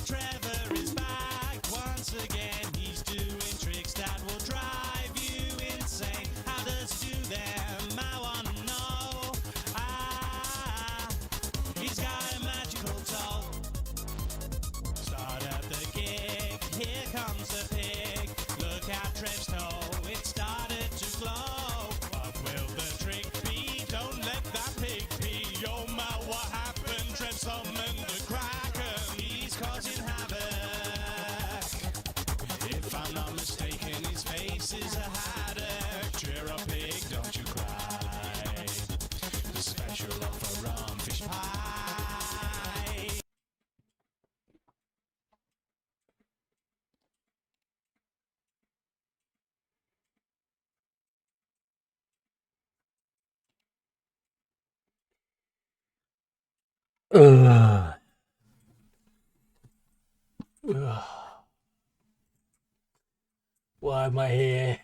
Trevor is back once again. He's doing tricks that will drive you insane. How does he do them? I wanna know. He's got a magical toe. Start at the kick. Here comes the pig. Look at Trev's toe. It started to glow. What will the trick be? Don't let that pig pee. Yo, ma, what happened? Trev summoned the Kraken. He's causing havoc. If I'm not mistaken, his face is a haddock. Cheer up, pig, don't you cry. The special offer on fish pie. Ugh. Why am I here?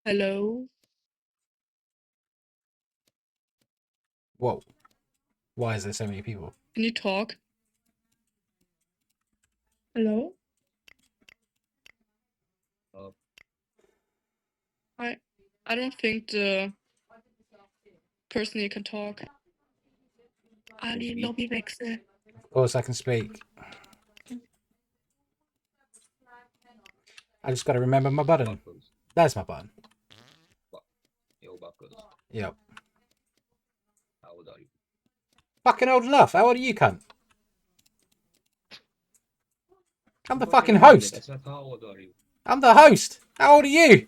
Hello? Whoa. Why is there so many people? Can you talk? Hello? I don't think the person here can talk. Ali, Lobbywechsel. Of course I can speak. I just gotta remember my button. That's my button. Your buckles. Yep. How old are you? Fucking old enough. How old are you, cunt? I'm the fucking host. That's not how old are you? I'm the host. How old are you?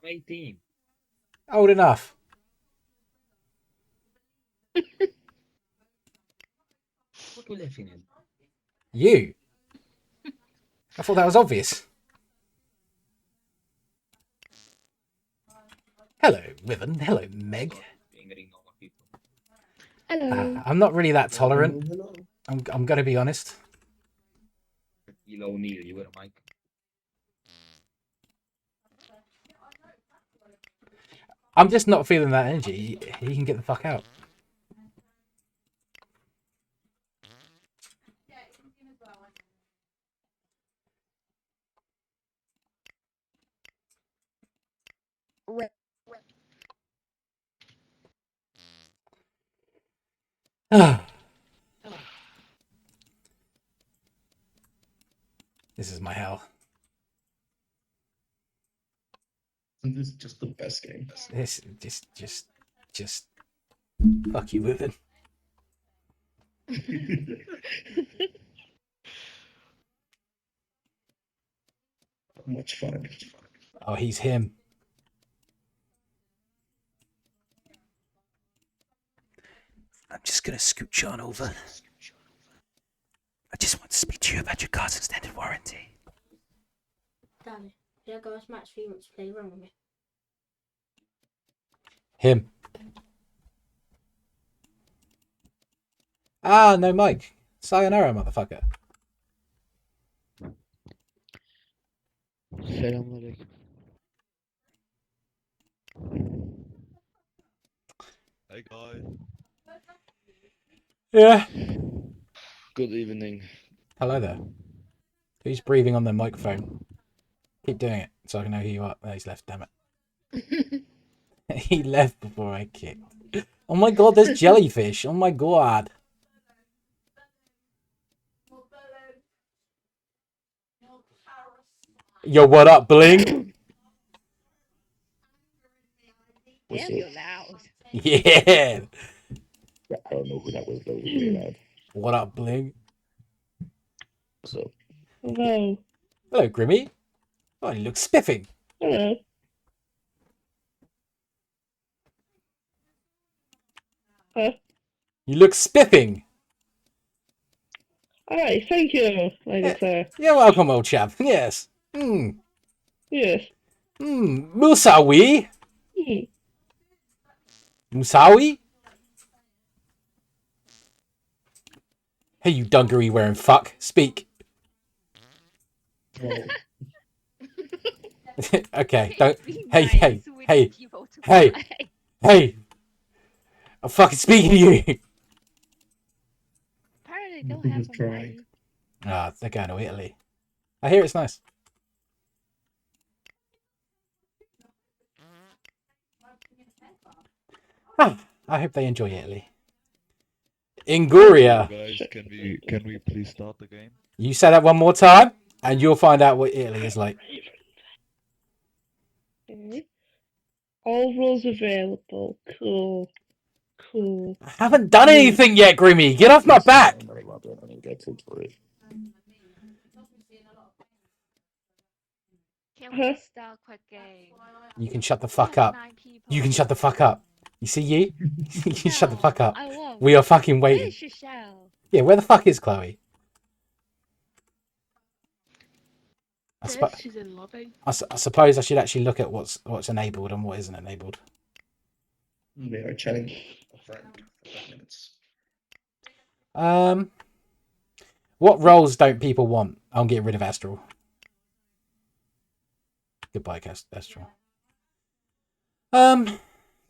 18. Old enough. What are you laughing at? You? I thought that was obvious. Hello, Riven. Hello, Meg. Hello. I'm not really that tolerant. I'm gonna be honest. Hello, Neil. You got a mic? I'm just not feeling that energy. He can get the fuck out. This is my hell. Isn't this just the best game? This just fuck you, Riven. Much fun. Oh, he's him. I'm just gonna scooch on over. I just want to speak to you about your car's extended warranty. Daddy, did I go as Max 3 months to play around with me? Him. Ah, no mic. Sayonara, motherfucker. Selamünaleyküm. Hey guys. Yeah. Good evening. Hello there. Who's breathing on their microphone? Keep doing it so I can know who you are. Oh, he's left, damn it. He left before I kicked. Oh my god, there's jellyfish. Oh my god. Yo, what up, Bling? Damn, you're loud. Yeah. I don't know who that was. That was really loud. What up, Bling? So, Hello. Hello, Grimmy. Oh, you look spiffing. Hello. Huh? You look spiffing. Aye, thank you, my good sir. You're welcome, old chap. Yes. Yes. Musawi. Hmm. Musawi? Hey, you dungaree wearing fuck. Speak. Okay, don't. Be Hey, nice hey, with hey, people to hey, play. hey. I'm fucking speaking to you. Apparently don't Who have was a trying? mic. Ah, they're going to Italy. I hear it's nice. I hope they enjoy Italy. Inguria. Guys, can we please start the game? You say that one more time, and you'll find out what Italy is like. Okay. All rules available. Cool. Cool. I haven't done anything yet, Grimmy. Get off my back. I'm not allowed to get for it. Can we start quick game? You can shut the We fuck have up. 9 people. You can shut the fuck up. You see you? You can shut the No, fuck up. I won't. We are fucking waiting. Where's Shishel? Yeah, where the fuck is Chloe? She's in lobby. I suppose I should actually look at what's enabled and what isn't enabled. They are chatting a friend for 5 minutes. What roles don't people want? I'm getting rid of Astral. Goodbye, Astral.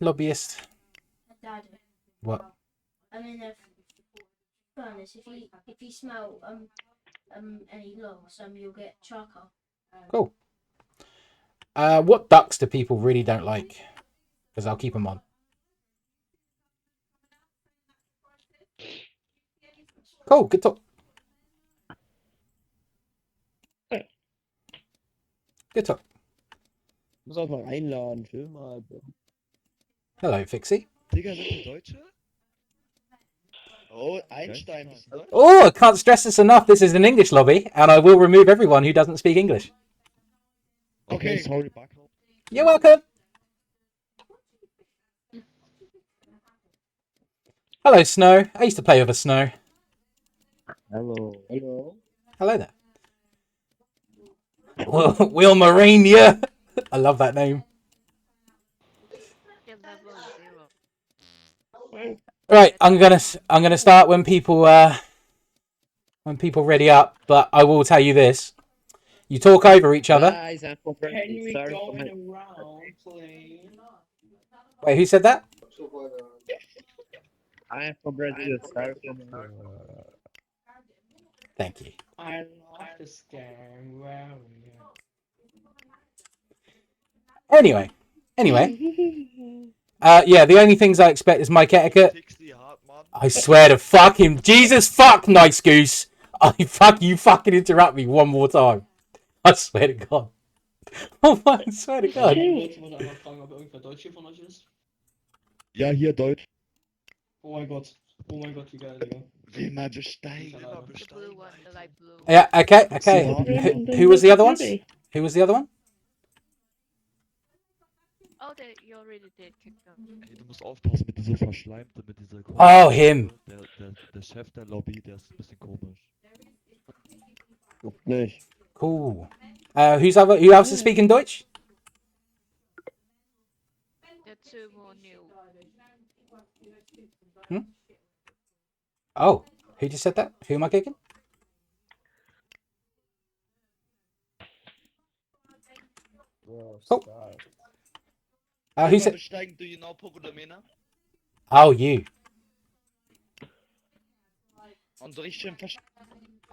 Lobbyist. Daddy. What? I mean, if furnace, if you smell any logs, you'll get charcoal. Cool. What ducks do people really don't like? Because I'll keep them on. Cool, good talk. Good talk. Muss auch mal einladen, film mal. Hello, Fixie. Digga, sind die Deutsche? Oh, Einstein, bist du Deutsch? Oh, I can't stress this enough. This is an English lobby, and I will remove everyone who doesn't speak English. Okay, sorry, Backhaupt. You're welcome. Hello, Snow. I used to play with a Snow. Hello. Hello. Hello there. Will Marine, yeah. I love that name. You're level 0. Right, I'm gonna start when people ready up. But I will tell you this: you talk over each other. Guys, I'm for Can Brazil. we Sorry go for my... in a round, please? Wait, who said that? I am from Brazil. Sorry for my... Thank you. I love this game. Where are we? Anyway, yeah. The only things I expect is mic etiquette. I swear to fucking Jesus, fuck, Nice Goose. You fucking interrupt me one more time. I swear to God. Oh, I swear to God. Ich wollte einfach fragen, ob irgendwer Deutsch hier von euch ist. Ja, hier Deutsch. Oh mein Gott, wie geil, Digga. Will mal besteigen. The blue one, the light blue. Yeah. Okay. Who was the other ones? Who was the other one? Oh, you already did kick them. Ey, du musst aufpassen mit dieser Verschleimte, mit dieser... Oh, him. Der Chef der Lobby, der ist ein bisschen komisch. Nicht. Cool. Who else is speaking Deutsch? The 2 more new. Oh, who just said that? Who am I kicking? Oh. Who said? Besteigen, do you know Pogodamena? Oh, you. Und so richtig schön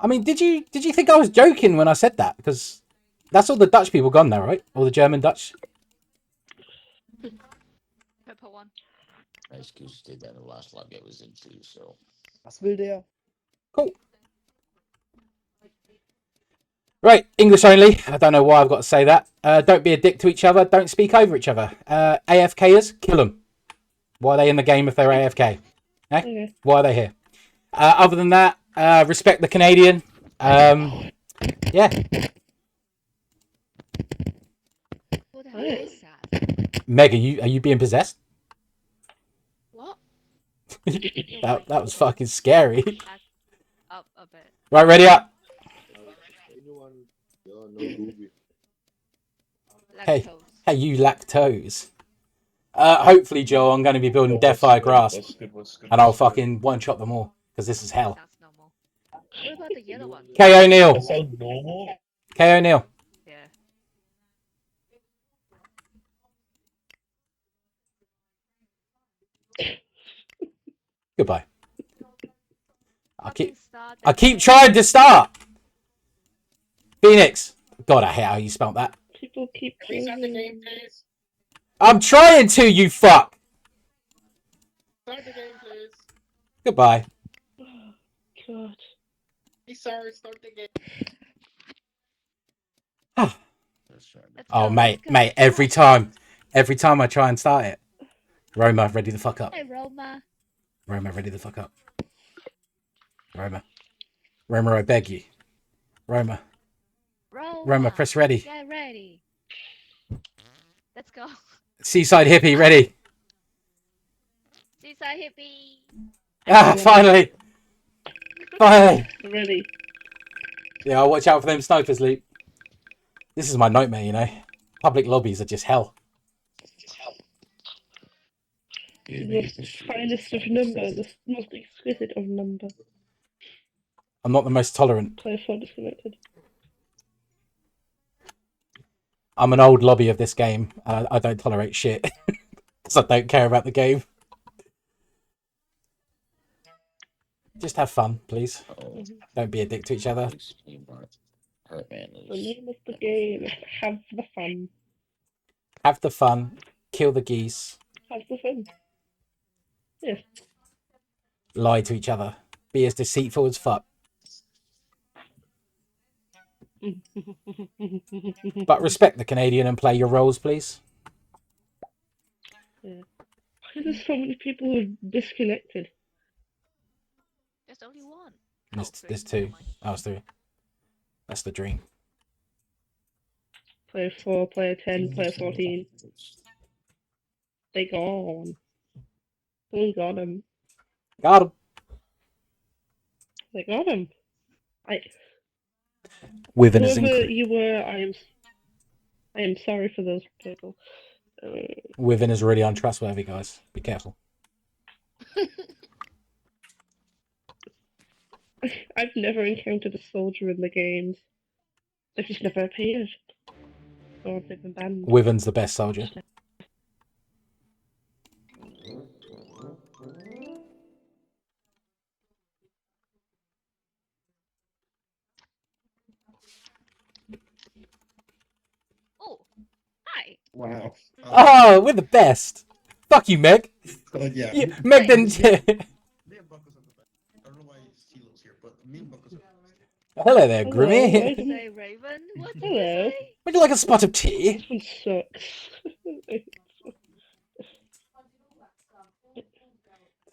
I mean, did you think I was joking when I said that? Because that's all the Dutch people gone now, right? All the German Dutch. Purple one. Nice Goose did that in the last lobby I was into, so... Was will der? Cool. Right, English only. I don't know why I've got to say that. Don't be a dick to each other. Don't speak over each other. AFKers, kill them. Why are they in the game if they're AFK? Eh? Okay. Why are they here? Other than that, respect the Canadian. Yeah. Who the hell is that? Meg, are you being possessed? What? that was fucking scary. Back up a bit. Right, ready up. Hey. Lactose. Hey, you lactose. Hopefully, Joe, I'm going to be building Deathfire Grasp, and I'll fucking one-shot them all, because this is hell. Sounds normal. What about the yellow one? KO Neil. That sounds normal. Yeah. KO Neil. Goodbye. I keep trying to start. Phoenix. God, I hate how you spelt that. People keep restart the game, please. I'm trying to, you fuck. Start the game, please. Goodbye. Oh, God. Be sorry, start the game. Oh, mate, every time I try and start it. Roma, ready the fuck up. Hey, Roma. Roma, ready the fuck up. Roma, I beg you. Roma, press ready. Get ready. Let's go. Seaside hippie, ready. Seaside hippie. Ah, finally. Ready. Yeah, I'll watch out for them snipers, Luke. This is my nightmare, you know. Public lobbies are just hell. The finest of number, the most exquisite of number. I'm not the most tolerant. Player 4 disconnected. I'm an old lobby of this game, and I don't tolerate shit. Because I don't care about the game. Just have fun, please. Don't be a dick to each other. The name of the game is Have the Fun. Have the fun. Kill the geese. Have the fun. Yes. Lie to each other. Be as deceitful as fuck. But respect the Canadian and play your roles, please. Yeah. Why are there so many people who are disconnected? There's only one. There's two. Oh, it's three. That's the dream. Player 4, player 10, player 14. They gone. Someone got him. Got him. They got him. Within Whoever you were, I am sorry for those people. Within is really untrustworthy, guys. Be careful. I've never encountered a soldier in the games. They've just never appeared. Or they've been banned. Within's the best soldier. Oh, hi. Wow. Oh, we're the best. Fuck you, Meg. Yeah. Meg didn't. Me and Buck was on the back. I don't know why Steel's here, but me and Buck was on the back. Hello there, Grimmy. Say Raven. What did you Hello. say? Would you like a spot of tea? This one sucks.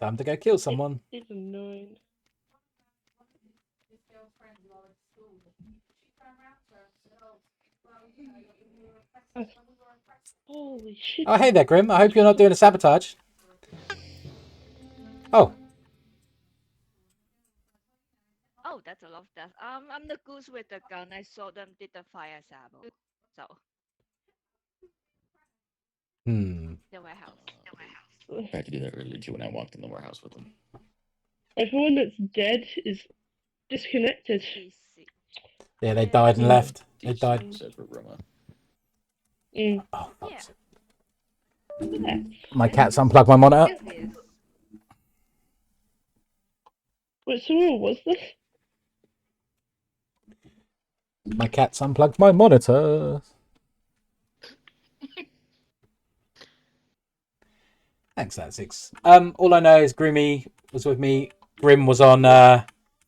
Time to go kill someone. It's annoying. Holy shit. Oh, hey there, Grim. I hope you're not doing a sabotage. Oh. Oh, that's a lot of death. I'm the goose with the gun. I saw them did the fire sabo. So, the warehouse. I tried to do that earlier too when I walked in the warehouse with them. Everyone that's dead is disconnected. PC. Yeah, they died and left. They died. Except for Roma. Oh, Yeah. my cat's unplugged my monitor. It is. Wait, so what was this? My cat's unplugged my monitor. Thanks, that's six. All I know is Grimmy was with me. Grim was on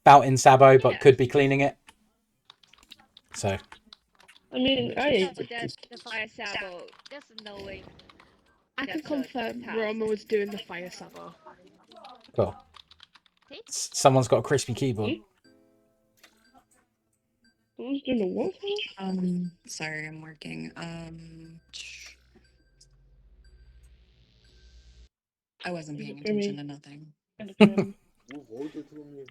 Fountain Sabo, but could be cleaning it. So. I mean, That's the fire sabo. Just knowing. I can That's a confirm task. Roma was doing the fire sabo. Cool. See? Someone's got a crispy keyboard. Someone's doing a what? Sorry, I'm working. I wasn't paying For me. attention to nothing. And a gem. Who voted for me?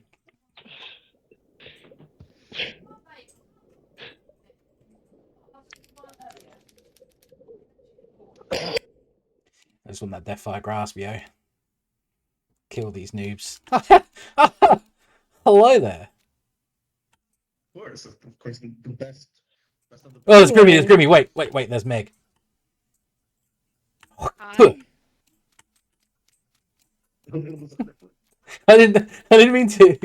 I just want that Deathfire grasp, yo. Kill these noobs. Hello there. Of course, the best. Best of the Oh, there's Grimmy, there's Grimmy. Wait, there's Meg. Hi. I didn't mean to.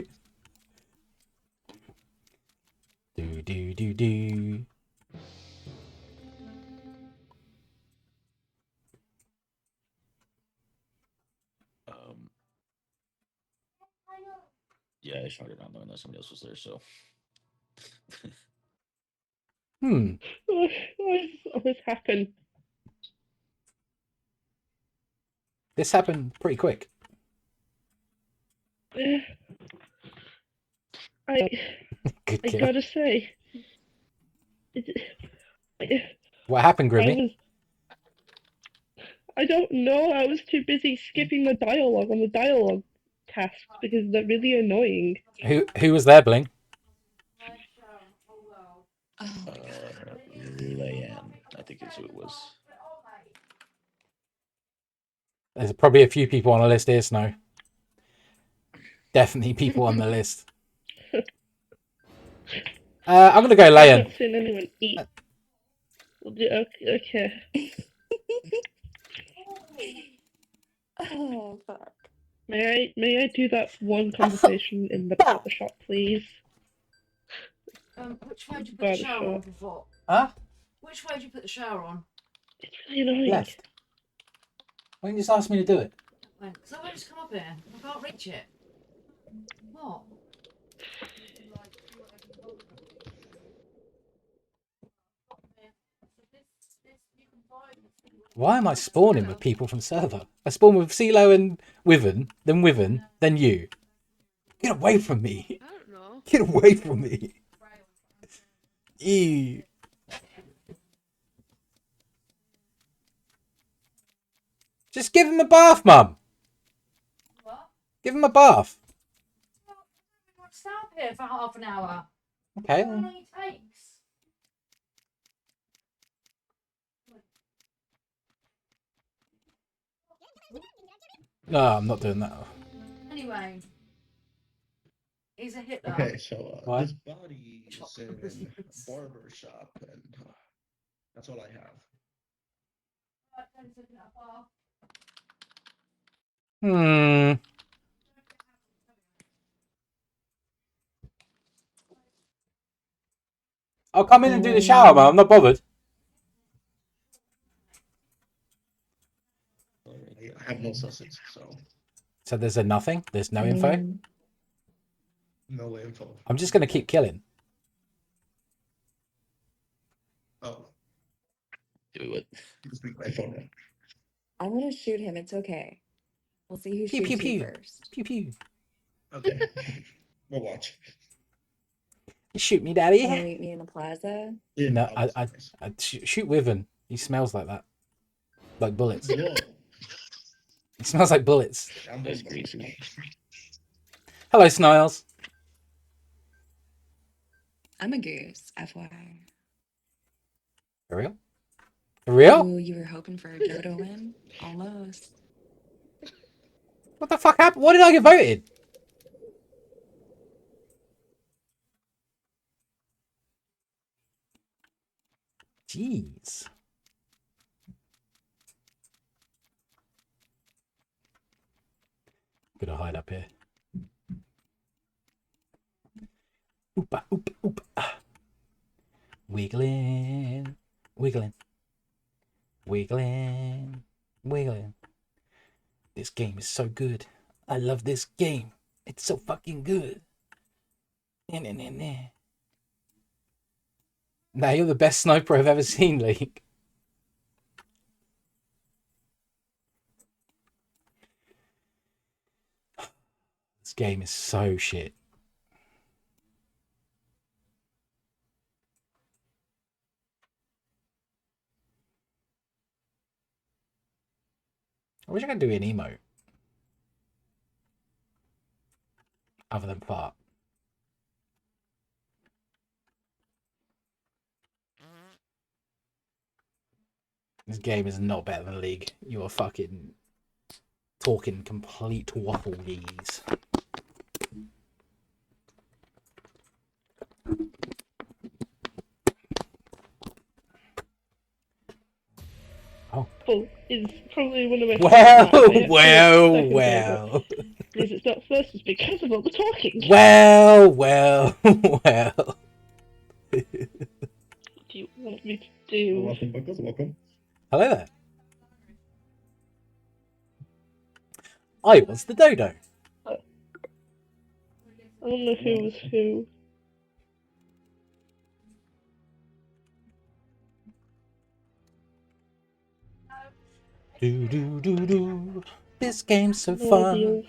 Do. Yeah, I shot it on knowing that somebody else was there, so. Hmm. Why does this always happen? This happened pretty quick. I Good kill. gotta say, What happened, Grimmy? I don't know. I was too busy skipping the dialogue on the dialogue tasks because they're really annoying. Who was there, Bling? Leanne, I think is who it was. There's probably a few people on the list here, Snow. Definitely people on the list. I'm gonna go I've Leanne. not seen anyone eat. Okay. Oh, fuck. May I do that one conversation in the barber shop, please? Which way did you put the shower on before? Huh? Which way did you put the shower on? It's really annoying. Left. Why didn't you just ask me to do it? Because I've just come up here. I can't reach it. What? Why am I spawning with people from server? I spawn with CeeLo and Wyvern, then you. Get away from me. I don't know. Get away from me. Ew. Just give him a bath, Mum. What? Give him a bath. Stay up here for half an hour. Okay. How long it takes? No, I'm not doing that. Anyway. He's a Hitler. Okay, so What? this body is in a barber shop, and that's all I have. Hmm. I'll come in and do the shower, man. I'm not bothered. I have no sausage, so So there's a nothing. There's no info. no info. I'm just gonna keep killing. Oh, Do it. you speak my phone. I'm gonna shoot him. It's okay. We'll see who Pew, pew, shoots you pew. first. Pew pew. Okay, we'll watch. You shoot me, You daddy. wanna meet me in the plaza? Yeah, No, that was I nice. I'd shoot Wyvern. He smells like that. Like bullets. Whoa, He smells like bullets. I'm That's greasy. Hello, Sniles. I'm a goose, FYI. For real? For real? Ooh, you were hoping for a Joe win? Almost. What the fuck happened? Why did I get voted? Jeez. Gonna hide up here. Oopa, oop, oop. Wiggling, wiggling, wiggling, wiggling. This game is so good. I love this game. It's so fucking good. Now you're the best sniper I've ever seen, League. This game is so shit. I wish I could do an emote. Other than fart. This game is not better than League. You are fucking talking complete waffle yees. Oh. It's probably one of my Well. Because it's not first, it's because of all the talking. Well. What do you want me to do? Welcome, Buckles. Welcome. Hello there. I was the dodo. I don't know who was who. Do. This game's so fun.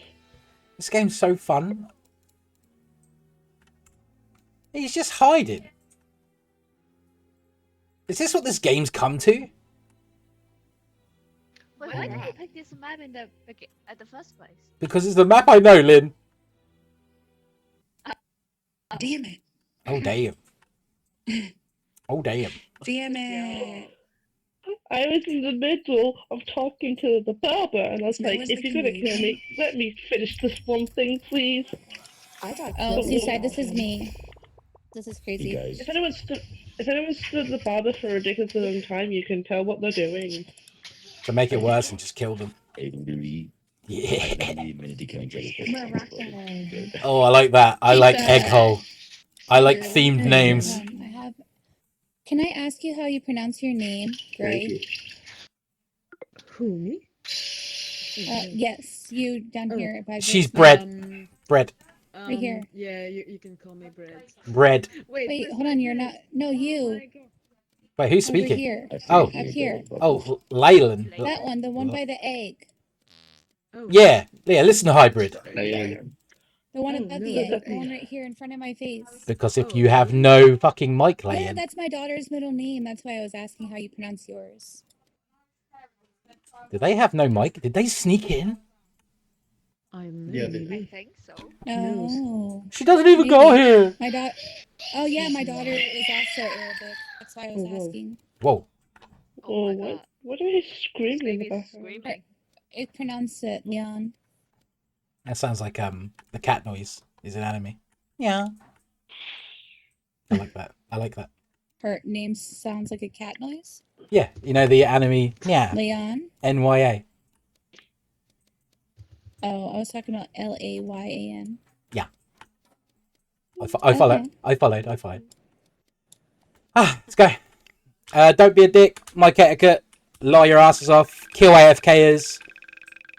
This game's so fun. He's just hiding. Is this what this game's come to? Wait, why did you pick this map in at the first place? Because it's the map I know, Lynn. Damn it. Oh, damn. Oh, damn. Damn it. I was in the middle of talking to the barber, and I was That like, was if the you're gonna kill me, let me finish this one thing, please. I got Oh, Seaside, this is me. This is crazy. If anyone stood at the barber for a ridiculous amount of time, you can tell what they're doing. To make it worse and just kill them. Yeah. Oh, I like that. I like Egghole. I like themed names. Can I ask you how you pronounce your name, Gray? Who, me? Yes, you down here. By She's Bread. Bread. Right here. Yeah, you can call me Bread. Bread. Wait, hold on. You're not. No, you. Wait, who's Over speaking? here. Oh. Up here. Oh, Leyland. That one, the one by the egg. Yeah, listen to Hybrid. The one above the egg. The one right here in front of my face. Because if you have no fucking mic Yeah, laying, that's my daughter's middle name. That's why I was asking how you pronounce yours. do they have no mic? Did they sneak it in? I think so. No. She doesn't even go here. My daughter. Oh yeah, my daughter is also Arabic. That's why I was asking. Whoa. Oh, what are you screaming about? It pronounced it, Leon. That sounds like the cat noise is an anime. Yeah. I like that. I like that. Her name sounds like a cat noise. Yeah, you know the anime. Yeah. Leon. NYA. Oh, I was talking about LAYAN. Yeah. I followed. I followed. Ah, let's go. Don't be a dick. Mike etiquette. Lie your asses off. Kill AFKers.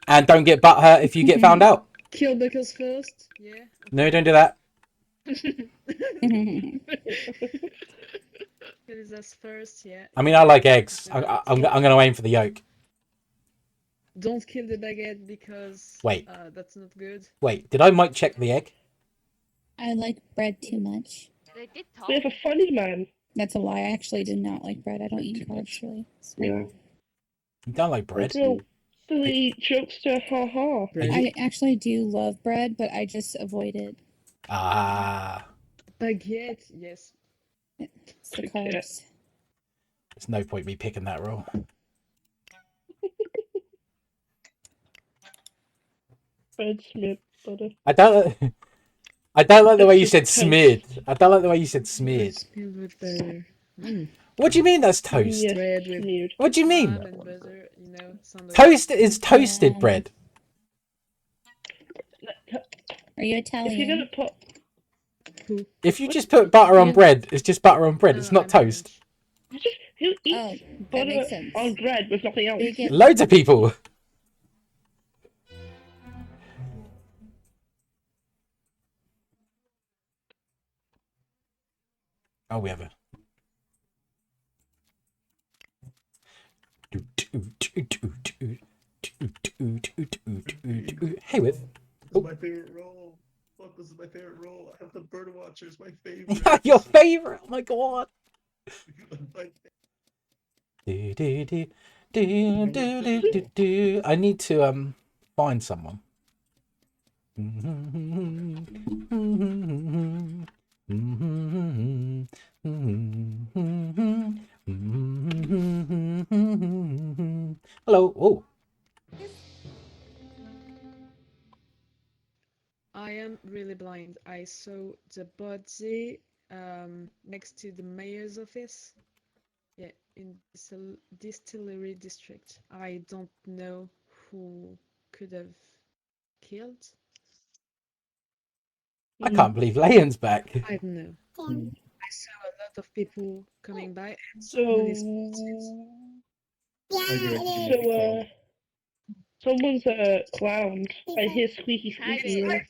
And don't get butthurt if you get found out. Kill Buckles first. Yeah. No, don't do that. Kill us first. Yeah. I mean, I like eggs. I'm going to aim for the yolk. Don't kill the baguette because Wait. that's not good. Wait, did I mic check the egg? I like bread too much. They did talk. We have a funny man. That's a lie. I actually do not like bread. I don't eat carbs, really. Yeah. You don't like bread? Real silly jokester, haha. I actually do love bread, but I just avoid it. Ah. Baguette, yes. It's the carbs. There's no point me picking that role. Bread, smeared butter. I don't like the way you said smeared. I don't like the way you said smeared. Spilled with butter. What do you mean that's toast? Yes, Bread with smeared. What do you mean? ham and butter, you know, sandwich. Toast is toasted bread. Are you If you're Italian? gonna put, If you just put butter on bread, it's just butter on bread. It's not toast. who Oh, eats that butter makes sense. on bread with nothing else? Big it. Loads of people. Oh, we have a. Hey, with. This is my favorite role. Fuck, this is my favorite role. I have the bird watcher. It's my favorite. Yeah, your favorite. Oh my god. I need to find someone. Hello. Oh. I am really blind. I saw the body next to the mayor's office. Yeah, in distillery district. I don't know who could have killed. I can't believe Leon's back. I don't know. I saw a lot of people coming by and So, somebody spotted. someone's clowned. I hear squeaky squeaky. Hybrid.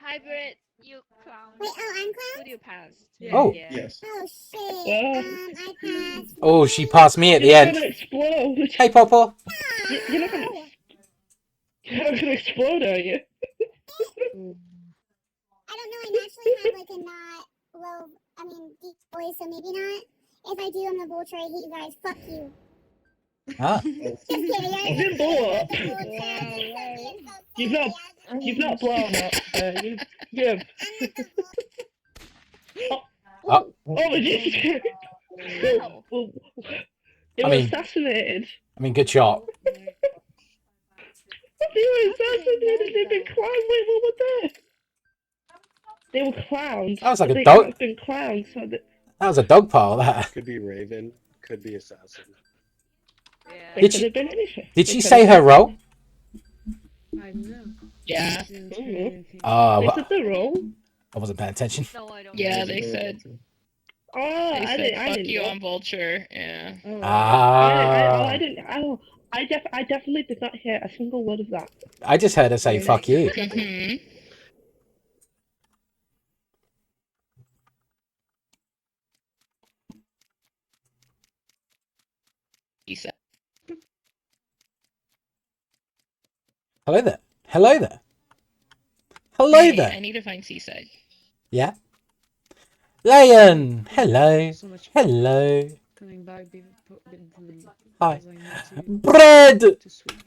Hybrid, you clown. Wait, oh, I'm clown? Who do you pass? Oh. Yeah. Yes. Oh shit. Yeah. I passed. Oh, she passed me at the You're end. gonna explode. Hey, Popo. You're not gonna. You're not gonna explode, are you? I don't know. I naturally have like a deep voice, so maybe not. If I do, I'm the vulture. I hate you guys. Fuck you. Ah. Just kidding. I You didn't blow up. You've not blown up. You've. Oh. Oh, Jesus Christ. Well, it I was mean- assassinated. I mean, good shot. They were assassinated. They've been clowned. Wait, what was that? They were clowned. That was like but a they dog- can't have been clowned, so that. That was a dog pile, that. Could be Raven, could be Assassin. Yeah. Did Could she, have been anything. did They she could say have her been- role? I don't know. Yeah. Didn't hear anything. They said the role. I wasn't paying attention. No, I don't. Yeah, they said. Oh, They I said, didn't. I fuck didn't you know. on Vulture. Yeah. Oh, Ah. I definitely did not hear a single word of that. I just heard her say, fuck you. Mm-hmm. He said. Hello there. Hello there. Hello Hey, there. I need to find Seaside. Yeah? Lion! Hello. So much Hello. coming by Hi. because I need to Bread! to sweep.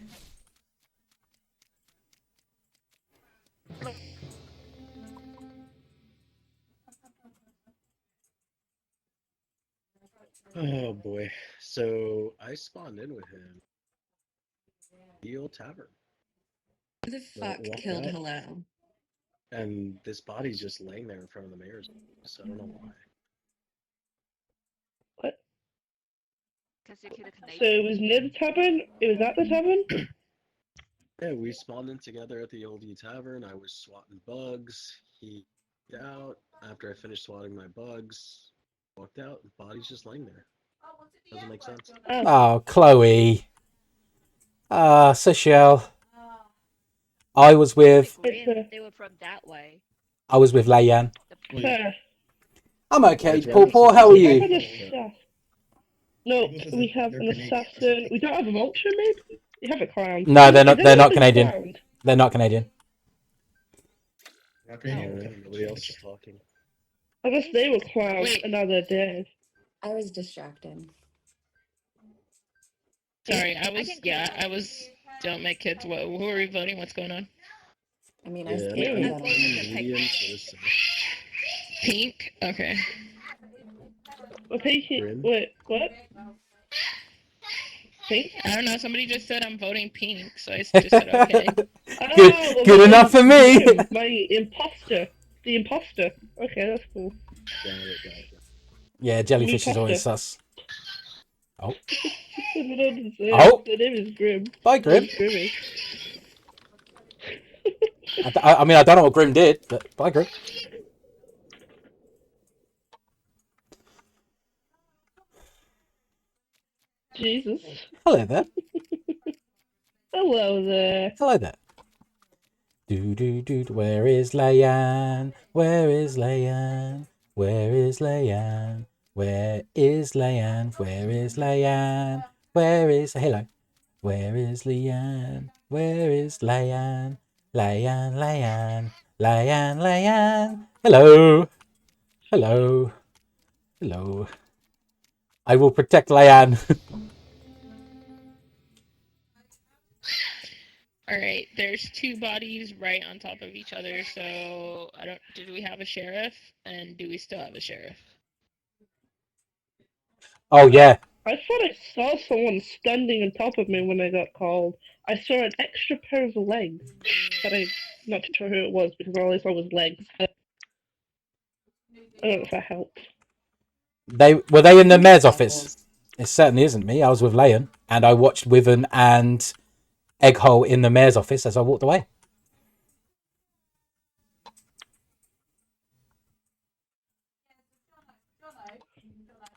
Oh boy. So I spawned in with him. The old tavern. Who the fuck walked killed out. Hello? And this body's just laying there in front of the mayor's office. I don't know why. Because you killed a So Canadian. it was near the tavern? It was at the tavern? Yeah, we spawned in together at the oldie tavern. I was swatting bugs. He out. After I finished swatting my bugs, walked out. The body's just laying there. Doesn't make sense. Oh, Chloe. Ah, Seychelle. I was with They were from that way. I was with Layan. Fair. I'm okay. That's Paul, right. Paul, how are We have you? an assassin. No, we have an assassin. We don't have a vulture, maybe? We have a clown. No, they're not. Has They're not anyone been Canadian. clowned? They're not Canadian. Nobody else is talking. I guess they were clowned Wait. and now they're dead. I was distracted. Sorry, I was. Don't make kids. What? Who are we voting? What's going on? I mean, Yeah, I skipped I'm that. medium citizen. Pink. Okay. Well, patient. Grim? Wait, what? Pink? I don't know. Somebody just said I'm voting pink, so I just said okay. Good, good enough for me. My imposter. The imposter. Okay, that's cool. Got it. Yeah, jellyfish is always sus. Oh, Oh. The name is Grim. bye, Grim. Grimmy. I mean, I don't know what Grim did, but bye, Grim. Jesus. Hello there. Hello there. Hello there. Do do do. Where is Layan? Where is Layan? Where is Layan? Where is Layan? Where is Layan? Where is hello? Where is Leanne? Where is Layan? Layan, Layan, Layan, Layan. Hello. Hello. Hello. I will protect Layan. Alright, there's 2 bodies right on top of each other, so I don't. Did we have a sheriff? And do we still have a sheriff? Oh yeah. I thought I saw someone standing on top of me when I got called. I saw an extra pair of legs, but I'm not too sure who it was because all I saw was legs. I don't know if that helped. Were they in the mayor's office? It certainly isn't me. I was with Leon, and I watched Wyvern and Egghole in the mayor's office as I walked away.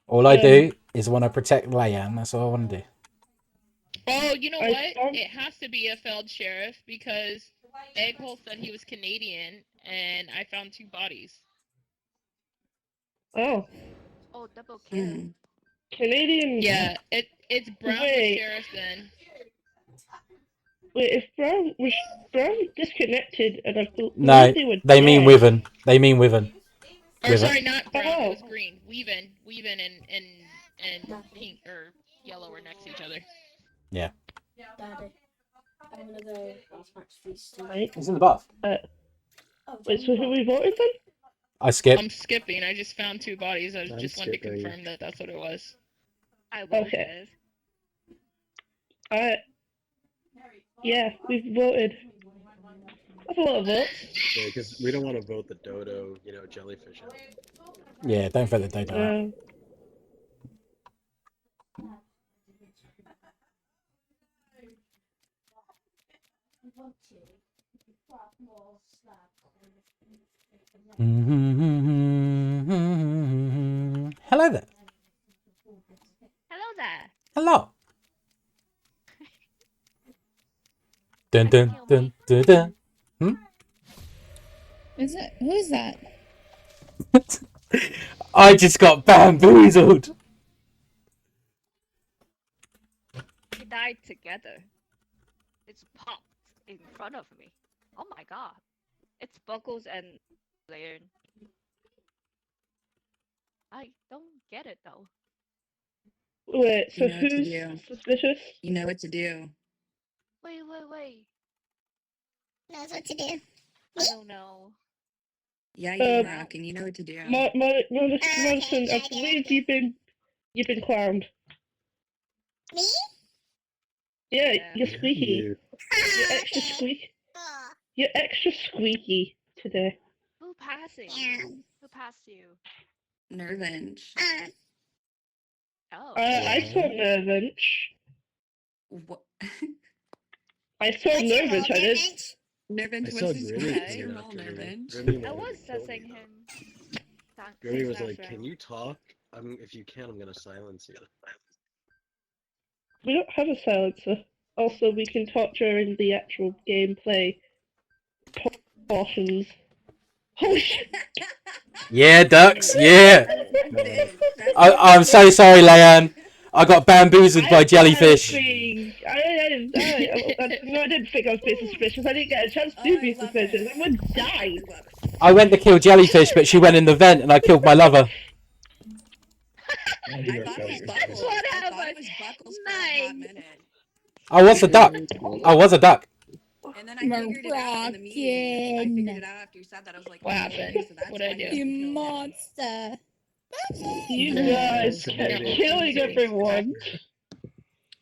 All I do is want to protect Leon. That's all I want to do. Oh, you know what? It has to be a failed sheriff because Egghole said he was Canadian, and I found 2 bodies. Oh, double kill. Canadian. Yeah, it's Brown the sheriff then. Wait, if Brown disconnected, and I believe No, they were they mean dead. Wyvern. They mean Wyvern. Or sorry, not Brown. It was green. Weavin and pink or yellow were next to each other. Yeah. Daddy, I'm gonna go last match feast. He's in the bath. Wait, so who we voted then? I skipped. I'm skipping. I just found 2 bodies. I just wanted to confirm that that's what it was. I voted. Yeah, we've voted. That's a lot of votes. Yeah, because we don't want to vote the dodo, jellyfish out. Yeah, don't vote the dodo out. Hello there. Hello there. Hello. Dun dun dun dun dun. Is it? Who is that? I just got bamboozled. We died together. It's popped in front of me. Oh my god. It's Buckles and Leon. I don't get it though. Wait, so You know what to who's do. suspicious? You know what to do. Wait. Knows what to do. I don't know. Yeah, you rock, and you know what to do. Madison, I believe you've been clowned. Me? Yeah, Yeah. you're squeaky. You're extra Okay. squeaky. You're extra squeaky today. Who passing? Yeah. Who passed you? Nervinch. Oh. I saw Nervinch. What? I saw What's your Nervinch, roll, I did. Nervinch? Nervinch, I what's saw his Grimmy what's coming your roll, after me. Nervinch? Grimmy I wanted was to kill me, sussing though. him. Grimmy was since like, last "Can round. you talk? If you can, I'm gonna silence you." We don't have a silencer. Also, we can talk during the actual gameplay portions. Holy shit! Yeah, ducks. Yeah. That's I'm so sorry, Leanne. I got bamboozled by jellyfish. No, I didn't think I was being suspicious. I didn't get a chance to be suspicious. Everyone died. I went to kill jellyfish, but she went in the vent, and I killed my lover. I thought it was Buckles. What I thought it happened? was Buckles for a hot minute. I was a duck. I was a duck. And then I figured it out in the meeting. I figured it out after you said that. I was like, What oh, happened? okay, so that's What'd I why do? he You didn't kill him. monster. You guys kept killing everyone.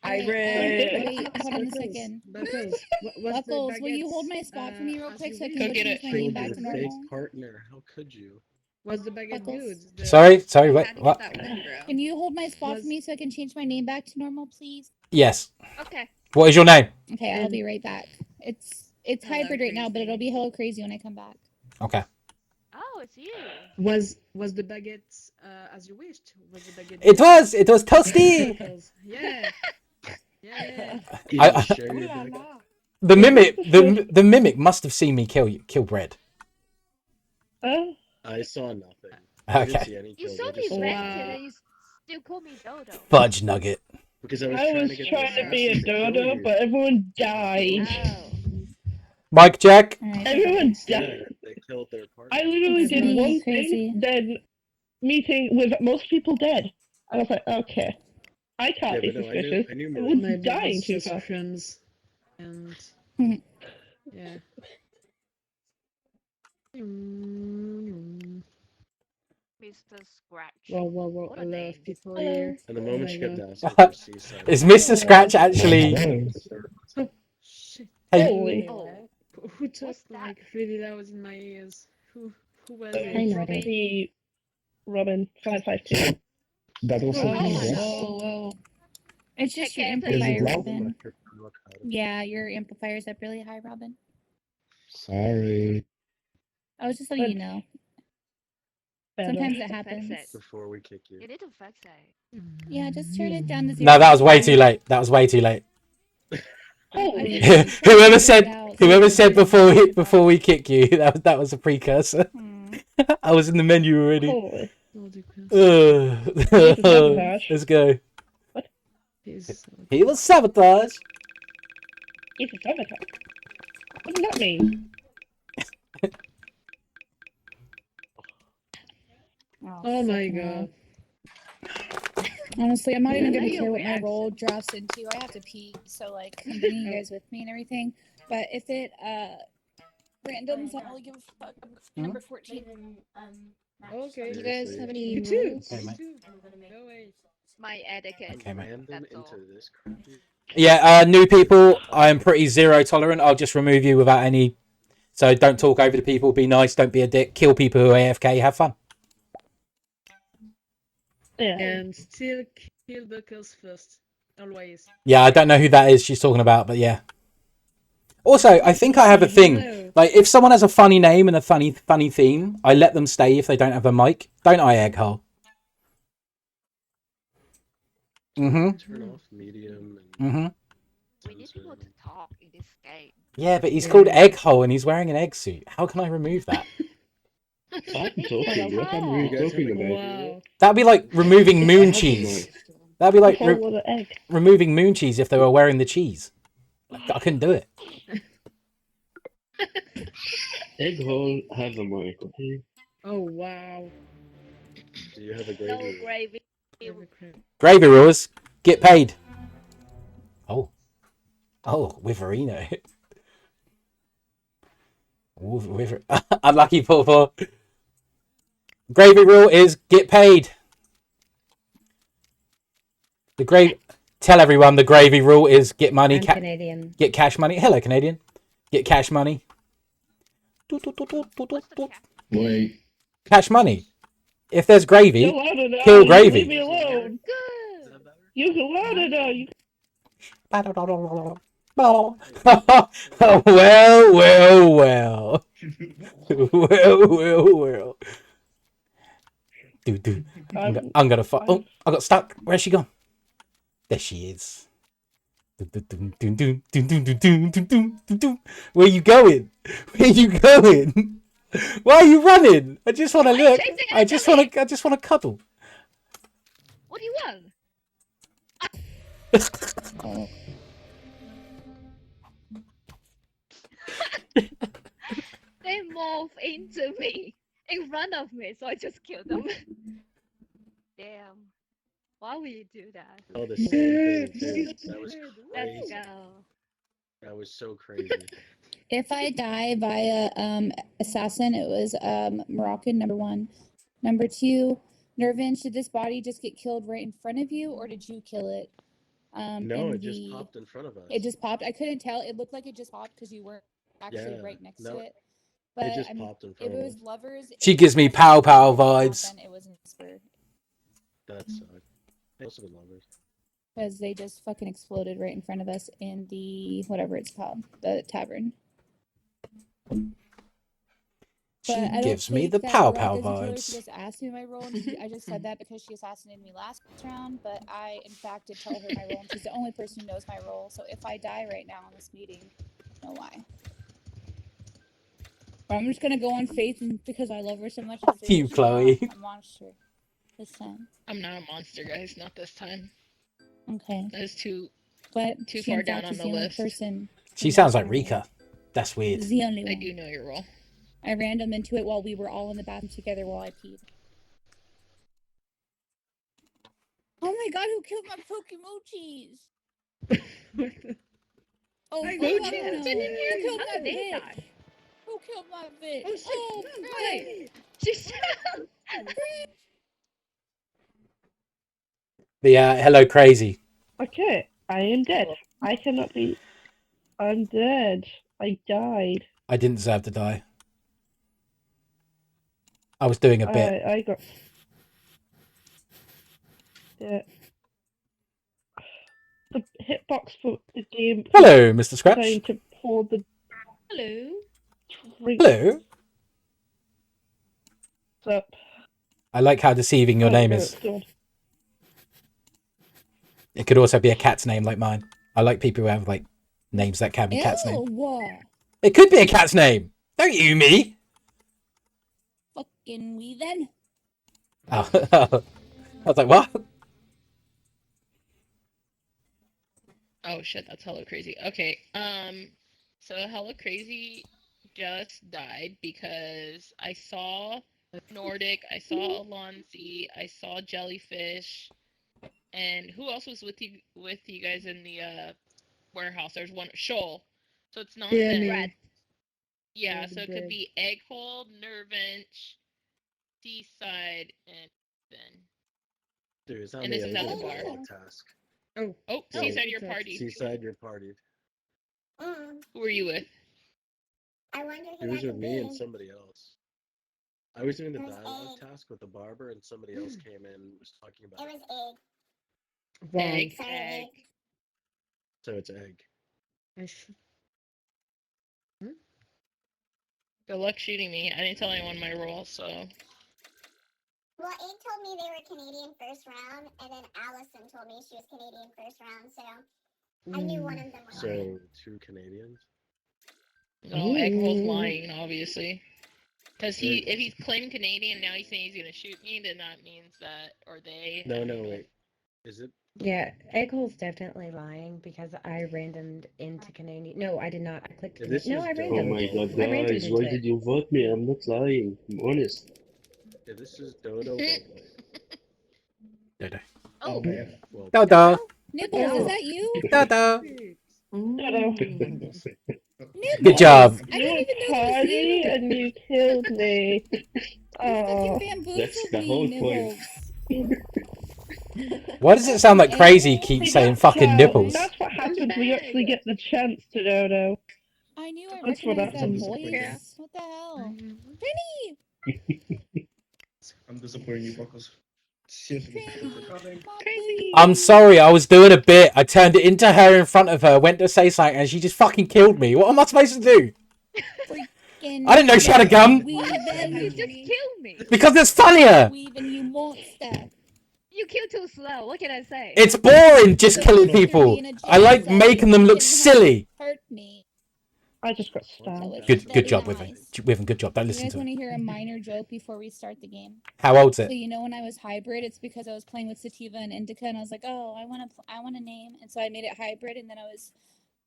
Wait, hold on a second. Buckles, what's the Buckles, will you baguettes, hold my spot for me real as quick you so I wish? can Go get change it. my Killed name back your to fake normal? partner. How could you? Was the baguette Buckles. good? Sorry, I what? had to What? get that win, bro. Can you hold my spot Was- for me so I can change my name back to normal, please? Yes. Okay. What is your name? Okay, I'll be right back. It's Hello, hybrid right now, but crazy. it'll be hello crazy when I come back. Okay. Oh, it's you. Was the baguette as you wished? Was the baguette? It was. It was toasty. Buckles. Yeah. Yeah. You I- just share your back. The mimic. The mimic must have seen me kill bread. Oh, I saw nothing. I didn't Okay. see any You kills. saw I me just saw rented and you still call me Dodo. Fudge nugget. because I was I trying was to get trying the to be a assassin to kill dodo, you. but everyone died. Oh. Mike Jack. Alright. Everyone Yeah, died. they killed their partner. I literally It's did me, one crazy. thing, then meeting with most people dead. I was like, okay, I can't Yeah, be but no, suspicious. I knew Everyone's Maybe it dying was too just fast. crumbs and Yeah. Mr. Scratch. Well, What a a lot name. of people here. And the Oh moment my you get god. to asking for seaside, Is Mr. Scratch actually? Oh, shit. Hey, Holy. Oh, Who what's talked that? like really loud in my ears? Who was I it? know, Robin. that'd be Robin 552. That was Oh, a Oh, thing, Whoa, whoa. It's take just your care, Is please. it amplifier, loud? Robin. Yeah, your amplifier's up really high, Robin. Sorry. I was just letting you know. Better. Sometimes it Fix happens. it. before we kick you. You need to fix it. Yeah, just turn it down to 0. no, that was way too late. That was way too late. Holy. Whoever said before we kick you, that was a precursor. I was in the menu already. Holy. Sabotage. Let's go. What? He was sabotage. He's a sabotage. What does that mean? Oh my god. Honestly, I'm not even Yeah, gonna your care what my reaction. role drafts into. I have to pee, so like I'm bringing you guys with me and everything. But if it randoms, I don't really give a fuck. Number 14. Okay. Do you guys have any You too. rules? Hey, mate. No way. My etiquette. Okay, mate. Random That's all. into this crappy. Yeah, new people, I'm pretty zero tolerant. I'll just remove you without any. So don't talk over the people. Be nice. Don't be a dick. Kill people who are AFK. Have fun. Yeah. And still kill Buckles first. Always. Yeah, I don't know who that is she's talking about, but yeah. Also, I think I have a thing. Like, if someone has a funny name and a funny theme, I let them stay if they don't have a mic. Don't I, Egghole? Mm-hmm. Turn off medium and Mm-hmm. We need people to talk in this game. Yeah, but he's called Egghole and he's wearing an egg suit. How can I remove that? I'm talking. What are you talking about? Wow. That'd be like removing moon cheese. That'd be like Whole lot of egg. removing moon cheese if they were wearing the cheese. I couldn't do it. Egghole has a mic, okay? Oh wow. do you have a No gravy? gravy. Gravy rules. Get paid. Oh, with Reno. With unlucky Paw. Gravy rule is get paid. Tell everyone the gravy rule is get money. I'm Canadian. Get cash money. Hello, Canadian. Get cash money. Wait. Cash money. If there's gravy, You're louder now. kill You gravy. leave me alone. Good. You can louder now. You... well. Well. Dude. I'm gonna fuck. Oh, I got stuck. Where's she gone? There she is. Where you going? Where you going? Why are you running? I just want to look. I just want to cuddle. What do you want? They morph into me in front of me, so I just killed them. Damn. Why would you do that? Oh, the same thing too. That was Let's crazy. go. That was so crazy. If I die via assassin, it was Moroccan, number 1. Number 2, Nervin, should this body just get killed right in front of you, or did you kill it? No, it just popped in front of us. It just popped. I couldn't tell. It looked like it just popped because you weren't actually right next to it. But it just popped in front if of it was us. lovers, She gives me pow vibes. Then it wasn't Whisper That sucked. They also been lovers. because they just fucking exploded right in front of us in the whatever it's called, the tavern. She But I don't gives me think the that pow Rob pow doesn't kill her. She vibes. just asked me my role, and I just said that because she assassinated me last round. But I, in fact, did tell her my role, and she's the only person who knows my role. So if I die right now in this meeting, I know why. Or I'm just gonna go on faith and because I love her so much. And say You, that she's Chloe. not a monster this time. I'm not a monster, guys. Not this time. Okay. That is too But too she, far in fact, down on is the the only list. person. She sounds like Rika. That's weird. Is the only one. I do know your role. I random into it while we were all in the bathroom together while I peed. Oh my god, who killed my Pokemochis? Oh, I fuck who no. killed Who you? killed How that did they bitch? die? Who killed my bitch? Oh shit! Oh, No, crap. wait. Giselle. The hello crazy. Okay, I am dead. I cannot be. I'm dead. I died. I didn't deserve to die. I was doing a bit. I got. Yeah. The hitbox for the game. Hello, Mr. Scratch. Trying to pour the Hello. drink Hello. up. I like how deceiving your Oh, name no, is. God. It could also be a cat's name like mine. I like people who have like names that can be cat's name. Ew. It could be a cat's name. Don't you me. Fucking we then. Oh, I was like, what? Oh shit, that's hella crazy. Okay, so hella crazy just died because I saw Nordic, I saw Alonzi, I saw Jellyfish, and who else was with you guys in the warehouse? There's one Shoal. So it's not Yeah, them. me. Red. Yeah, Yeah, so it Brad. could be Egghole, Nervench, Seaside, and then. There's how And many this is other at the people bar. on task. Oh. Oh, So, Seaside, your it's party. Seaside, you're partied. Who were you with? I wonder It who was that with could me and be. somebody else. I was doing the It was dialogue egg. task with the barber, and somebody else came in and was talking about It it. was egg. Wow. Egg. Sorry, Egg. egg. So it's egg. I should. Good luck shooting me. I didn't tell anyone my role, so. Well, egg told me they were Canadian first round, and then Allison told me she was Canadian first round, so I knew one of them was lying. So 2 Canadians. No, Egghole's Ooh. lying, obviously. Because if he's claimed Canadian, now he's saying he's gonna shoot me, then that means that, or they. No, no, wait. Is it? Yeah, Egghole's definitely lying because I randomed into Canadian. No, I did not. I clicked Yeah, Canadian. this No, is I Dodo. Oh my god, I randomed guys, into why it. did you vote me? I'm not lying. I'm honest. Yeah, this is Dodo roleplay. Dodo. Oh, Well, Dodo. Nibbles, is that you? Dodo. Dodo. Nibbles. Good job. I You didn't were even know it was party you. and you killed me. Fucking Oh. bamboozled That's the me, whole Nibbles. Why does it sound like Crazy keeps saying fucking nipples? That's what happens when you actually get the chance to Dodo. I knew I That's what recognized that happens. voice. What the hell? Trini! I'm disappointing you, Buckles. crazy. I'm sorry, I was doing a bit. I turned it into her in front of her, went to say something, and she just fucking killed me. What am I supposed to do? Freaking I didn't know she had a gun. Weaving. You just killed me. Because it's funnier. Weaving, you monster. You killed too slow. What can I say? It's boring just killing people. I like making them look silly. Hurt me. I just got stabbed. Good job, Wyvern. Wyvern, good job. Don't You listen guys to want to it. hear a minor joke before we start the game? How old's So it? you know when I was hybrid, it's because I was playing with Sativa and Indica, and I was like, oh, I want a name, and so I made it hybrid, and then I was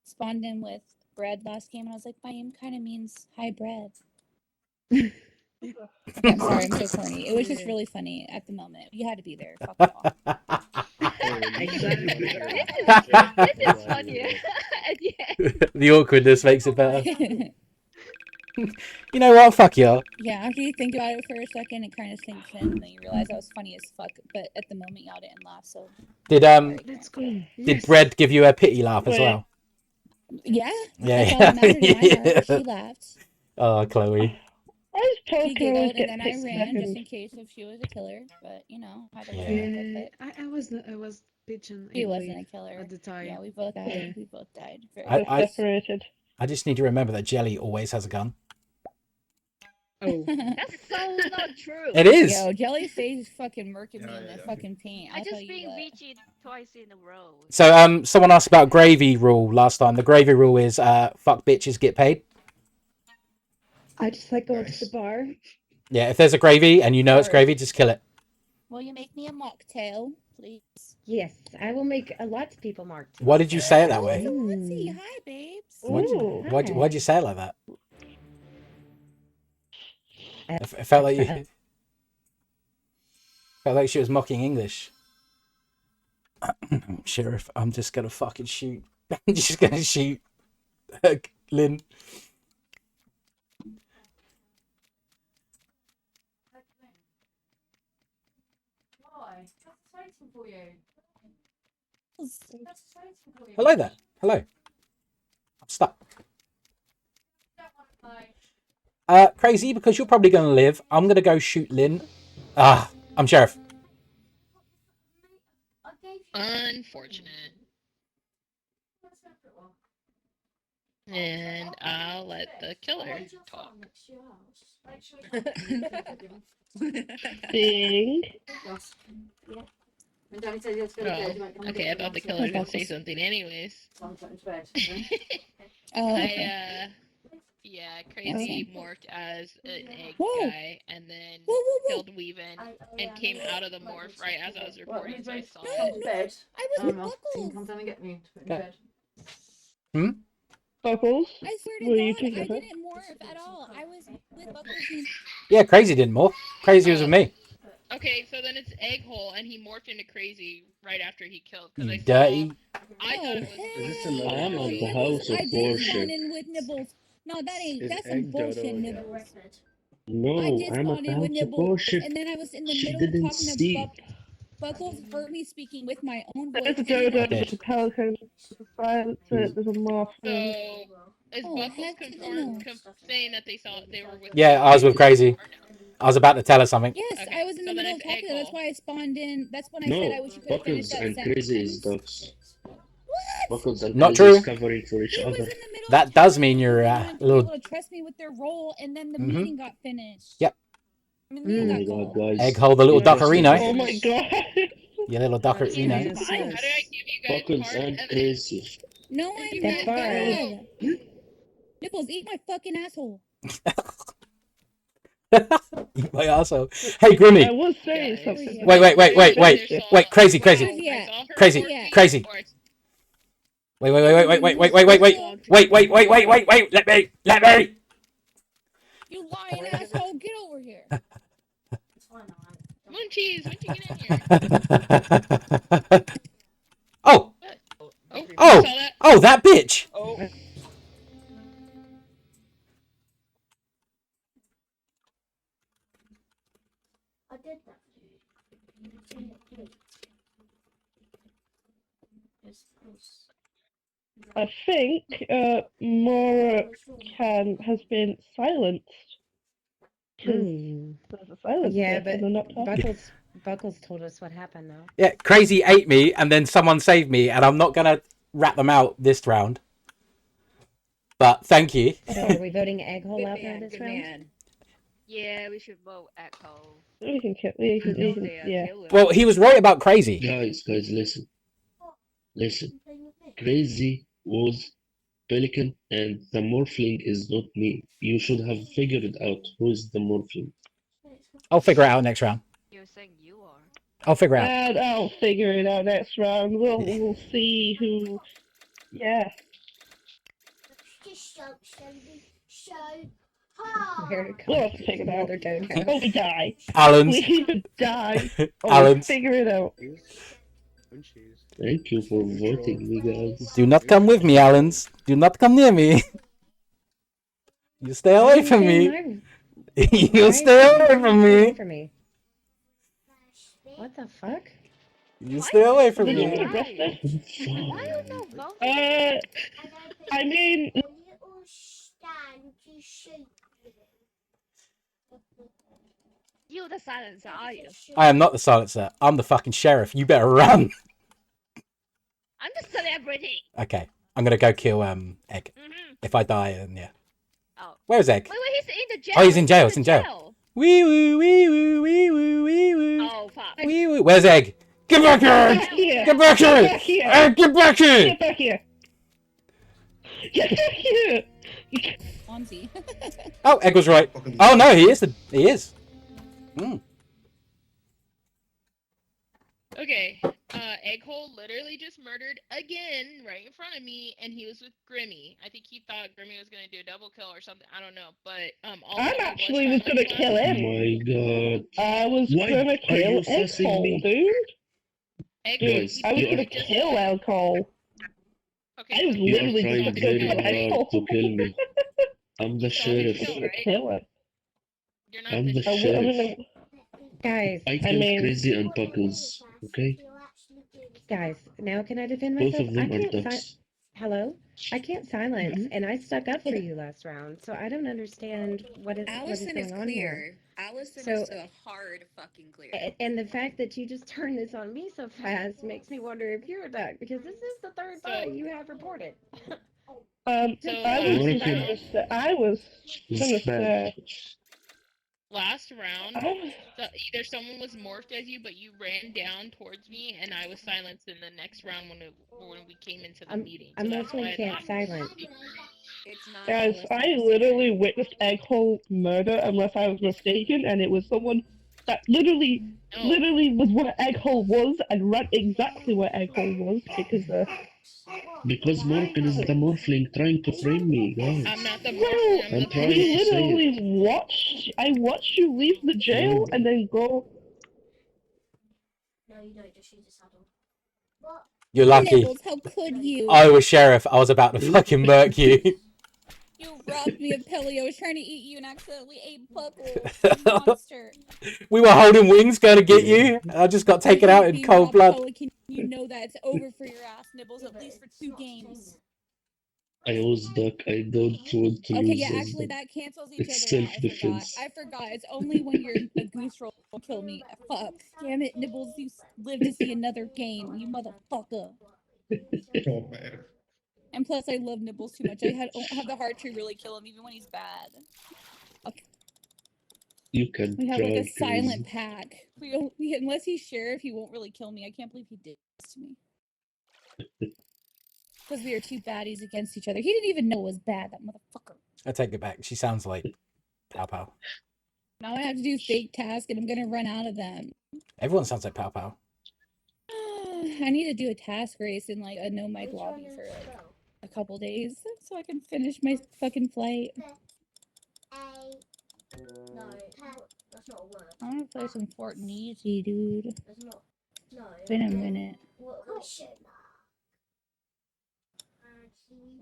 spawned in with bread last game, and I was like, my name kind of means high bread. Okay, I'm sorry, I'm so corny. It was just really funny at the moment. You had to be there. Fuck off. This is funny. Yeah. The awkwardness makes it better. You know what? Fuck you. Yeah, after you think about it for a second, it kind of sinks in, and then you realize I was funny as fuck. But at the moment, y'all didn't laugh, so Did Bread give you a pity laugh as well? yeah, Yeah, that's all that mattered in my yeah. heart. She laughed. Oh, Chloe. I was told She to always giggled, get and then I picked ran just second. in case if she was a killer. But you know, I don't Yeah, I was pigeon. She wasn't a killer at the time. Yeah, we both died. Yeah. We both died. Very I just need to remember that Jelly always has a gun. Oh, that's so not true. It is. Yo, Jelly stays fucking murking me in the fucking paint. I I'll tell just you being what. Vici twice in a row. So, someone asked about gravy rule last time. The gravy rule is, fuck bitches, get paid. I just like going to the bar. Yeah, if there's a gravy and you know it's gravy, just kill it. Will you make me a mocktail, please? Yes, I will make lots of people mark. Why did you say it that way? Hi, babes. Why'd you say it like that? It felt like you... Felt like she was mocking English. Sheriff, I'm just gonna fucking shoot. I'm just gonna shoot. Lynn. Why? That's waiting for you. That's waiting for you. Hello there. Hello. I'm stuck. Crazy, because you're probably going to live. I'm going to go shoot Lynn. Ah, I'm sheriff. Unfortunate. And I'll let the killer talk. Ding. Oh, okay, I thought the killer was gonna say something anyways. Yeah, Crazy morphed as an egg guy and then killed Weavin and came out of the morph right as I was reporting, so I saw it. Bed. I was with Buckles. Buckles. Come down and get me. Put me in bed. Hmm? Buckles? I swear Were to you God, thinking I of her? didn't morph at all. I was with Buckles and Yeah, Crazy didn't morph. Crazy was with me. Okay, so then it's Egghole, and he morphed into Crazy right after he killed. Because You I dirty. I thought it was. I am at the Nibbles. house of I did spawn worship. in with Nibbles. No, Is that's some Egg Dodo bullshit, again? Nibbles. I No, did I'm at spawn the in with house of Nibbles, worship. and then I was in the She middle of didn't talking to see. Buckles heard me speaking with my own voice. There's a and he dodo, went, there's a pelican, there's a silencer, there's a moth. So is Oh, Buckles heck to the saying that they were with? Yeah, I was with Crazy. I was about to tell her something. Yes, I was in the middle of talking to her. That's why I spawned in. That's when I said I No, wish you could have finished Buckles that and sentence. Crazy is ducks. Buckles and Not Crazy is true. covering for each other. That does mean you're They a wanted to be little. able to trust me with their role, and then the Mhm. meeting got finished. Yep. I mean, Oh meeting my got god, called. guys. Egghole, the little You trust duckerino. Oh my god. You little duckerino. Buckles and Crazy. No, I'm That's not fine. bad. Nipples, eat my fucking asshole. Eat my asshole. Hey, Grimmy. I was saying something. Wait. Crazy. Crazy. Wait. Let me. You lying asshole, get over here. Munchies, when you get in here? Oh, that bitch. I did that. I think Mora has been silenced. Because there's a silence Yeah, there, and they're not talking. Buckles told us what happened though. Yeah, Crazy ate me, and then someone saved me, and I'm not gonna rat them out this round. But thank you. So are we voting Egghole out now this round? Man. Yeah, we should vote Echo. We can kill. We can. Yeah. Well, he was right about Crazy. Guys, listen. Crazy was Pelican, and the Morphling is not me. You should have figured out who is the Morphling. I'll figure it out next round. You're saying you are. I'll figure it out. And I'll figure it out next round. We'll see who. Yeah. Just so hard. We'll have to figure it out. Oh, we die. Alan's. We even die. Oh, Alan's. figure it out. Thank you for voting me, guys. Do not come with me, Allens. Do not come near me. You stay away from me. You stay away from me. What the fuck? You stay away from Did you me. get arrested? Why are no voting? I mean. You the silencer, are you? I am not the silencer. I'm the fucking sheriff. You better run. I'm the celebrity. Okay, I'm gonna go kill Egg. If I die, then yeah. Oh. Where's Egg? Wait, he's in the jail. Oh, he's in jail. He's in jail. Wee woo, wee woo, wee woo, wee woo. Oh fuck. Wee woo. Where's Egg? Get back here! Get back here! Egg, get back here! Get back here! Get back here! Fonzie. Oh, Egg was right. Oh no, he is. He is. Okay, Egghole literally just murdered again right in front of me, and he was with Grimmy. I think he thought Grimmy was gonna do a double kill or something. I don't know, but also I actually was gonna kill him. Oh my god. I was Why gonna are kill you sassing Egghole, me? dude. Egghole, Dude, I was gonna kill Egghole. I was You are literally trying just looking very for hard Echo. to kill me. I'm the sheriff. Kill him. I'm the I sheriff. mean, Guys, I killed Crazy and Buckles, okay? guys, now can I defend Both myself? of them I are can't ducks. Hello? I can't silence, and I stuck up for you last round, so I don't understand what is Allison is going on here. clear. Allison So, is so hard fucking clear. And the fact that you just turned this on me so fast makes me wonder if you're a duck, because this is the third body you have reported. I was gonna say. Last round, Oh. either someone was morphed as you, but you ran down towards me, and I was silenced in the next round when we came into the meeting. So I'm that's also why I can't thought silence. It's not Guys, Allison. I literally witnessed Egghole murder, unless I was mistaken, and it was someone that literally was where Egghole was and ran exactly where Egghole was Because Morgan is the morphling trying to frame me, guys. I'm not the Well, I'm trying we to say it. literally I watched you leave the jail and then go. No, you don't. Just use a saddle. You're lucky. Nibbles, how could you? I was sheriff. I was about to fucking murk you. You robbed me of Pilly. I was trying to eat you and accidentally ate Buckles. You monster. We were holding wings, going to get you. I just got taken out in cold blood. Pelican, you know that it's over for your ass, Nibbles, at least for 2 games. I was duck. I don't want to Okay, lose yeah, as actually, duck. that cancels each It's other out. self-defense. I forgot. It's only when you're a goose roll kill me. Fuck. Damn it, Nibbles, you live to see another game, you motherfucker. Oh man. And plus, I love Nibbles too much. I have the heart to really kill him, even when he's bad. Okay. You can We have try, like a Crazy. silent pack. Unless he's sheriff, he won't really kill me. I can't believe he did this to me. Because we are two baddies against each other. He didn't even know it was bad, that motherfucker. I take it back. She sounds like Pow Pow. Now I have to do fake tasks and I'm gonna run out of them. Everyone sounds like Pow Pow. I need to do a task race in like a no mic lobby for like a couple days so I can finish my fucking flight. No, that's not a word. I wanna play some Fortnite, dude. That's not. No. It's been a minute. What question mark?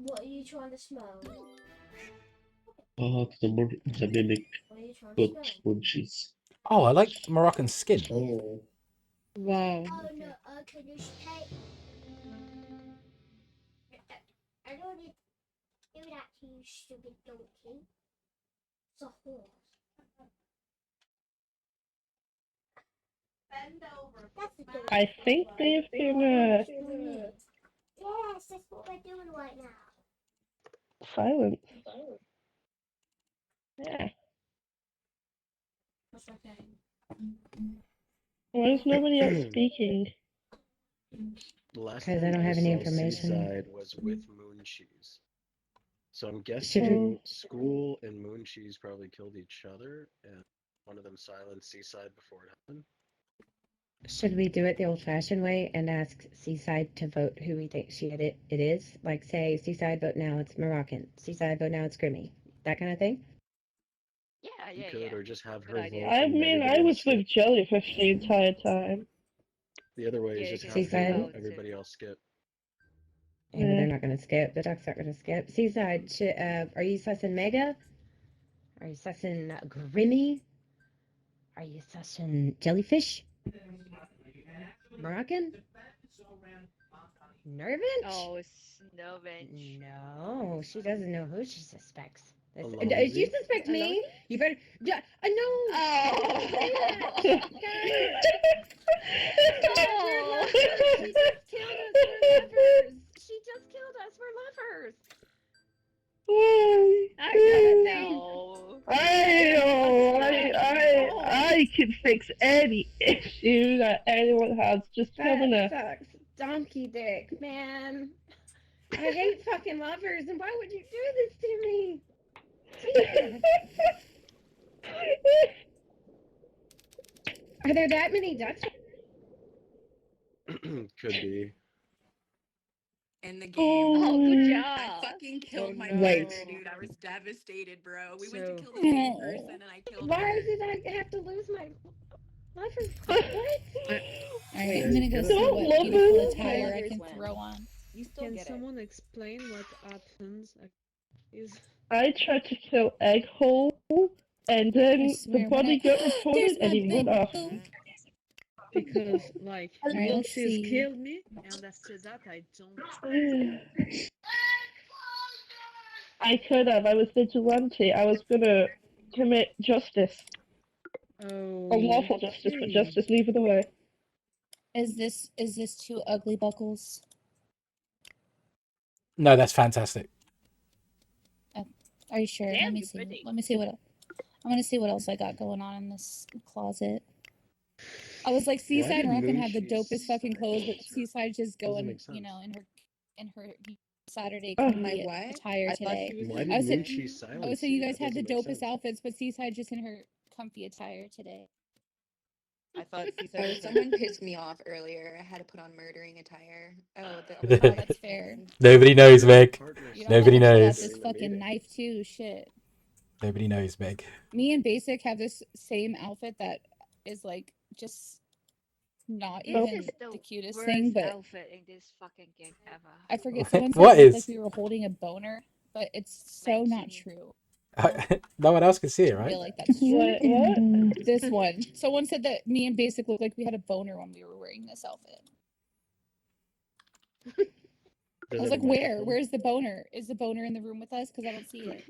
What are you trying to smell? The mimic What are you trying got to smell? munchies. Oh, I like Moroccan skin. Oh. Wow. Oh no, can you take... I don't need to do that to you, stupid donkey. It's a horse. Bend over. That's a donkey. I think they've been Yes, that's what we're doing right now. silent. Yeah. What's that name? Why is nobody else speaking? The last 'Cause I time don't have any saw information. Seaside was with Moon Cheese. So I'm Should guessing School and Moon Cheese probably killed each other, and one of them silenced Seaside before it happened. Should we do it the old-fashioned way and ask Seaside to vote who we think it is? Like, say, Seaside, vote now, it's Moroccan. Seaside, vote now, it's Grimmy. That kind of thing? Yeah, You yeah, could, yeah. or just have her Good vote. idea. I and mean, everybody I else was skip. with Jellyfish the entire time. The other way Yeah, is you just can have Seaside. her vote, vote, everybody else skip. Yeah, but they're not going to skip. The ducks aren't going to skip. Seaside, are you sussing Mega? Are you sussing Grimmy? Are you sussing Jellyfish? Moroccan? Nervant? Oh, it's no bench. No, she doesn't know who she suspects. If you Alonzi? suspect me, you better. No! Oh. Say that! Guys! Oh. She just killed us. We're lovers. She just killed us. We're lovers. I don't know. I can fix any issue that anyone has. Just tell me That that. sucks. Donkey dick, man. I hate fucking lovers, and why would you do this to me? Jesus. Are there that many ducks? Could be. In the game. Oh, good job. I fucking killed my Wait. partner, dude. I was devastated, bro. We went to So- kill the same person and I killed Why her. did I have to lose my lover? What? Alright, I'm gonna go see Don't what love beautiful it. attire I can throw on. You still Can get someone explain what happens? Is I tried to kill Egghole, and then the swear, when body I- got There's reported, my and he went off. because like Alright, let's Vultures see. killed me, and after that I don't. I could have. I was vigilante. I was gonna commit justice. Oh. Unlawful justice, but justice neither the way. Is this too ugly, Buckles? No, that's fantastic. Are you sure? Damn, Let me you see. pretty. Let me see what else. I want to see what else I got going on in this closet. I was like, Seaside did Rock can have the Moonchi's dopest fucking clothes, but Seaside just Doesn't going, make you know, sense. in her Saturday Oh. comfy what? attire I thought today. she was Why in did I was saying, Moonchi I silence was saying you you? guys That had the doesn't make dopest sense. outfits, but Seaside just in her comfy attire today. I thought Oh, Seaside someone pissed me off earlier. I had to put on murdering attire. Oh, Oh, that's fair. Nobody knows, Meg. You don't Nobody have to pull out knows. this fucking knife too. Shit. Nobody knows, Meg. Me and Basic have this same outfit that is like just not This even is the the cutest worst thing, but outfit in this fucking game ever. I forget. Someone said What it looked is? like we were holding a boner, but it's so not true. No one else can see it, I right? feel like that's true. What? This one. Someone said that me and Basic looked like we had a boner when we were wearing this outfit. I was like, where? Where's the boner? Is the boner in the room with us? Because I don't see it.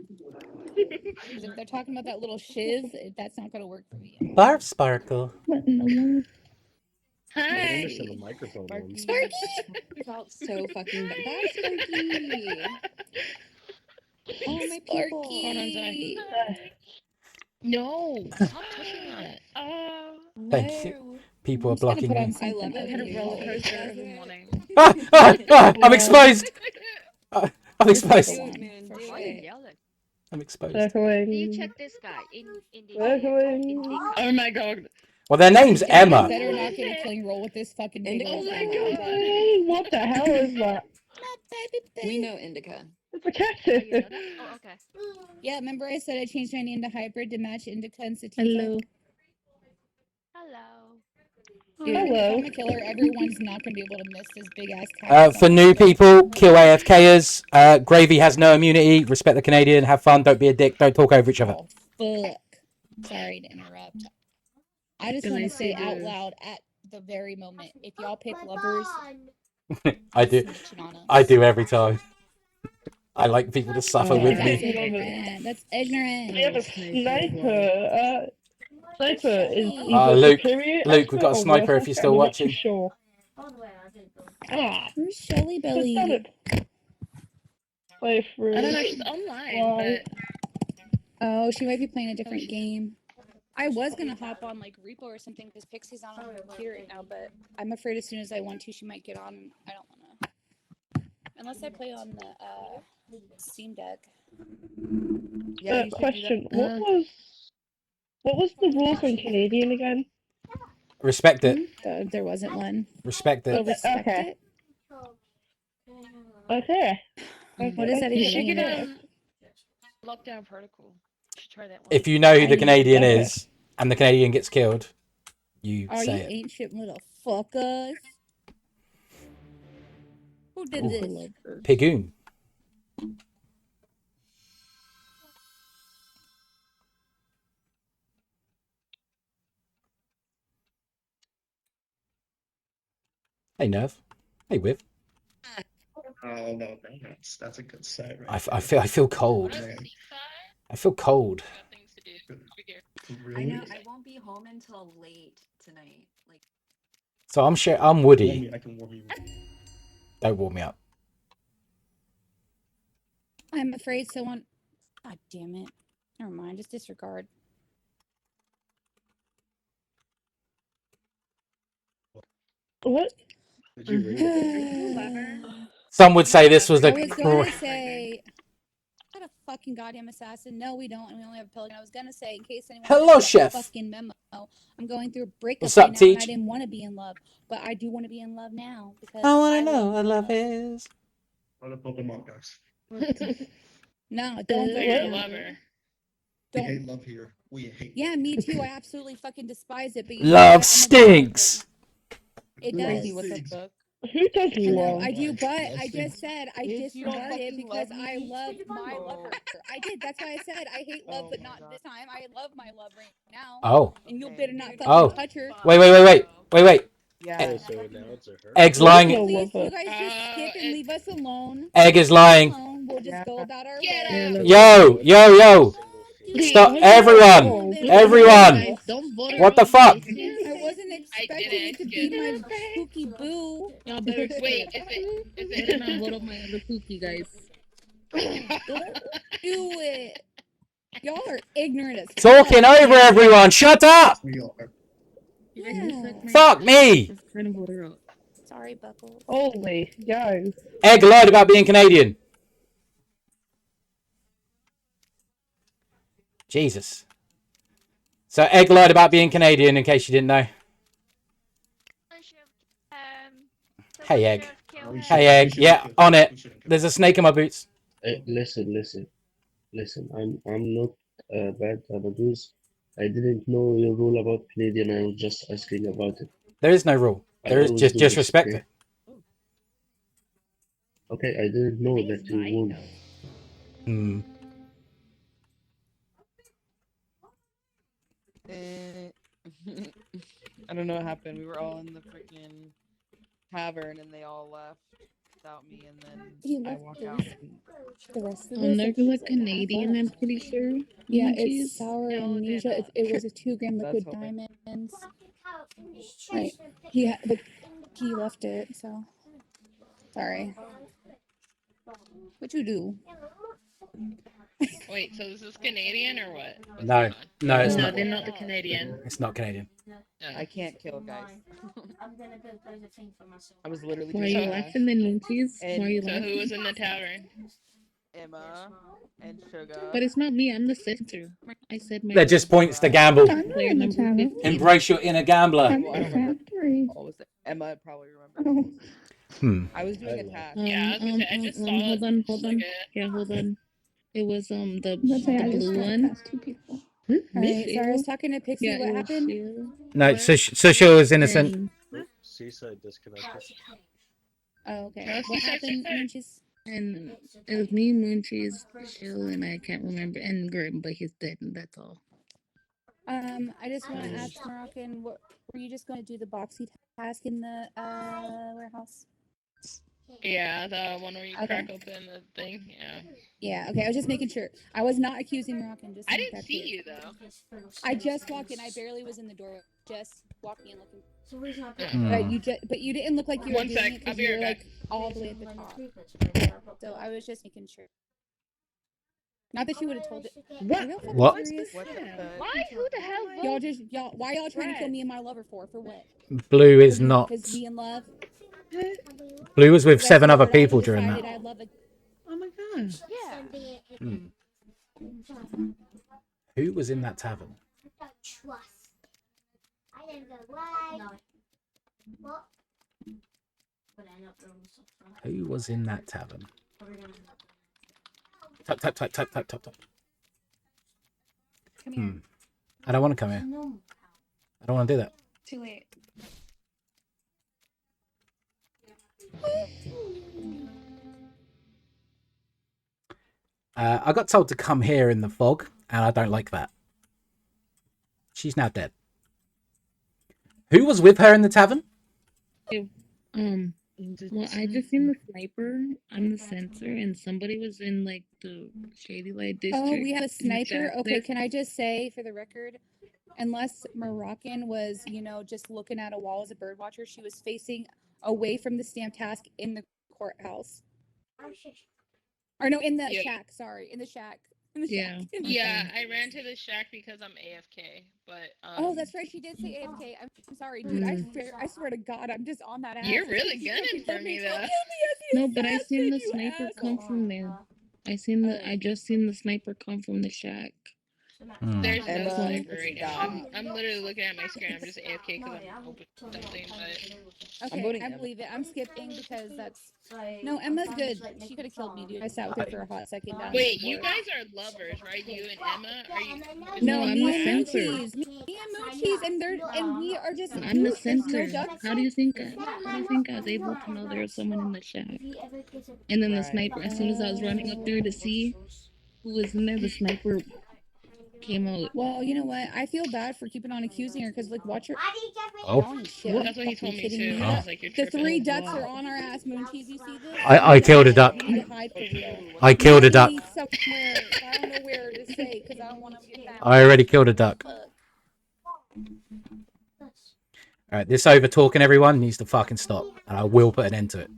Because if they're talking about that little shiv, that's not going to work for me. Barf Sparkle. What in the world? I don't Hi. understand the microphone one. Sparky! felt so fucking bad. Bye, Sparky. Oh, my people. Sparky! No, stop touching that. Thank you. People are I'm just gonna blocking put on me. something I love it. I had a ugly. roller coaster every morning. I'm exposed. I'm exposed. Dude, man, do Why are you it. yelling? I'm exposed. Do you Circling. check this guy in the Circling. Oh my god. Well, their name's Yeah, Emma. I better not get a killing roll with this fucking nigga. Oh my Hey, what the hell is that? We know Indica. It's a cactus. You know that? Oh, okay. Yeah, remember I said I changed my name to Hybrid to match Indica and Sativa? Hello. Hello. Dude, if Hello. I'm a killer, everyone's not gonna be able to miss this big ass cactus. For new people, kill AFKers. Gravy has no immunity. Respect the Canadian. Have fun. Don't be a dick. Don't talk over each other. Oh, fuck. Sorry to interrupt. I just Can want I to say see out the- loud at the very moment, if y'all pick lovers, I do. snitching on us. I do every time. I like people to suffer with That's me. ignorant. That's ignorant. We have a sniper. Sniper is Shelly. either Luke, superior Luke, expert we've got a or sniper worse if you're expert, still and we're not watching. too sure. Ah, Where's Shelly Belly? play through. I don't know, she's online, Why? Oh, she might be playing a different game. I was gonna hop on like Repo or something because Pixie's on her computer right now, but I'm afraid as soon as I want to, she might get on. And I don't wanna. Unless I play on the Steam Deck. Yeah, you should Question: do that. what was the rules on Canadian again? Respect it. There wasn't one. Respect Oh, it. respect Okay. it. Okay. What does that You even should mean? get lockdown protocol. You should try that one. If you know who the I- Canadian okay. is and the Canadian gets killed, you Are say you it. ancient motherfuckers? Who did this? Pigoon. Hey, Nerve. Hey, Viv. Oh no, that's a good set right I feel cold. there. Man, I feel cold. I really? know. I won't be home until late tonight. Like, So I'm Warm Woody. me, I can warm you. Don't warm me up. I'm afraid someone. God damn it. Never mind. Just disregard. What? Did you ring the bell? Some would say this was I the. was gonna say. Got a fucking goddamn assassin. No, we don't, and we only have a pelican. I was gonna say, in case anyone Hello, missed the chef. fucking memo, I'm going through a breakup What's up, right now, and I Teach? didn't want to be in love, but I do want to be in love now because I want to know love what love is. What a Pokemon, guys. No, don't go So you're a there. lover. We Don't. hate love here. We hate. Yeah, me too. I absolutely fucking despise it. But you know Love what? I'm a stinks. It Love does. Crazy, what's up, stinks. Book? Who does I know, love? I do, but I Love's just said I Bitch, you don't disregarded fucking because love I me? love my Oh. lover. I did. That's why I said I hate love, Oh but my not God. this time. I love my love right now. Oh. And you better not fucking Oh. touch her. Wait. Yeah. Oh, so now it's a her? Egg's There is lying. no Please, you lover. guys just skip and leave us alone. Egg is lying. Alone. We'll just go about our Get way. out. Yo. Stop, everyone. Everyone. Guys, don't vote What the fuck? I wasn't expecting it to be my spooky boo. Y'all better Wait, skip. is Better not it? vote on my other Pookie, guys. Don't do it. Y'all are ignorant as Talking fuck. over everyone. Shut up. We are. You guys can suck my Fuck dick. me. Just trying to vote her out. Sorry, Buckles. Holy, guys. Egg lied about being Canadian. Jesus. So Egg lied about being Canadian, in case you didn't know. Hey, Egg. Hey, Egg. Yeah, on it. There's a snake in my boots. Listen. I'm not bad Abadus. I didn't know your rule about Canadian. I was just asking about it. There is no rule. I There is always just do this, respect okay? it. Okay, I didn't know that you would. Hmm. I don't know what happened. We were all in the freaking tavern and they all left without me, and then I walk out. The rest of There's like Canadian, I'm pretty sure. Yeah, Moon it's cheese. sour amnesia. It was a 2-gram liquid That's hoping. diamonds. Right. But he left it, so sorry. What you do? Wait, so this is Canadian or what? What's No, going on? no, it's No, not. they're not the Canadian. It's not Canadian. I can't kill guys. I'm gonna go build a thing for myself. I was literally Why are doing you that. laughing then, Moon cheese? Why are you So who laughing? was in the tavern? Emma and Sugar. But it's not me. I'm the center. I said my. That just points to gamble. Player number 15. Embrace your inner gambler. Well, I don't remember. What was it? Emma probably remember. Hmm. I was doing a task. Yeah, I was gonna say, I just saw Hold on. Yeah, hold on. It was the blue one. Alright, so I was talking to Pixie. Yeah, What it was happened? Sheila. No, so she was innocent. And, Seaside disconnected. Oh, okay. No, What she said happened, she- Munchies? and it was me, Moon cheese, Sheila, and I can't remember, and Grim, but he's dead, and that's all. I just want to ask Moroccan, what were you just going to do the boxy task in the warehouse? Yeah, the one where you Okay. crack open the thing. Yeah. Yeah, okay. I was just making sure. I was not accusing Moroccan. Just I to make didn't that see clear. you though. I just walked in. I barely was in the door. Just walking in looking. Hmm. But you didn't look like you were One doing sec, it I'll because be you were right like all the way at the top. So I was just making sure. Not that you would have told it. Are y'all fucking What? serious? Why? Who the hell? Why y'all trying to kill me and my lover for? For what? Blue is not. Because we in love. Blue was with You guys 7 know other that I people during decided that. I love a. Oh my god. Hmm. Who was in that tavern? Trust. I didn't go what? No. What? Who was in that tavern? Tap. Hmm. I don't want to come here. I don't want to do that. Too late. I got told to come here in the fog, and I don't like that. She's now dead. Who was with her in the tavern? Well, I just seen the sniper. I'm the sensor, and somebody was in like the shady light district. Oh, we have a sniper. Jack Okay, there. can I just say for the record, unless Moroccan was, just looking at a wall as a bird watcher, she was facing away from the stamp task in the courthouse. Or no, in the Yeah. shack. Sorry, in the shack. In the Yeah. shack. Yeah, I ran to the shack because I'm AFK, but Oh, that's right. She did say AFK. I'm sorry, dude. I swear to God, I'm just on that ass. You're really You gunning fucking for told me Kill though. me as the No, but I seen the assassin, you sniper asshole. come from there. I just seen the sniper come from the shack. There's no Emma sniper right now. died. I'm literally looking at my screen. I'm just AFK because I'm open something, but Okay, voting I Emma. believe it. I'm skipping because that's no. Emma's good. She could have killed me, dude. I sat with her for a hot second down. wait, you guys are lovers, right? You and Emma? Are you? No, I'm me the and center. Moochies. Me and Moochies, and we are just. I'm the dude, there's no center. ducks. How do you think I was able to know there was someone in the shack? And then the sniper, as soon as I was running up there to see who was in there, the sniper came out. Well, you know what? I feel bad for keeping on accusing her because, like, watch her. Oh. Holy shit! That's what he told me Kidding too. me? He was like, "You're The tripping." 3 ducks are on our ass, Mooncheese. You see this? I killed a duck. You need to hide for real. I killed a duck. Maybe somewhere. I don't know where to say because I don't want to get that. I already killed a duck. Alright, this over talking everyone needs to fucking stop. And I will put an end to it.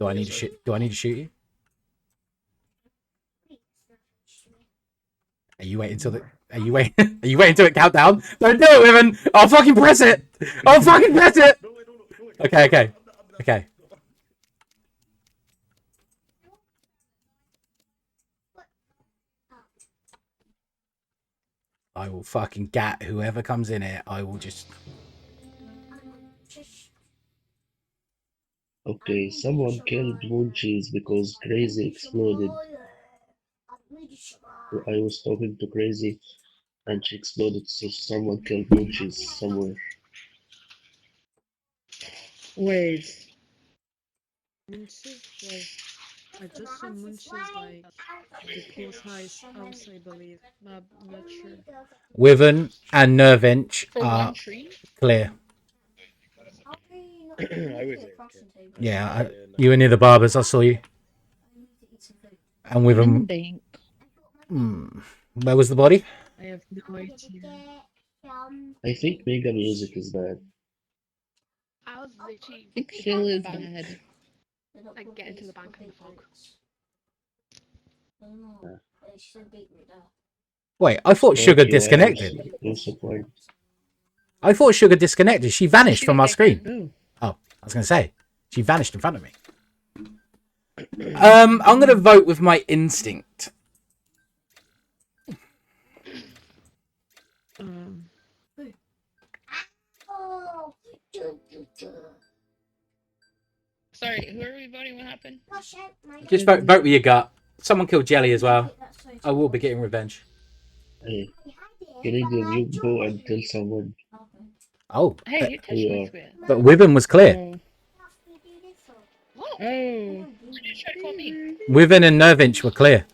Do I need to shoot you? Are you waiting till are you waiting till it count down? Don't do it, women! I'll fucking press it! I'll fucking press it! Okay. I will fucking gat whoever comes in here. I will just... Okay, someone killed Mooncheese because Crazy exploded. I was talking to Crazy and she exploded, so someone killed Mooncheese somewhere. Wait. Munchies was. I just saw Munchies like the close house, I believe. Not sure. Wyvern and Nervinch For are one tree? clear. I was AFK. Yeah, you were near the barbers. I saw you. And Wyvern... Where was the body? I have no idea. I think Mega Music is bad. I was literally. I think Chill is bad. Like get into the bank in the fog. Wait, I thought Sugar disconnected. I thought Sugar disconnected. She vanished from our screen. Oh, I was going to say. She vanished in front of me. I'm going to vote with my instinct. Sorry, who are we voting? What happened? Just vote with your gut. Someone killed Jelly as well. I will be getting revenge. Hey, can you go and tell someone? Oh. Hey, you touched my square. But Wyvern was clear. Oh. You tried to call me. Wyvern and Nervinch were clear.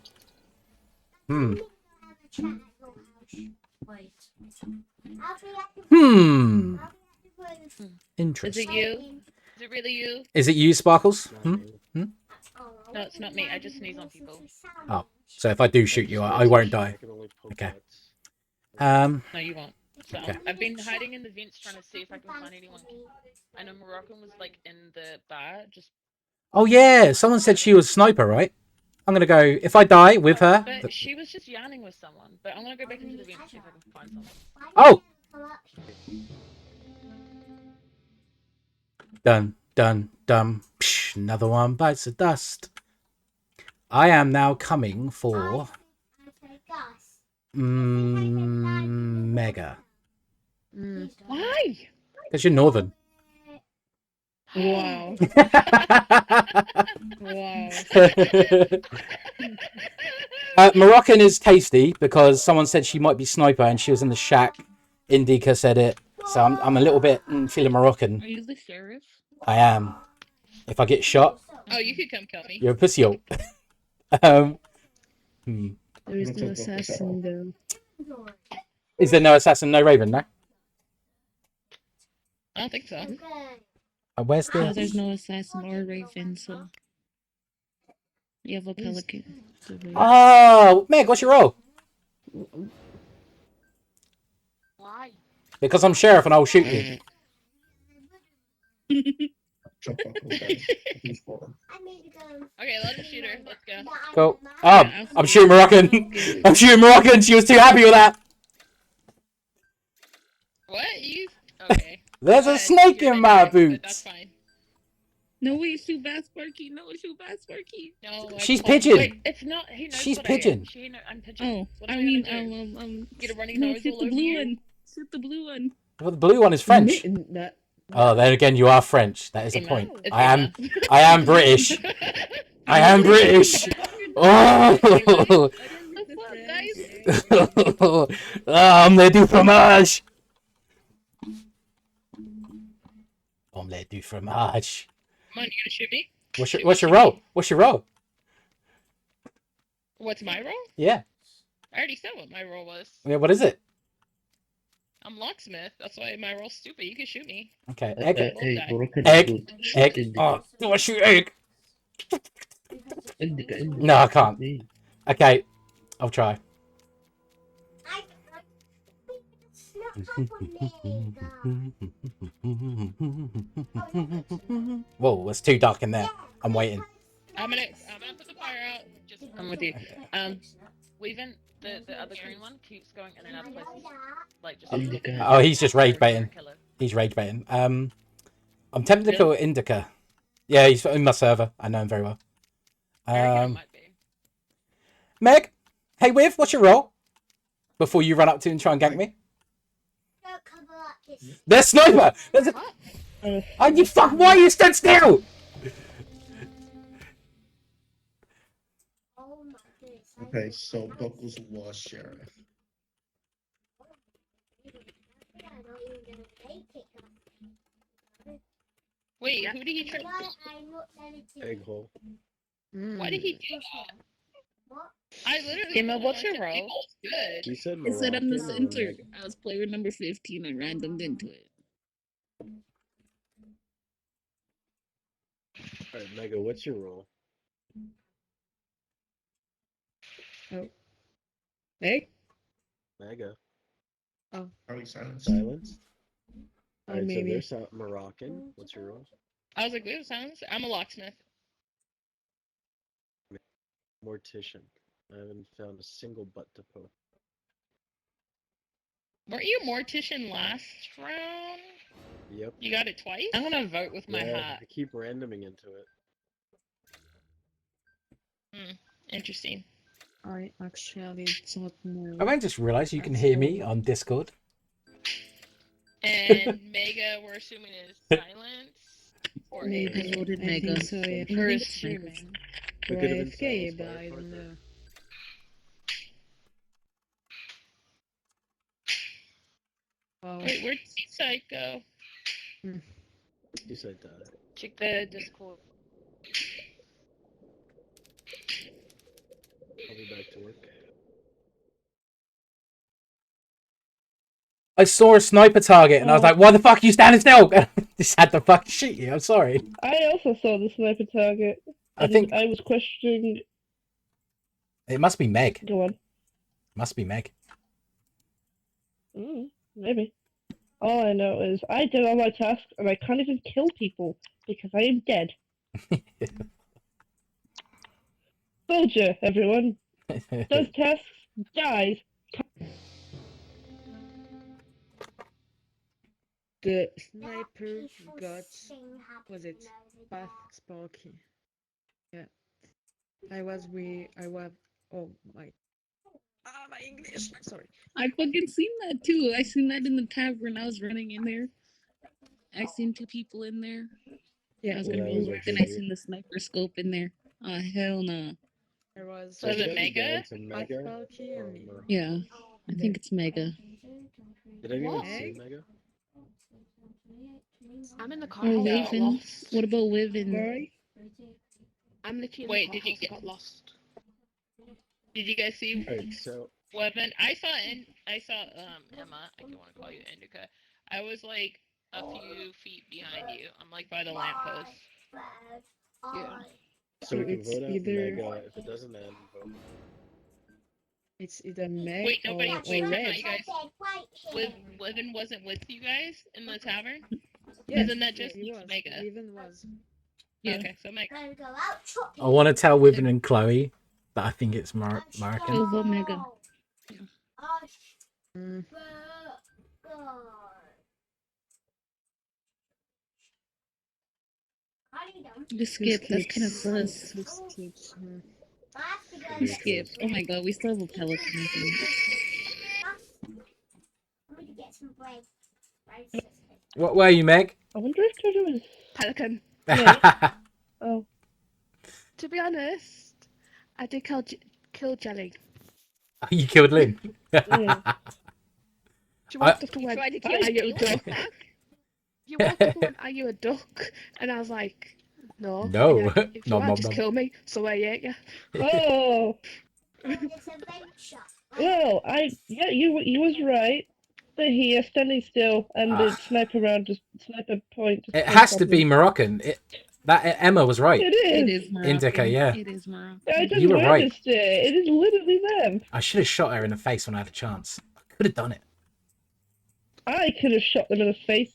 Interesting. Is it you? Is it really you? Is it you, Sparkles? No, it's not me. I just sneeze on people. Oh, so if I do shoot you, I won't die. Okay. No, you won't. So Okay. I've been hiding in the vents trying to see if I can find anyone. I know Moroccan was like in the bar, just. Oh yeah, someone said she was sniper, right? I'm gonna go. If I die with her. But she was just yarning with someone. But I'm gonna go back into the vents see if I can find someone. Oh. Dun dun dun. Psh, another one bites the dust. I am now coming for Mega. Why? Because you're northern. Wow. Wow. Moroccan is tasty because someone said she might be sniper and she was in the shack. Indica said it. So I'm a little bit feeling Moroccan. Are you the sheriff? I am. If I get shot, Oh, you could come kill me. you're a pussy hole. There is no assassin though. Is there no assassin, no raven, no? I don't think so. Where's the... No, there's no assassin or raven, so you have a pelican. Oh, Meg, what's your role? Why? Because I'm sheriff and I'll shoot you. Okay, let him shoot her. Let's go. Cool. Oh, I'm shooting Moroccan. I'm shooting Moroccan. She was too happy with that. What? You? Okay. There's a snake in my boots. That's fine. No, wait, shoot bass Sparky. No, shoot bass Sparky. No, I She's called- pigeon. Wait, it's not. He knows She's what pigeon. I am. I'm pigeon. Oh, What I am mean, gonna do? Get a runny no, nose shoot all the over blue you? one. Shoot the blue one. Well, the blue one is French. Oh, then again, you are French. That is a Emma? point. It's I am. Emma. I am British. I am British. Oh. Omelette du fromage. Omelette du fromage. Come on, you gonna shoot me? What's your role? What's your role? What's my role? Yeah. I already said what my role was. Yeah. What is it? I'm locksmith. That's why my role's stupid. You can shoot me. Okay. We'll Egg. die. Egg. Egg. Oh, do I shoot egg? No, I can't. Okay, I'll try. Whoa, it's too dark in there. I'm waiting. I'm gonna put the fire out. Just I'm with you. Weaving the other green one keeps going in and out of places. Like just. Oh, he's just rage baiting. He's rage baiting. I'm tempted to call it Indica. Yeah, he's in my server. I know him very well. Meg, hey, Viv, what's your role? Before you run up to and try and gank me. There's sniper. There's a. Oh, you fuck! Why you stood still? Okay, so Buckles was sheriff. Wait, who did he try? Egg hole. Why did he do that? I literally. Emma, what's your role? Good. You said It said I'm the Moroccan or center. Meg- I was player number 15. I randomed into it. Alright, Mega, what's your role? Oh. Hey? Mega. Oh. Are we silenced? Silenced? Oh, Alright, so maybe. there's Moroccan. What's your role? I was like, wait, silence. I'm a locksmith. Mortician. I haven't found a single butt to poke. Weren't you a mortician last round? Yep. You got it twice? I'm gonna vote with my Yeah, hat. I keep randoming into it. Interesting. I actually don't know. I just realised you can hear me on Discord. And Mega, we're assuming is silence. Or Maybe. I voted I Mega. think so, yeah. I think it's Mega. It could have been AFK, silenced but by a I don't partner. know. Wow. Wait, where'd Seaside go? You said that. Check the Discord. I'll be back to work. I saw a sniper target and I was like, "Why the fuck are you standing still?" Just had to fucking shoot you. I'm sorry. I also saw the sniper target. I think I was questioning. it must be Meg. Go on. Must be Meg. Maybe. All I know is I did all my tasks and I can't even kill people because I am dead. Soldier, everyone. Does tasks, dies. The sniper got, was it Path Sparky? Yeah. I was, oh my. Ah, my English! Sorry. I fucking seen that too. I seen that in the tavern. I was running in there. I seen two people in there. Yeah, I was well, gonna that go was look, like then the I seen the sniper scope in there. Oh hell no. There was. So Was it should I be Mega? down to Mega Sparky or and me. Moroccan? Yeah, I think it's Mega. Did anyone What? see Mega? I'm in the car. Oh, I got Wyvern. lost. What about Wyvern? Sorry? I'm literally in Wait, the did you car. I got lost. Did you guys see Alright, so Weapon? I saw Emma. I don't want to call you Indica. I was like a few feet behind you. I'm like by the lamppost. Yeah. so we can it's vote out either Mega. If it doesn't end, vote. it's either Meg Wait, or, nobody. or Wait, time Red. out, you guys. Weapon wasn't with you guys in the tavern. Yes, Isn't that just he was. Mega? Even was. Yeah. Okay, so Mega. I want to tell Wyvern and Chloe that I think it's Moroccan. I'll vote Mega. Mm. You skipped. That's kind of sus. Who skips? You skipped. Oh my god, we still have a pelican, I think. What were you, Meg? I wonder if Jojo was Pelican. yeah. Oh. To be honest, I did kill Jelly. You killed Lynn. She I- walked up to You went, tried to are kill you a me? What the duck? fuck? You walked up and went, are you a duck? And I was like, no. No, And like, if you nom, are, nom, just nom. kill me. So I ate you. Oh. Well, you was right. That he standing still and the sniper round just sniper point. Just It no has to problem. be Moroccan. Emma was right. It is. It is Moroccan. Indica, yeah. It is Moroccan. I just You were right. witnessed it. It is literally them. I should have shot her in the face when I had a chance. I could have done it. I could have shot them in the face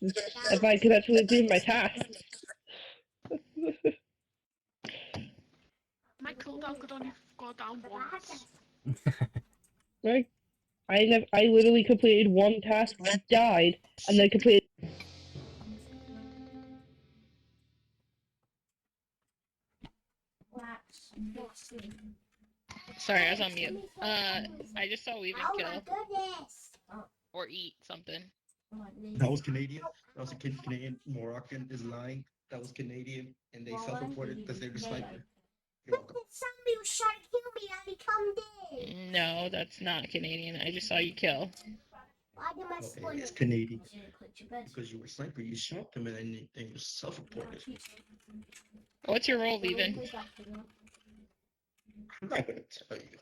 if I could actually do my task. My cooldown could only go down once. Right? I literally completed one task, died, and then completed. Sorry, I was on mute. I just saw Weave and kill. Or eat something. That was Canadian. That was a Canadian. Moroccan is lying. That was Canadian, and they self-reported that they were sniper. You're welcome. Somebody was trying to kill me and he come in. No, that's not Canadian. I just saw you kill. Why did my spoiler? It's Canadian. Because you were sniper, you shot them, and then you self-reported. What's your role, Weavin? I'm not gonna tell you.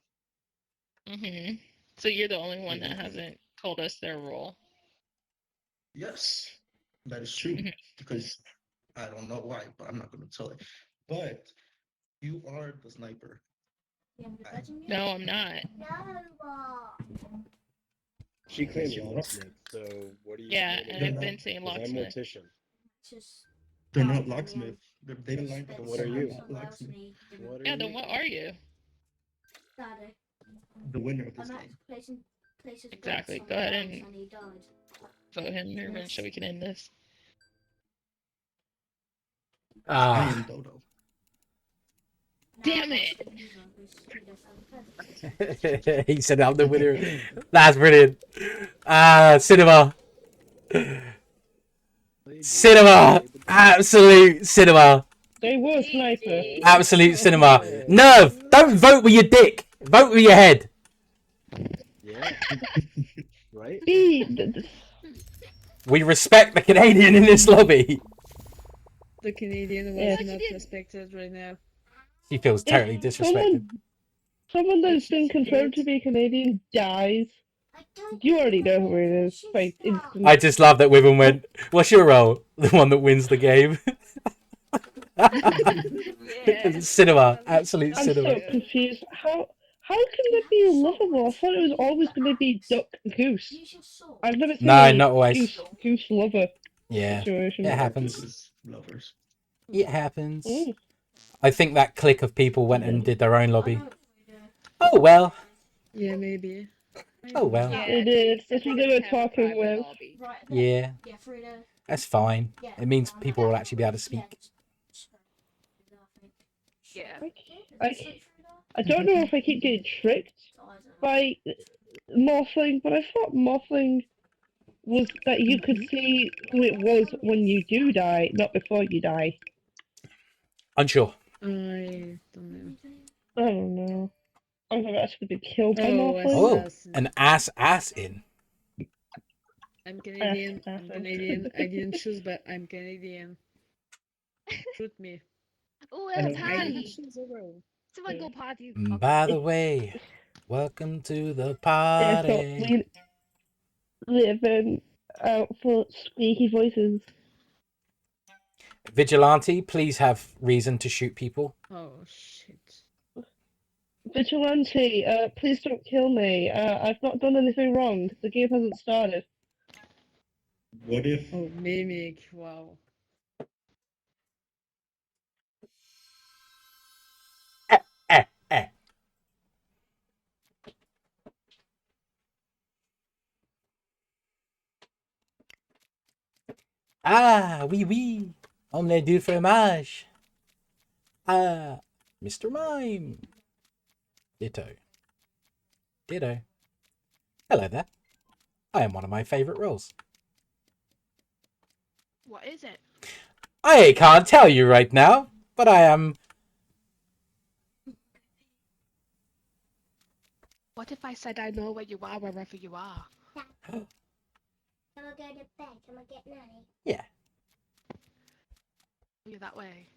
Mm-hmm. So you're the only one that hasn't told us their role. Yes, that is true. Because I don't know why, but I'm not gonna tell it. But you are the sniper. No, I'm not. She claims locksmith, so what do you? Yeah, what do and you I've been saying I'm locksmith. mortician. They're not locksmith. They aligned with Then what are you? locksmith. What are Yeah, you? then what are you? The winner of this game. Exactly. Go ahead and vote him, Irvin, so we can end this. I am Dodo. Damn it! He said I'm the winner. That's brilliant. Cinema. Cinema. Absolute cinema. They were sniper. Absolute cinema. Nerve, don't vote with your dick. Vote with your head. Yeah. Right? We respect the Canadian in this lobby. The Canadian was not respected right now. She feels totally disrespected. Someone that's been confirmed to be Canadian dies. You already know who it is. Like instantly. I just love that women went, what's your role? The one that wins the game. Cinema. Absolute I'm cinema. so confused. How can that be lovable? I thought it was always going to be Duck Goose. I've never seen No, a not always. Goose lover Yeah, situation. it happens. Lovers. It happens. I think that clique of people went and did their own lobby. Oh well. Yeah, maybe. Oh well. It is. That's what they were talking with. Yeah. That's fine. It means people will actually be able to speak. Yeah. I don't know if I keep getting tricked by Morphling, but I thought Morphling was that you could see who it was when you do die, not before you die. Unsure. I don't know. I don't know. I've actually been killed by Oh, Morphling. Oh, an ass in. I'm Canadian. I'm Canadian. I didn't choose, but I'm Canadian. Shoot me. Oh, I it's didn't party. choose a role. Someone go party. By the way, welcome to the Yeah, so party. we live out for squeaky voices. Vigilante, please have reason to shoot people. Oh shit. Vigilante, please don't kill me. I've not done anything wrong. The game hasn't started. What if? Oh, mimic. Wow. Ah, oui, oui. Omelette du fromage. Mr. Mime. Ditto. Ditto. Hello there. I am one of my favourite roles. What is it? I can't tell you right now, but I am... What if I said I know where you are wherever you are? Can I go to bed? Can I get nanny? Yeah. You're that way.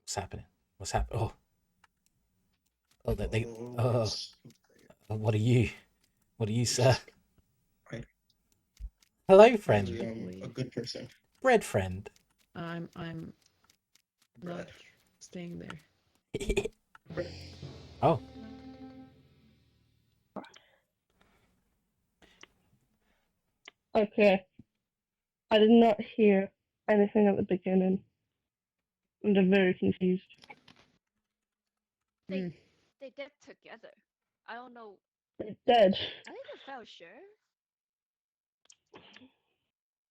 What's happening? What's happening? Oh. Oh, they... Oh. What are you? What are you, sir? Hello, friend. A good person. Bread friend. I'm not staying there. Oh. Okay. I did not hear anything at the beginning. And I'm very confused. They did together. I don't know. They're dead. I think I felt sure.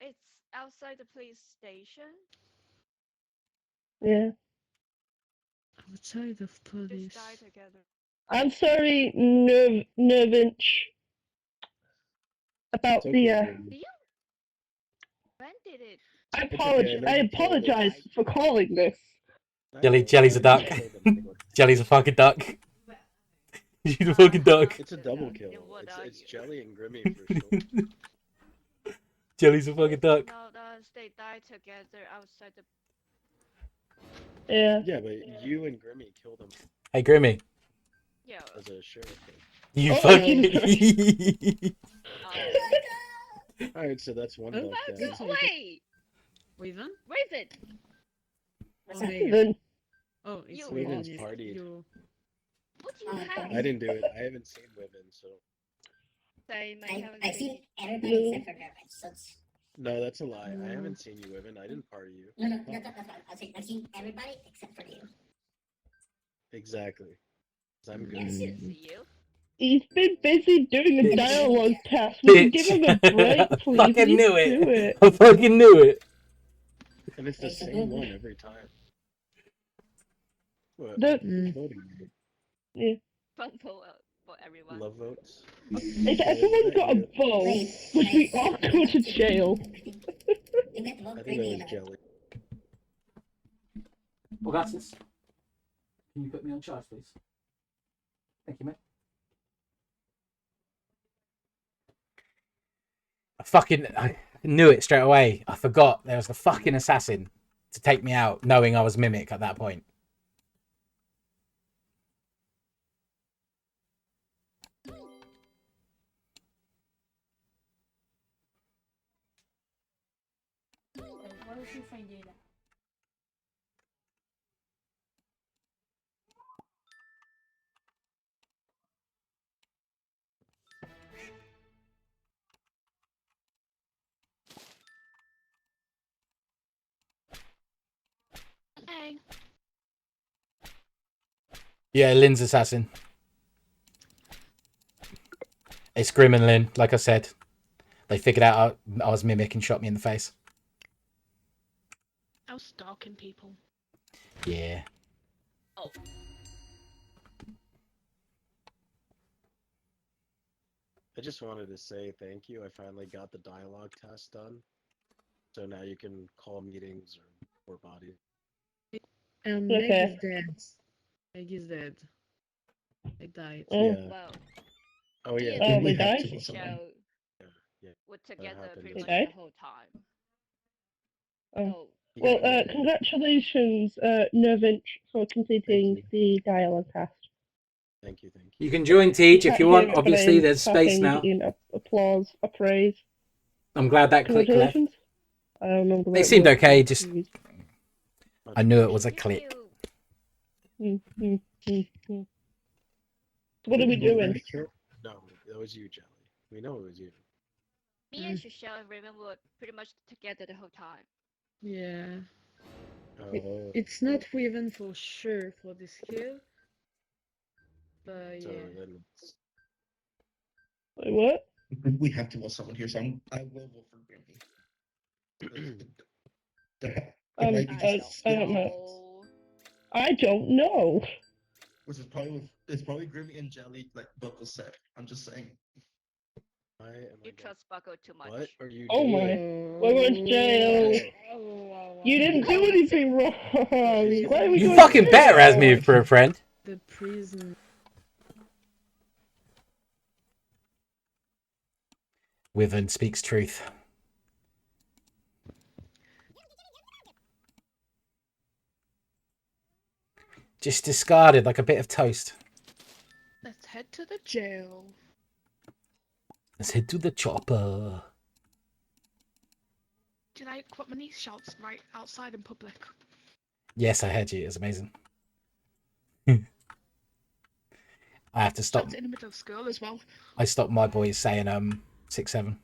It's outside the police station. Yeah. Outside of police. Just died together. I'm sorry, Nervinch. About the Do you? When did it? I apologize for calling this. Jelly's a duck. Jelly's a fucking duck. She's a fucking duck. It's a double kill. It's Jelly and Grimmy for sure. Jelly's a fucking duck. No, they died together outside the. Yeah. Yeah, but you and Grimmy killed him. Hey, Grimmy. Yeah. As a sheriff. You fucking... Alright, so that's one duck down. Wait! Raven? Raven! Raven. Oh, it's Raven's Raven. partied. What do you have? I didn't do it. I haven't seen Raven, so... Same, I've seen everybody except for Nervin, so it's... No, that's a lie. I haven't seen you, Raven. I didn't party you. No, that's not. I've seen everybody except for you. Exactly. 'Cause I'm good. I didn't see you. He's been busy doing a dialogue task. We can give him a break, please. Fucking He knew needs to do it. I fucking knew it. And it's the same one every time. What? The- Voting. Yeah. Fun for everyone. Love votes. If everyone got a vote, would we all go to jail? I think that was Jelly. Augustus, can you put me on charge, please? Thank you, mate. I knew it straight away. I forgot there was the fucking assassin to take me out, knowing I was Mimic at that point. Why was your friend do that? Hey. Yeah, Lynn's assassin. It's Grim and Lynn, like I said. They figured out I was Mimic and shot me in the face. I was stalking people. Yeah. Oh. I just wanted to say thank you. I finally got the dialogue test done. So now you can call meetings or bodies. Meg Okay. is dead. Meg is dead. I died. Yeah. Well, Oh yeah. Oh, we they have died? to go somewhere. Yeah. were together happened. pretty They much died? the whole time. Oh. You Well, got it. congratulations, Nervinch, for completing the dialogue task. Thank you, thank You can join Teach if Can't you hear want. it, but Obviously, I'm there's space clapping now. in applause, appraise. I'm glad that click left. Congratulations. I don't know the They right seemed word okay, to just... use. I knew it was a click. What are we doing? No, that was you, Jelly. We know it was you. Me and Shishelle and Raven were pretty much together the whole time. Yeah. Oh. It's not Raven for sure for this kill. But So yeah. then Wait, what? We have to vote someone here, so I will vote for Grimmy. I don't know. I don't know. Which is probably it's probably Grimmy and Jelly, like Buckle said. I'm just saying. You trust Bucko too much. What are you Oh my. doing? We're in jail. You didn't do anything wrong. Why are we You going fucking to better as me jail? for a friend. The prison. Wyvern speaks truth. Just discarded like a bit of toast. Let's head to the jail. Let's head to the chopper. Do you like what my niece shouts right outside in public? Yes, I heard you. It was amazing. I have to stop. Shouts it in the middle of school as well. I stopped my boys saying 6-7.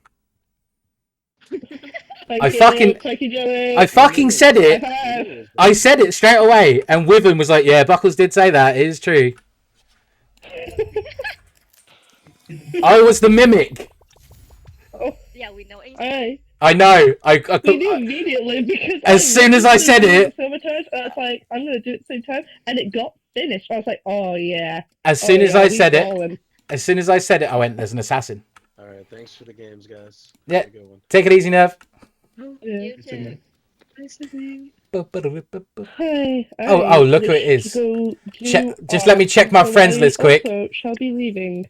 Thank I you, fucking Jelly. I fucking said it. High five. I said it straight away, and Wyvern was like, "Yeah, Buckles did say that. It is true." I was the mimic. Yeah, we know. I know. We knew immediately because As soon as I said it, sabotage. I was like, I'm gonna do it at the same time, and it got finished. I was like, oh yeah. as soon as I said it, balling. I went, "There's an assassin." All right, thanks for the games, guys. Yeah. Have a good one. Take it easy, Nerv. You too. Hi. Oh, look who it is. Just let me check my friends list quick. Also, shall be leaving.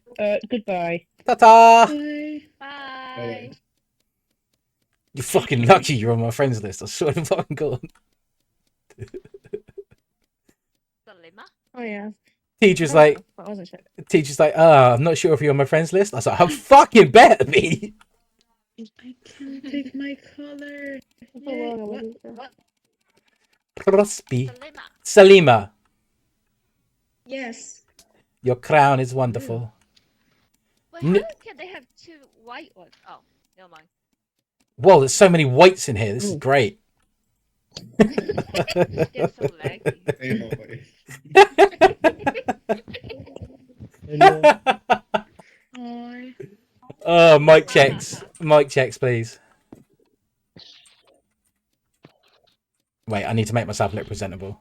Goodbye. Ta-ta! Bye. You're fucking lucky you're on my friends list. I swear to fucking God. Oh yeah. Teacher's like, I wasn't sure. I'm not sure if you're on my friends list. I was like, I fucking better be. I can't take my color. Prospi. Salima, Yes. your crown is wonderful. Wait, how can they have two white ones? Oh, never mind. Whoa, there's so many whites in here. This is great. They're so laggy. Oh, mic checks. Mic checks, please. Wait, I need to make myself look presentable.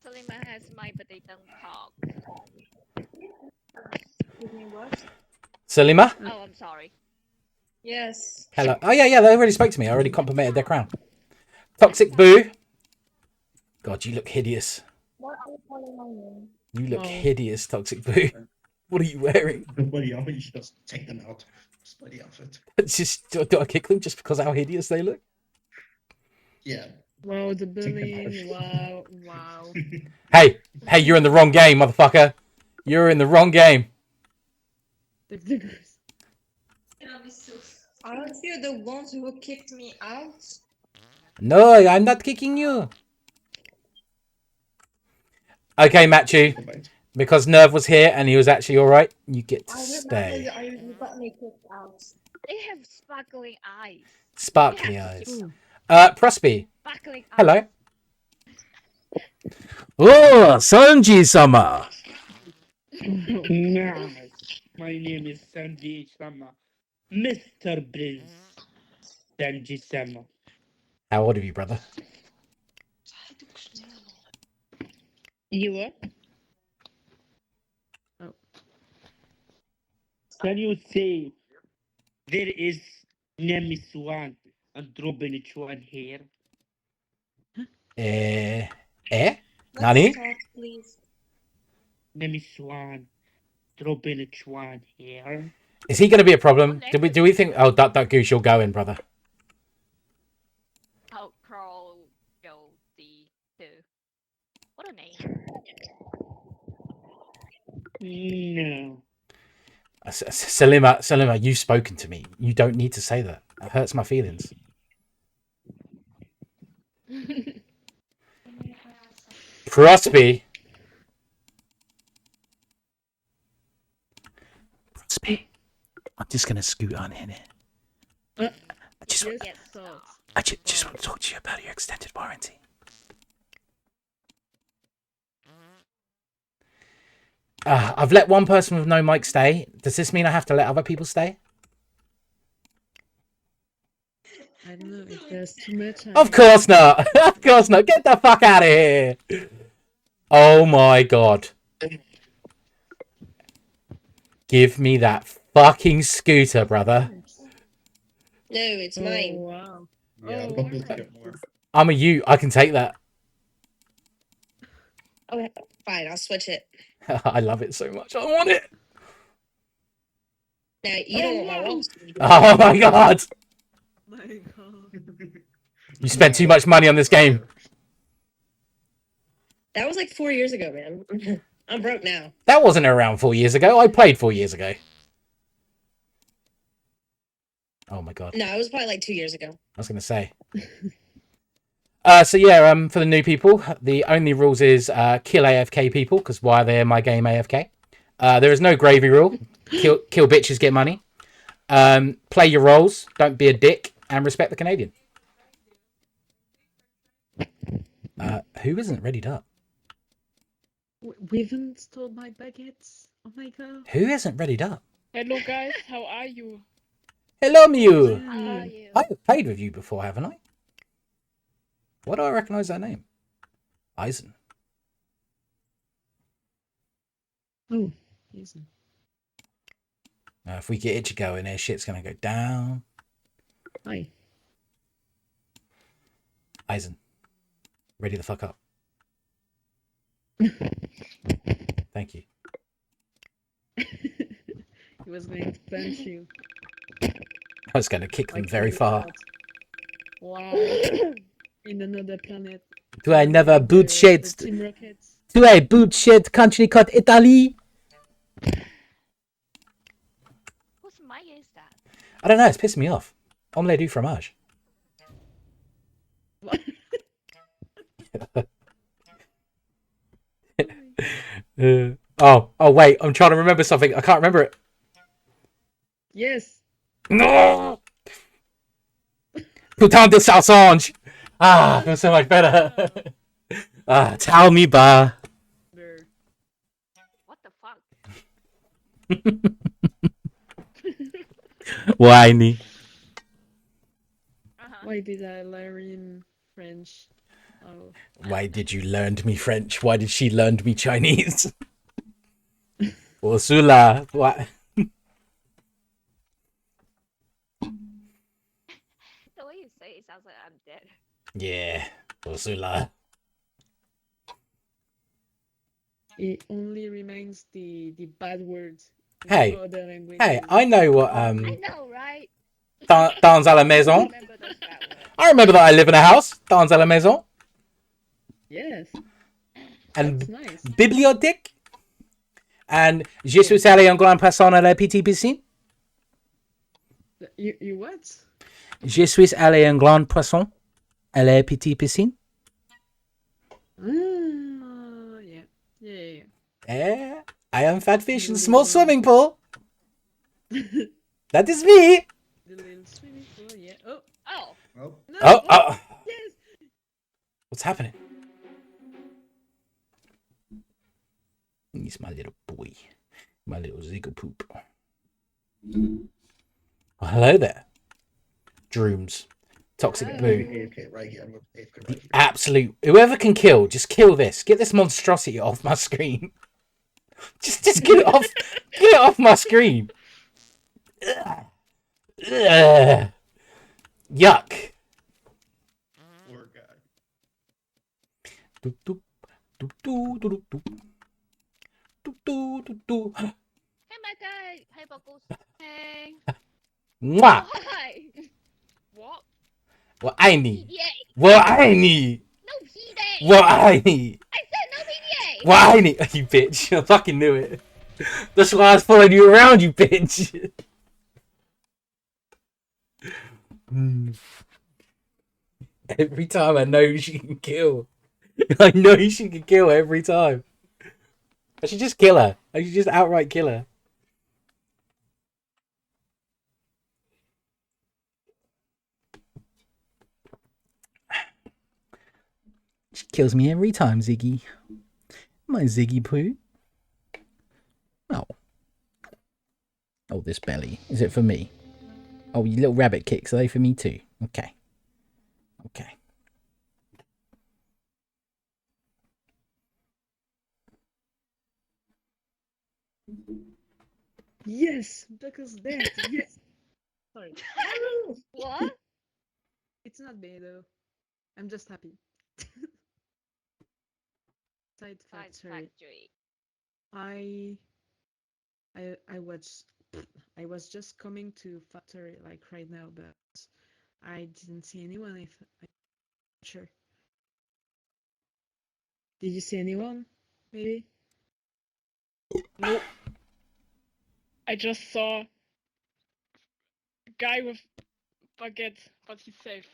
Salima has my but they don't talk. Salima? Oh, I'm sorry. Yes. Hello. Oh, yeah, they already spoke to me. I already complimented their crown. Toxic Boo. God, you look hideous. What are you calling my name? You look hideous, Toxic Boo. What are you wearing? Nobody out. You should just take them out. Just bloody outfit. Do I kick them just because of how hideous they look? Yeah. Wow, the bullying. Wow, wow. Hey, you're in the wrong game, motherfucker. You're in the wrong game. Aren't you the ones who kicked me out? No, I'm not kicking you. Okay, Matthew. Because Nerv was here and he was actually alright, you get to stay. You got me kicked out. They have sparkling eyes. Sparkly eyes. Prosby. Sparkling eyes. Hello. Oh, Sanji-sama. My name is Sanji Sama. Mr. Prince Sanji Sama. How old are you, brother? You are? Can you say there is name Swan and dropping one here? Nani? Talk, please. Name Swan dropping one here. Is he going to be a problem? Do we think? Oh, that goose, you're going, brother. Oh, Carl, go the two. What a name. No. Salima, you've spoken to me. You don't need to say that. It hurts my feelings. Prosby. I'm just going to scoot on in it. I just want to talk to you about your extended warranty. I've let one person with no mic stay. Does this mean I have to let other people stay? I don't know if there's too much. Of course not. Of course not. Get the fuck out of here. Oh my god. Give me that fucking scooter, brother. No, it's mine. Wow. Yeah, Oh, Bubbles get more. I'm a ute. I can take that. Okay, fine. I'll switch it. I love it so much. I want it. Now you don't want my walks. Oh my god. My god. You spent too much money on this game. That was like 4 years ago, man. I'm broke now. That wasn't around 4 years ago. I played 4 years ago. Oh my god. No, it was probably like 2 years ago. I was going to say. So yeah, for the new people, the only rules is kill AFK people, because why are they in my game AFK? There is no gravy rule. Kill bitches, get money. Play your roles. Don't be a dick. And respect the Canadian. Who isn't readied up? We haven't stole my baguettes. Oh my god. Who isn't readied up? Hello guys, how are you? Hello, Mew. How are you? I've played with you before, haven't I? Why do I recognise that name? Eisen. Oh, Eisen. Now, if we get Ichigo in here, shit's going to go down. Hi. Eisen. Ready the fuck up. Thank you. He was going to punch you. I was going to kick them Like very that. far. Wow. In another planet. Do I never boot The shit? Team Rockets. Do I boot shit country called Italy? Whose mic is that? I don't know, it's pissing me off. Omelette du fromage. Oh, wait, I'm trying to remember something. I can't remember it. Yes. No! Putain de Salsange! Ah, feels so much better. Tell me, ba. What the fuck? Whiny. Why did I learn French? Oh. Why did you learn me French? Why did she learn me Chinese? Ursula, what? The way you say it sounds like I'm dead. Yeah, Ursula. It only remains the bad words. in Hey, other languages. hey, I know what I know, right? dans à la maison. I remember that I live in a house. Dans à la maison. Yes. And That's nice. bibliothèque. And je suis allé en grande personne à la petite piscine. You what? Je suis allé en grande poisson à la petite piscine. Yeah. Eh, I am fat fish in small swimming pool. That is me. The little swimming pool, yeah. Oh. Oh. Oh. No. Oh. Yes. What's happening? He's my little boy. My little ziggle poop. Well, hello there. Drooms. Toxic Boo. AFK right here. I'm going to AFK right here. Absolute. Whoever can kill, just kill this. Get this monstrosity off my screen. Just get it off. Get it off my screen. Ugh. Ugh. Yuck. Poor guy. Doop, doop, doop, doop, doop, doop. Doop, doop, doop, doop. Hey, my guy. Hey, Buckles. Hey. Mwah. Hi. What? What I need. PDA. What I need. No PDA. What I need. I said no PDA. What I need. You bitch. I fucking knew it. That's why I was following you around, you bitch. Every time I know she can kill. I know she can kill every time. I should just kill her. I should just outright kill her. She kills me every time, Ziggy. My Ziggy poo. Oh. Oh, this belly. Is it for me? Oh, you little rabbit kicks, are they for me too? Okay. Okay. Yes, because that. Yes. Sorry. What? It's not me though. I'm just happy. Side factory. I was I was just coming to factory like right now, but I didn't see anyone. If I'm sure. Did you see anyone? Maybe. Nope. I just saw a guy with baguette, but he's safe.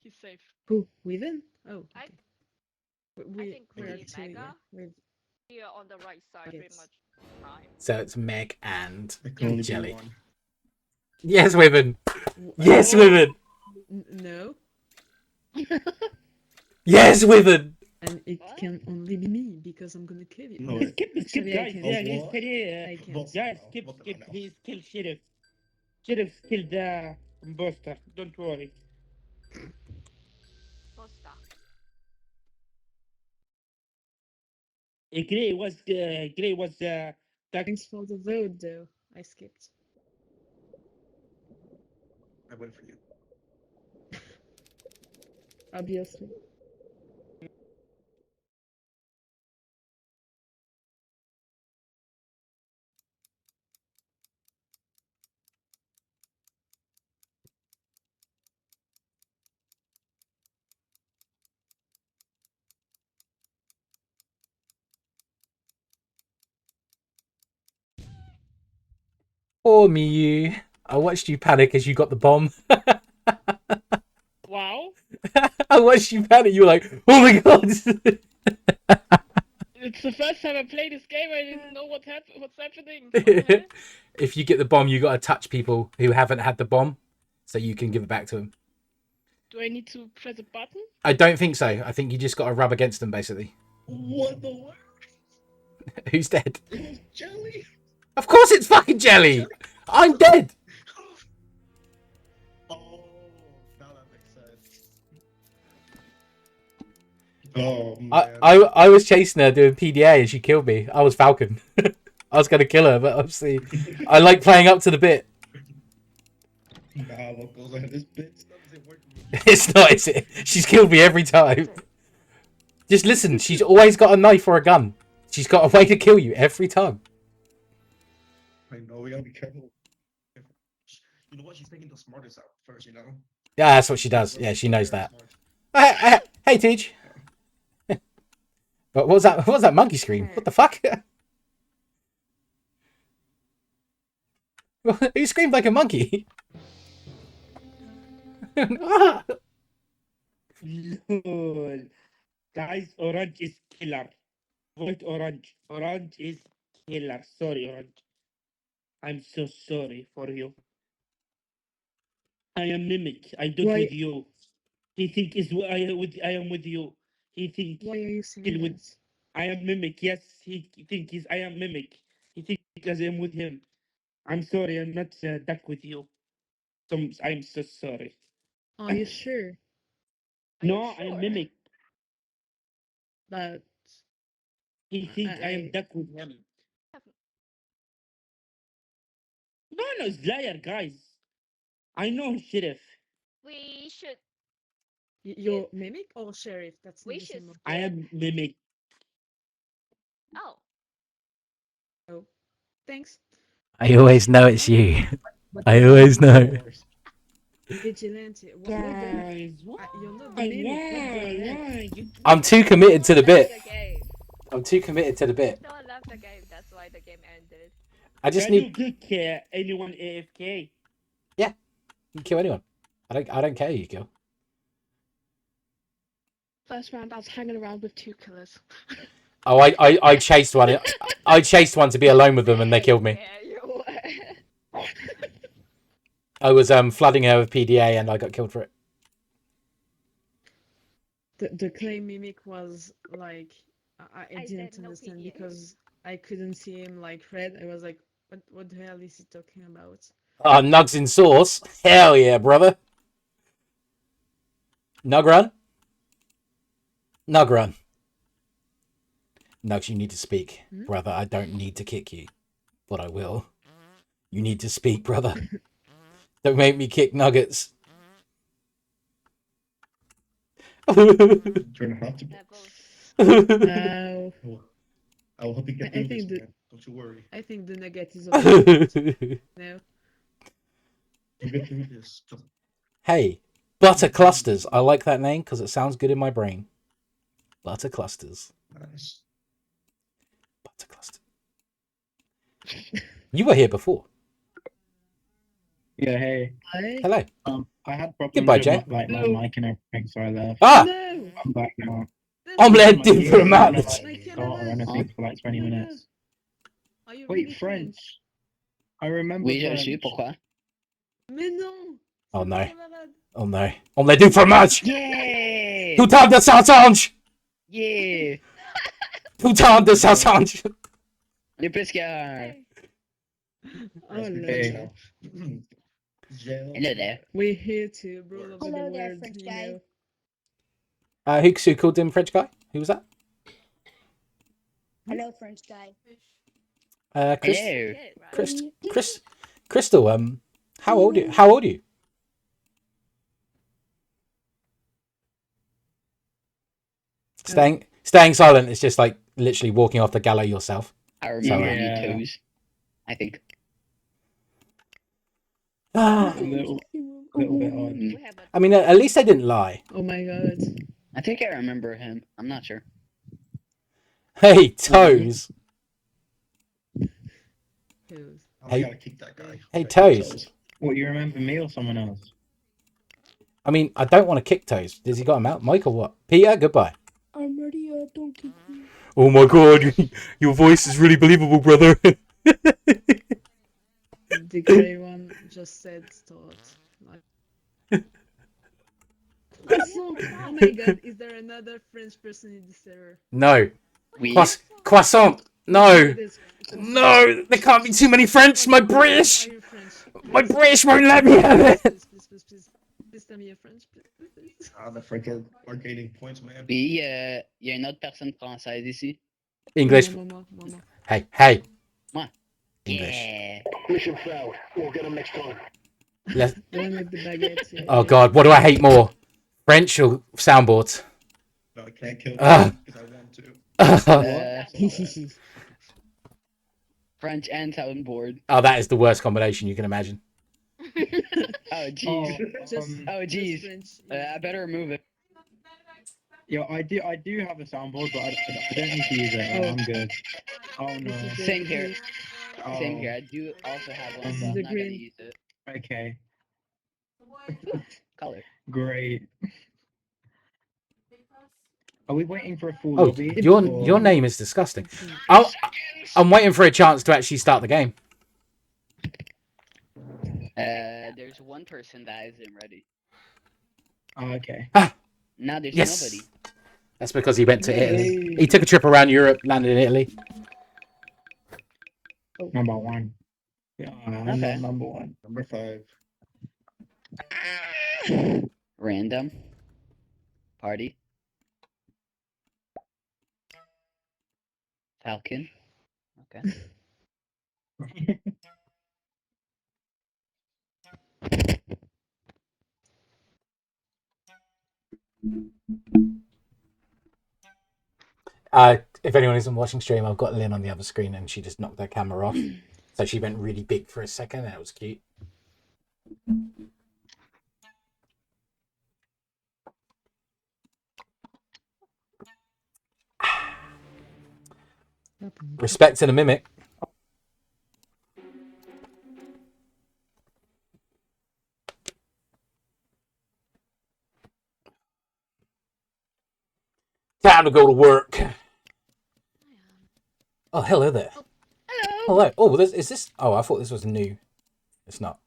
He's safe. Who? Within? Oh. I We think we are we two. Yeah. Mega With here on the right side pretty baguettes. much prime. So it's Meg and It can only be Jelly. one. Yes, women. Yes, women. No. Yes, women. And it can only be me because I'm gonna kill you. No, Skip, Actually, guys. I Yeah, can. he's what? I can. guys, skip. Please kill Sheriff. Sheriff killed the imposter. Don't worry. Posta. Gray was Thanks for the vote, though. I skipped. I went for you. Obviously. Poor me. I watched you panic as you got the bomb. Wow. I watched you panic. You were like, oh my god. It's the first time I played this game. I didn't know what's happening. What the hell? If you get the bomb, you got to touch people who haven't had the bomb so you can give it back to them. Do I need to press a button? I don't think so. I think you just got to rub against them, basically. What the what? Who's dead? Jelly? Of course it's fucking Jelly. I'm dead. Oh, now that makes sense. Oh man. I was chasing her doing PDA and she killed me. I was Falcon. I was going to kill her, but obviously I like playing up to the bit. Nah, what goes on this bit stuff isn't working. It's not, is it? She's killed me every time. Just listen, she's always got a knife or a gun. She's got a way to kill you every time. I know, we gotta be careful. You know what? She's taking the smartest out first, you know? Yeah, that's what she does. Yeah, she knows that. Hey, Teach. But what was that? What was that monkey scream? What the fuck? Who screamed like a monkey? Lol. Guys, Orange is killer. Vote Orange. Orange is killer. Sorry, Orange. I'm so sorry for you. I am Mimic. I don't Why- with you. He think is I am with you. He think Why are you still saying with that? I am Mimic. Yes, he think is I am Mimic. He think because I am with him. I'm sorry. I'm not duck with you. I'm so sorry. Are you sure? No, I am Mimic. But He think I am duck with him. No, it's liar, guys. I know Sheriff. We should. You're mimic or sheriff? That's We not the should same. I am Mimic. Oh. Oh, thanks. I always know it's you. I always know. Vigilante. Guys, You're not the mimic. Why? I'm too committed to the bit. The game. I'm too committed to the bit. Don't love the game. That's why the game ended. I just Can need. you kick anyone AFK? Yeah, you can kill anyone. I don't care who you kill. First round, I was hanging around with 2 killers. Oh, I chased one. I chased one to be alone with them, and they killed me. Yeah, you were. I was flooding her with PDA, and I got killed for it. The claim mimic was like I didn't said no understand PDA. because I couldn't see him like red. I was like, what the hell is he talking about? Ah, nugs in sauce. Hell yeah, brother. Nug run. Nug run. Nugs, you need to speak. Brother, I don't need to kick you. But I will. You need to speak, brother. Don't make me kick nuggets. You're gonna have to. I will help you get I through think this, man. Don't you worry. I think the nugget is overrated. No. You get through this. Hey, butter clusters. I like that name because it sounds good in my brain. Butter clusters. Nice. Butter cluster. You were here before. Yeah, hey. Hello. I had problems Goodbye, with Jay. my mic and everything, so I left. Ah! No! I'm back now. Omelette You guys didn't wanna, diplomat. like, start or anything for like 20 minutes. Are you Wait, really French. I remember Oui, je le French. suis, pourquoi? Mais non! Oh no. Oh no. Omelette du fromage. Yeah! Putain de sausage. Yeah! Putain de sausage. Les plus qu'un. Oh no. Hey. Hello there. We're here to rule over Hello the there, world, French you guy. know. Who called him French guy? Who was that? Hello, French guy. Chris. Hello. Crystal. How old are you? How old are you? Staying silent is just like literally walking off the gallows yourself. I remember you Yeah. toes. I think. Ah. A little bit odd. I mean, at least they didn't lie. Oh my god. I think I remember him. I'm not sure. Hey, Toes. Oh, Hey- we gotta kick that guy. Hey, Toes. What, you remember me or someone else? I mean, I don't want to kick Toes. Has he got him out? Mike or what? Peter, goodbye. I'm ready, don't kick me. Oh my god, your voice is really believable, brother. The grey one just said start. Like... Croissant! Oh my god, is there another French person in the server? No. Oui. Croissant. No. No, there can't be too many French. My British. My British won't let me have it. Please tell me a French, please. The French are gaining points, man. Oui, il y a une autre personne française ici. English. Moi. Hey. Moi. English. Yeah. Mission failed. We'll get them next time. Let's... The one with the baguette. Yeah, Oh god, what do I hate more? French or soundboards? No, I can't kill Ah. because I want to. French and soundboard. Oh, that is the worst combination you can imagine. Oh jeez. Oh jeez. I better remove it. Yeah, I do have a soundboard, but I don't need to use it. I'm good. Oh no. Same here. Oh. Same here. I do also have one, This but is I'm the not gonna green. use it. Okay. Color. Great. Are we waiting for a full Oh, lobby? your name is disgusting. I'm waiting for a chance to actually start the game. There's one person that isn't ready. Oh, okay. Now there's Yes. nobody. That's because he went to Italy. Yay. He took a trip around Europe, landed in Italy. Number one. Yeah, I'm Okay. not number one. Number 5. Random. Party. Falcon. Okay. If anyone isn't watching stream, I've got Lynn on the other screen and she just knocked her camera off. So she went really big for a second and it was cute. Respect to the mimic. Time to go to work. Oh, hello there. Hello. Oh, is this? Oh, I thought this was new. It's not.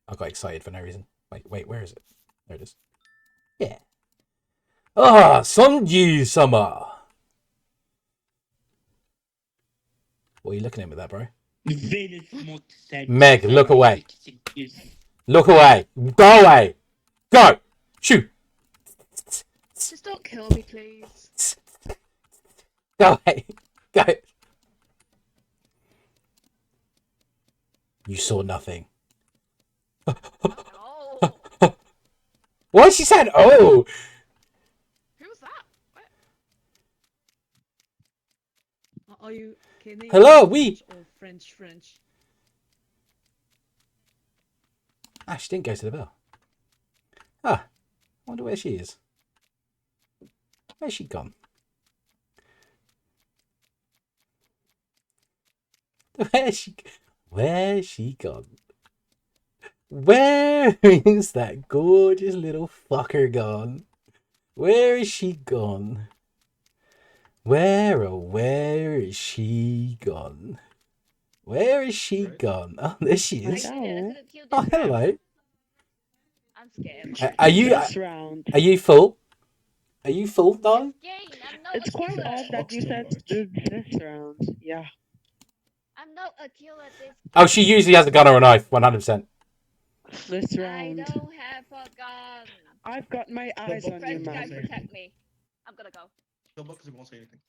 I got excited for no reason. Wait, where is it? There it is. Yeah. Ah, Sunji Summer. What are you looking at with that, bro? Very smooth scent. Meg, look Very away. yes. Look away. Go away. Go. Shoot. Just don't kill me, please. Go away. Go. You saw nothing. What? She said, oh. Who's that? Are you Canadian Hello, French or French? Ah, she didn't go to the bell. Ah, I wonder where she is. Where's she gone? Where's she gone? Where is that gorgeous little fucker gone? Where is she gone? Where is she gone? Where is she gone? Oh, there she is. Oh, hello. I'm scared. Are you This round. Are you full? Are you full, darling? It's quite odd that you said this round. Yeah. I'm not a killer this Oh, she usually has a gun or a knife, 100%. This I round. don't have a gun. I've got my eyes on you, French guy, man. protect me. I'm gonna go. Kill Buck because he won't say anything.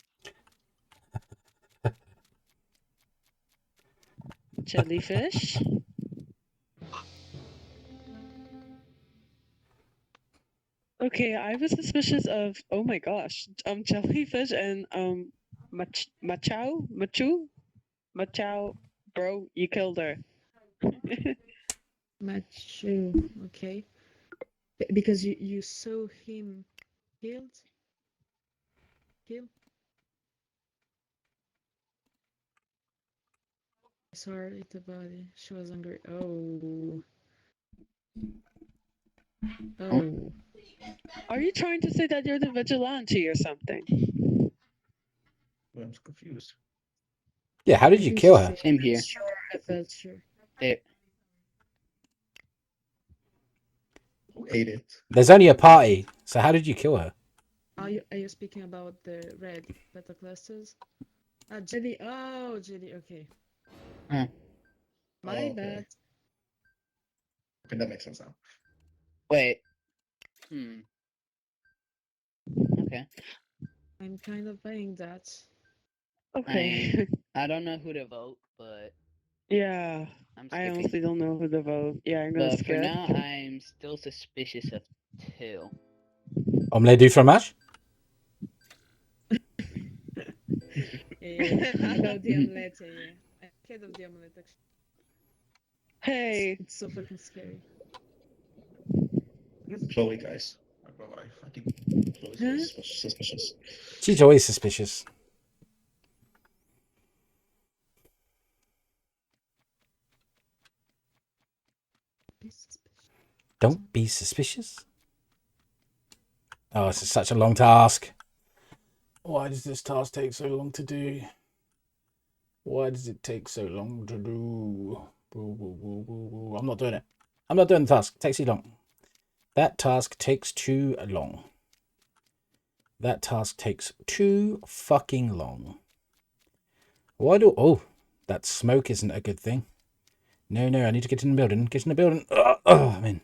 Jellyfish. Okay, I was suspicious of, oh my gosh, jellyfish and Machu, bro, you killed her. Machu, okay. Because you saw him killed? Kill? I saw her eat the body. She was hungry. Oh. Oh. Are you trying to say that you're the vigilante or something? Well, I'm confused. Yeah, how did you kill her? Same here. Sure, I felt sure. There. Who ate it? There's only a party, so how did you kill her? Are you speaking about the red beta clusters? Jelly. Oh, jelly. Okay. Huh. My okay. bad. Okay, that makes sense now. Wait. Okay. I'm kind of buying that. Okay. I don't know who to vote, but Yeah. I'm I skipping. honestly don't know who to vote. Yeah, I'm gonna But skip. for now, I'm still suspicious of 2. Omelette du fromage? Yeah, I love the omelette. Yeah, I'm scared of the omelette. Actually, Hey. it's so fucking scary. It's Chloe, guys. I'm not gonna lie. I think Chloe's very suspicious. She's always suspicious. Don't be suspicious. Oh, this is such a long task. Why does this task take so long to do? Why does it take so long to do? I'm not doing it. I'm not doing the task. It takes too long. That task takes too long. That task takes too fucking long. Why do... Oh, that smoke isn't a good thing. No, I need to get in the building. Get in the building. I'm in.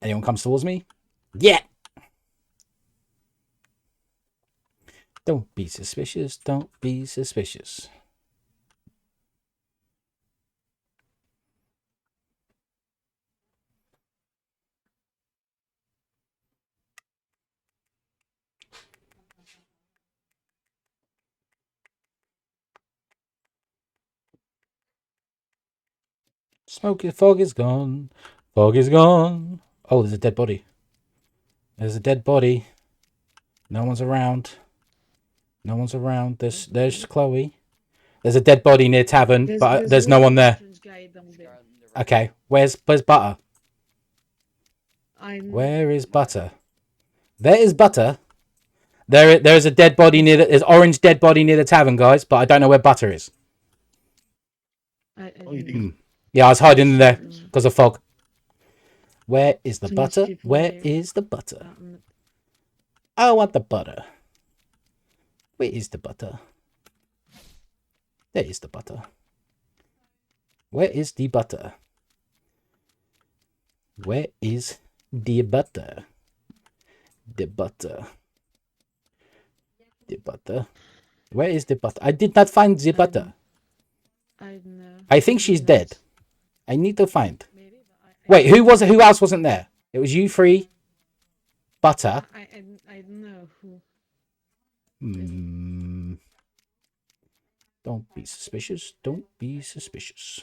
Anyone comes towards me? Yeah! Don't be suspicious. Don't be suspicious. Fog is gone. Fog is gone. Oh, there's a dead body. There's a dead body. No one's around. No one's around. There's Chloe. There's a dead body near tavern, but there's no one there. Okay, where's Butter? Where is Butter? There is Butter. There is a dead body near the... There's orange dead body near the tavern, guys, but I don't know where Butter is. Yeah, I was hiding in there because of fog. Where is the butter? Where is the butter? I want the butter. Where is the butter? There is the butter. Where is the butter? Where is the butter? The butter. The butter. Where is the butter? I did not find the butter. I don't know. I think she's dead. I need to find. Wait, who was it? Who else wasn't there? It was you three. Butter. I don't know who. Hmm. Don't be suspicious. Don't be suspicious.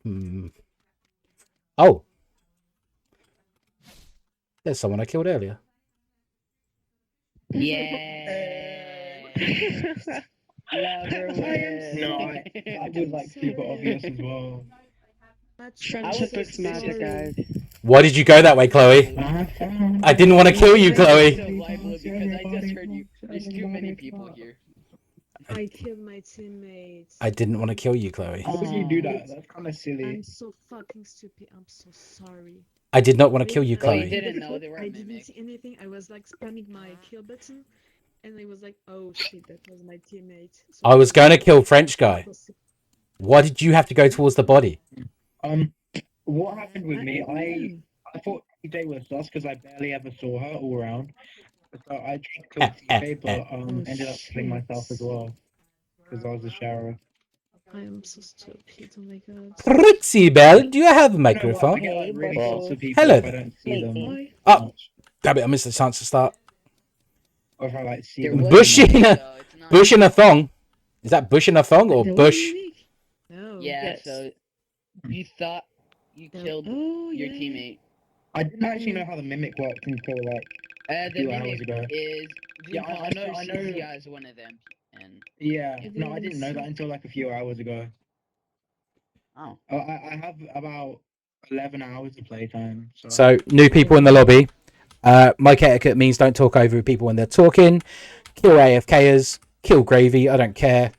Hmm. Oh. There's someone I killed earlier. Yeah. No, that was like super obvious as well. Friendship is magic, guys. Why did you go that way, Chloe? I didn't want to kill you, Chloe. Because I just heard you. There's too many people here. I killed my teammates. I didn't want to kill you, Chloe. How would you do that? That's kind of silly. I'm so fucking stupid. I'm so sorry. I did not want to kill you, I Chloe. didn't know they were I didn't see anything. I was like spamming my kill button, and I was like, "Oh shit, that was my teammate." So I was going to kill French guy. Why did you have to go towards the body? What happened with me? I thought TJ was sus because I barely ever saw her all around. So I tried to kill TJ, but ended up killing myself as well because I was the sheriff. I am so stupid. Oh my god. Rixie Bell, do you have a microphone? Hello there. Oh, damn it, I missed the chance to start. Or if I like see Bush in a thong. Is that bush in a thong or bush? No. Yeah, so you thought you killed your teammate. I didn't actually know how the mimic worked until like a The few hours mimic ago. is the I know. CCI is one of them. And Yeah, no, I didn't know that until like a few hours ago. Oh. I have about 11 hours of playtime. So, new people in the lobby. Mic etiquette means don't talk over people when they're talking. Kill AFKers. Kill Gravy. I don't care.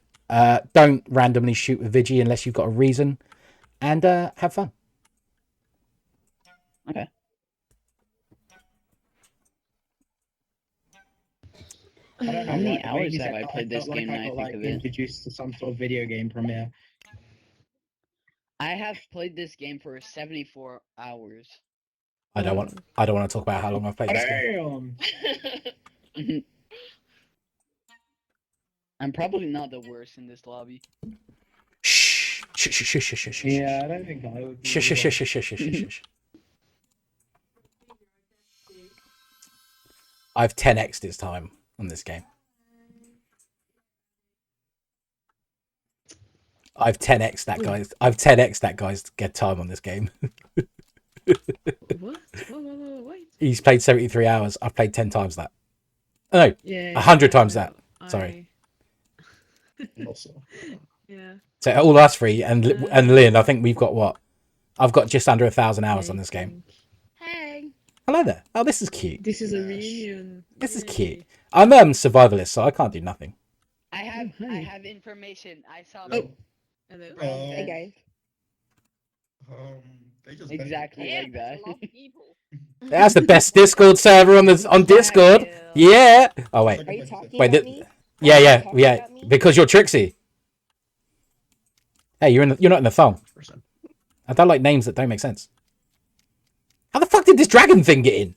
Don't randomly shoot with Vigi unless you've got a reason. And have fun. Okay. I don't know How many why, the way hours he have said I that, played this felt like game I now I got think like of it? introduced to some sort of video game premiere. I have played this game for 74 hours. I don't want to talk about how long I've played this game. Damn. I'm probably not the worst in this lobby. Shh. Shh, shh, shh, shh, shh, shh, Yeah, I don't think I would be. shh, shh, shh, shh, shh, shh, shh, shh. I've 10x'd this time on this game. I've 10x'd that guy's. I've 10x'd that guy's get time on this game. What? What? He's played 73 hours. I've played 10 times that. No, Yeah, 100 times that. Sorry. Yeah. So all us three and Lynn, I think we've got what? I've got just under 1,000 hours on this game. Hey. Hello there. Oh, this is cute. This is a reunion. This is cute. I'm survivalist, so I can't do nothing. I have information. I saw Oh. Hello. Hey guys. They just exactly like that. That's the best Discord server on Discord. Yeah. Oh wait. Are you talking wait. about me? Yeah. Because you're Trixie. Hey, you're not in the thong. I don't like names that don't make sense. How the fuck did this dragon thing get in?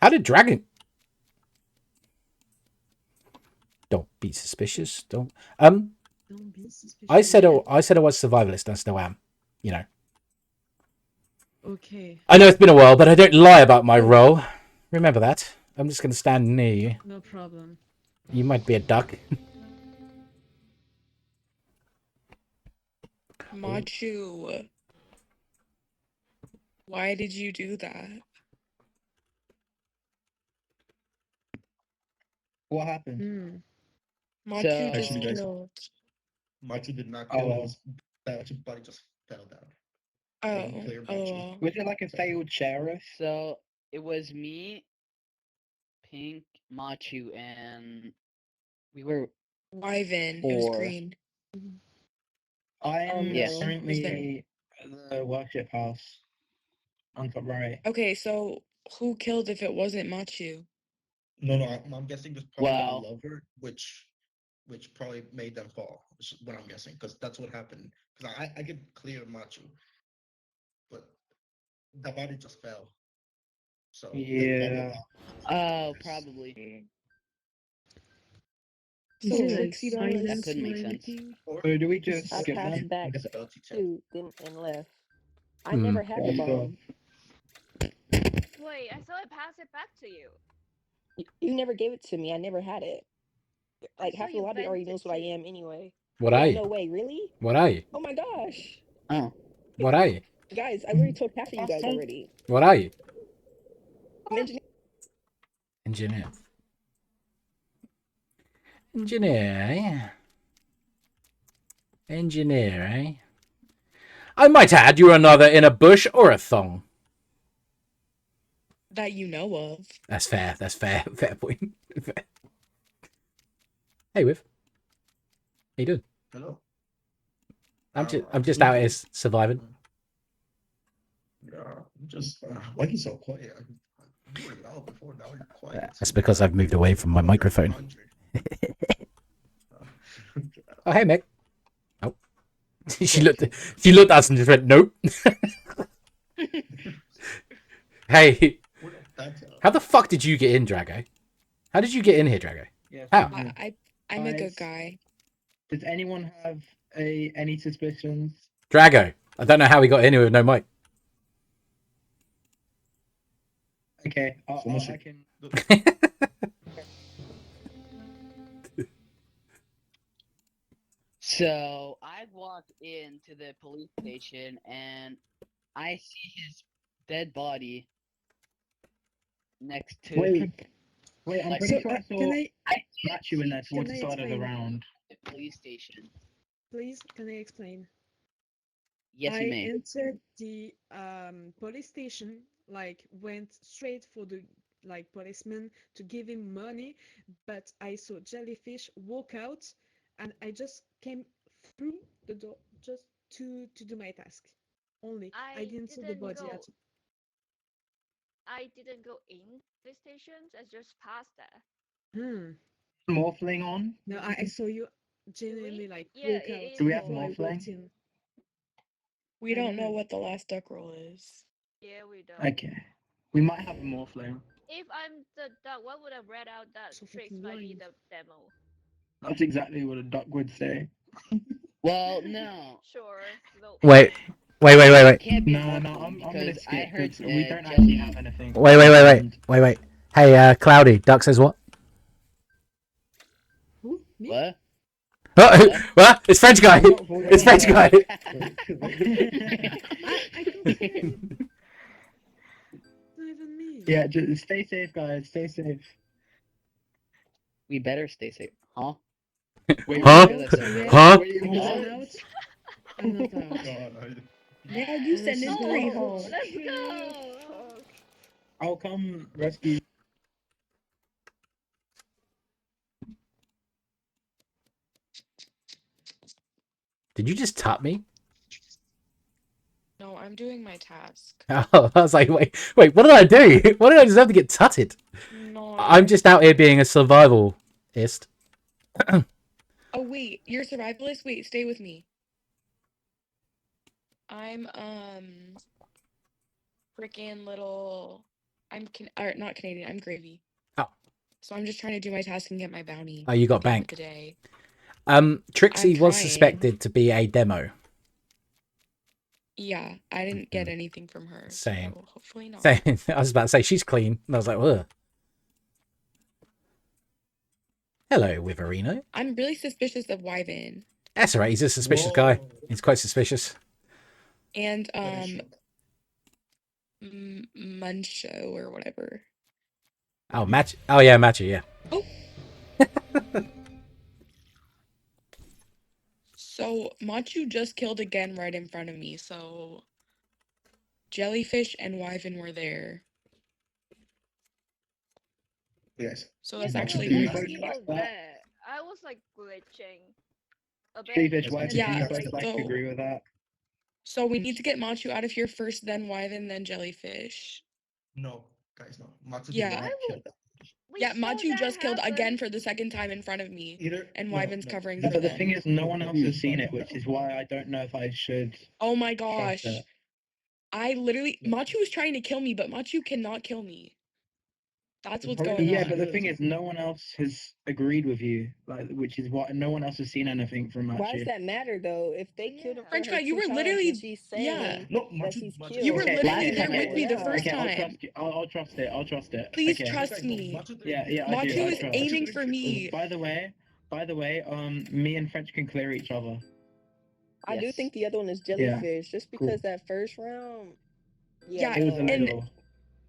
How did dragon? Don't be suspicious. Don't be suspicious. I said I was survivalist. I still am. You know. Okay. I know it's been a while, but I don't lie about my role. Remember that. I'm just going to stand near you. No problem. You might be a duck. Machu. Why did you do that? What happened? Machu just Actually, guys, killed. Machu did not kill. His body just fell down. Oh. Was it like a failed sheriff? So it was me, Pink, Machu, and we were Wyvern. It four. was green. I am Yes. currently at the worship house on top right. Okay, so who killed if it wasn't Machu? No, I'm guessing this probably Wow. got lover, which probably made them fall. Is what I'm guessing, because that's what happened. Because I could clear Machu, but the body just fell. So Yeah. Oh, probably. So Is it Trixie does. That could make sense. Or do we just I skip passed them? back to them and left. I Hmm. never had the There you go. bomb. Wait, I thought I passed it back to you. You never gave it to me. I never had it. Like saw half the you lobby bent already it knows what I too. am anyway. What Oh, are you? no way, really? What are you? Oh my gosh. Oh. What are you? Guys, I already told half of you guys already. What are you? I'm engineer. Engineer. Engineer, eh? Engineer, eh? I might add you're another in a bush or a thong. That you know of. That's fair. That's fair. Fair point. Fair. Hey, Viv. How you doing? Hello. I'm just out here surviving. Yeah, I'm just why are you so quiet? You were loud before. Now you're quiet. That's because I've moved away from my microphone. Oh, hey, Meg. Nope. She looked at us and just went, nope. Hey, how the fuck did you get in, Drago? How did you get in here, Drago? Yes, How? I'm a good guy. Does anyone have any suspicions? Drago. I don't know how he got in here with no mic. Okay, I can. So I walk into the police station and I see his dead body next to. Wait, I'm like, pretty sure I saw Can I Machu in there towards the can I start of the explain? round. the police station. Please, can I explain? Yes, I you may. entered the police station, like went straight for the policeman to give him money, but I saw Jellyfish walk out, and I just came through the door just to do my task. Only I didn't see the body at all. I didn't go in the stations. I just passed there. Morphling on? No, I saw you genuinely walk out Do we have before I morphling? walked in. We don't know what the last duck roll is. Yeah, we don't. Okay. We might have a morphling. If I'm the duck, what would have read out that Trix might be the demo? That's exactly what a duck would say. Well, no. Sure. No. Wait. Can't be No, morphling I'm gonna because I skip heard because we don't actually Jelly. have anything. Wait. Hey, Cloudy, Duck says what? What? Oh, what? It's French guy. It's French guy. Yeah, just stay safe, guys. Stay safe. We better stay safe. Huh? Wait, Huh? Huh? I'm not out. Now you sending three home. Let's go. I'll come rescue. Did you just tap me? No, I'm doing my task. Oh, I was like, wait, what did I do? Why did I deserve to get tutted? No. I'm just out here being a survivalist. Oh wait, you're a survivalist? Wait, stay with me. I'm freaking little. Not Canadian. I'm gravy. Oh. So I'm just trying to do my task and get my bounty. Oh, you got at the end of bank. the day. Trixie I'm was trying. suspected to be a demo. Yeah, I didn't get anything from her. Same. So hopefully not. Same. I was about to say she's clean. And I was like, ugh. Hello, Wiverino. I'm really suspicious of Wyvern. That's alright. He's a suspicious guy. He's quite suspicious. And Muncho or whatever. Oh, Match. Oh yeah, Matchy. Yeah. So Machu just killed again right in front of me. So Jellyfish and Wyvern were there. Yes. So that's Yeah, actually but one I was of them. still there. I was like glitching a bit. Jellyfish, why do Yeah, you both like so- agree with that? So we need to get Machu out of here first, then Wyvern, then Jellyfish. No, guys, no. Matsu Yeah. did not kill that. Yeah, Machu just killed again for the second time in front of me, and Wyvern's covering for But the them. thing is, no one else has seen it, which is why I don't know if I should. Oh my trust gosh. it. I literally, Machu was trying to kill me, but Machu cannot kill me. That's what's going on. Yeah, but the thing is, no one else has agreed with you, like, which is why no one else has seen anything from Machu. Why does that matter though? If they killed him for French her guy, you 2 were times literally, and she's saying No, that she's killed. you were Okay, literally last there time with it me the was- first okay, I'll time. trust you. I'll trust it. I'll trust it. Please okay. trust me. Yeah, I do. Machu I is trust. aiming for me. By the way, me and French can clear each other. I do think the other one is jellyfish, just because that first round. Yeah, It was a and little.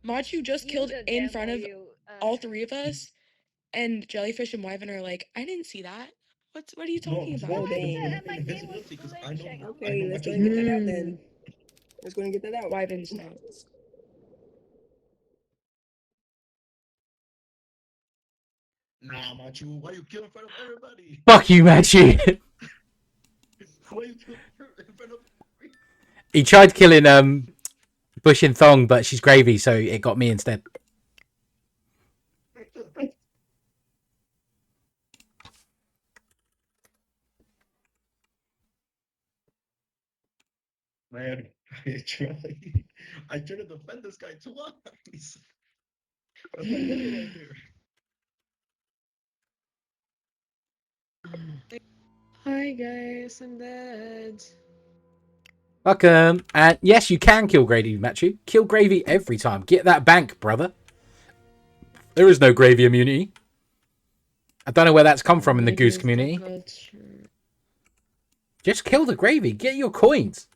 Machu just killed in front of all three of us, and Jellyfish and Wyvern are like, I didn't see that. What are you talking about? Oh, dang. Okay, let's go and get that out then. Let's go and get that out. Wyvern's next. Nah, Machu, why you kill in front of everybody? Fuck you, Machu. Why you kill in front of He tried killing Bush and Thong, but she's gravy, so it got me instead. Man, I try to defend this guy twice. That's my nigga right there. Hi guys, I'm dead. Welcome. And yes, you can kill Gravy, Machu. Kill Gravy every time. Get that bank, brother. There is no Gravy immunity. I don't know where that's come from in the Goose community. Just kill the Gravy. Get your coins.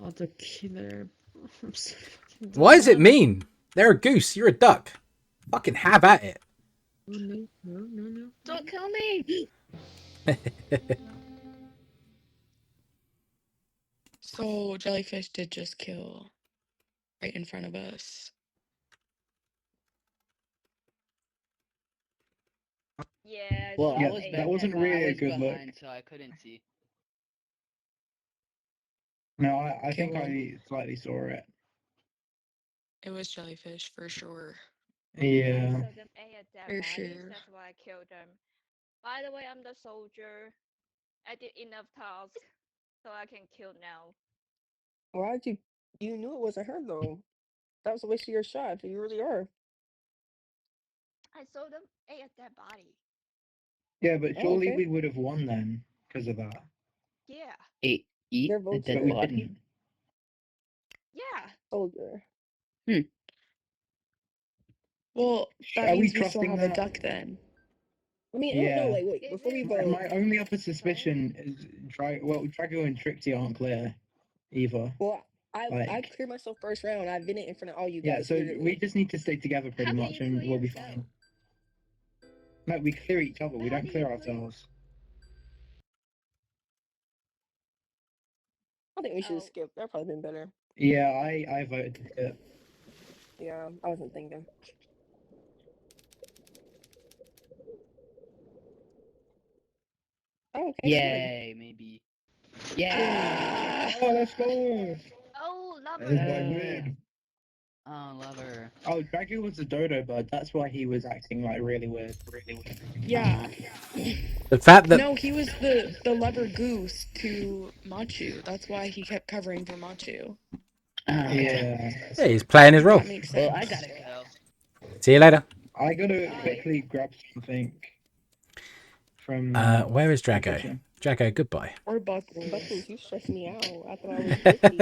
Oh, the killer. I'm so fucking Why does it dumb. mean? They're a goose. You're a duck. Fucking have at it. Oh, no. Don't kill me! So Jellyfish did just kill right in front of us. Yeah. Well, Yeah, I was that back, wasn't but really I a was good behind, look. so I couldn't see. No, I think I slightly saw it. It was Jellyfish for sure. Yeah. I saw them ate at their For bodies, sure. that's why I killed them. By the way, I'm the soldier. I did enough tasks, so I can kill now. Why'd you? You knew it wasn't her though. That was a waste of your shot. You really are. I saw them ate at their body. Yeah, but Oh, surely okay. we would have won then because of that. Yeah. Eat Their a votes dead But we are body. didn't. Yeah. soldier. Well, that Are we means we still trusting have a that? duck then. I mean, I don't know. Yeah. Like, wait, before we vote, My only other suspicion is Drago and Trixie aren't clear either. well, I Like, cleared myself first round. I've been in front of all you yeah, guys. so Literally. we just need to stay together pretty much and we'll be fine. No, we clear each other. We don't clear ourselves. I think we should skip. That probably been better. Yeah, I voted to skip. Yeah, I wasn't thinking. Oh, okay. Yay, maybe. Yeah. Oh, let's go. Oh, That is my lover. win. Oh, lover. Oh, Drago was a dodo bird. That's why he was acting like really weird. Yeah. The fact that No, he was the lever goose to Machu. That's why he kept covering for Machu. Yeah. yeah, he's playing his role. That makes sense. Well, I gotta go. See you later. I gotta quickly grab something from. Where is the Drago? kitchen. Drago, goodbye. Or Buckles. Buckles, you stress me out. I thought I was tricky.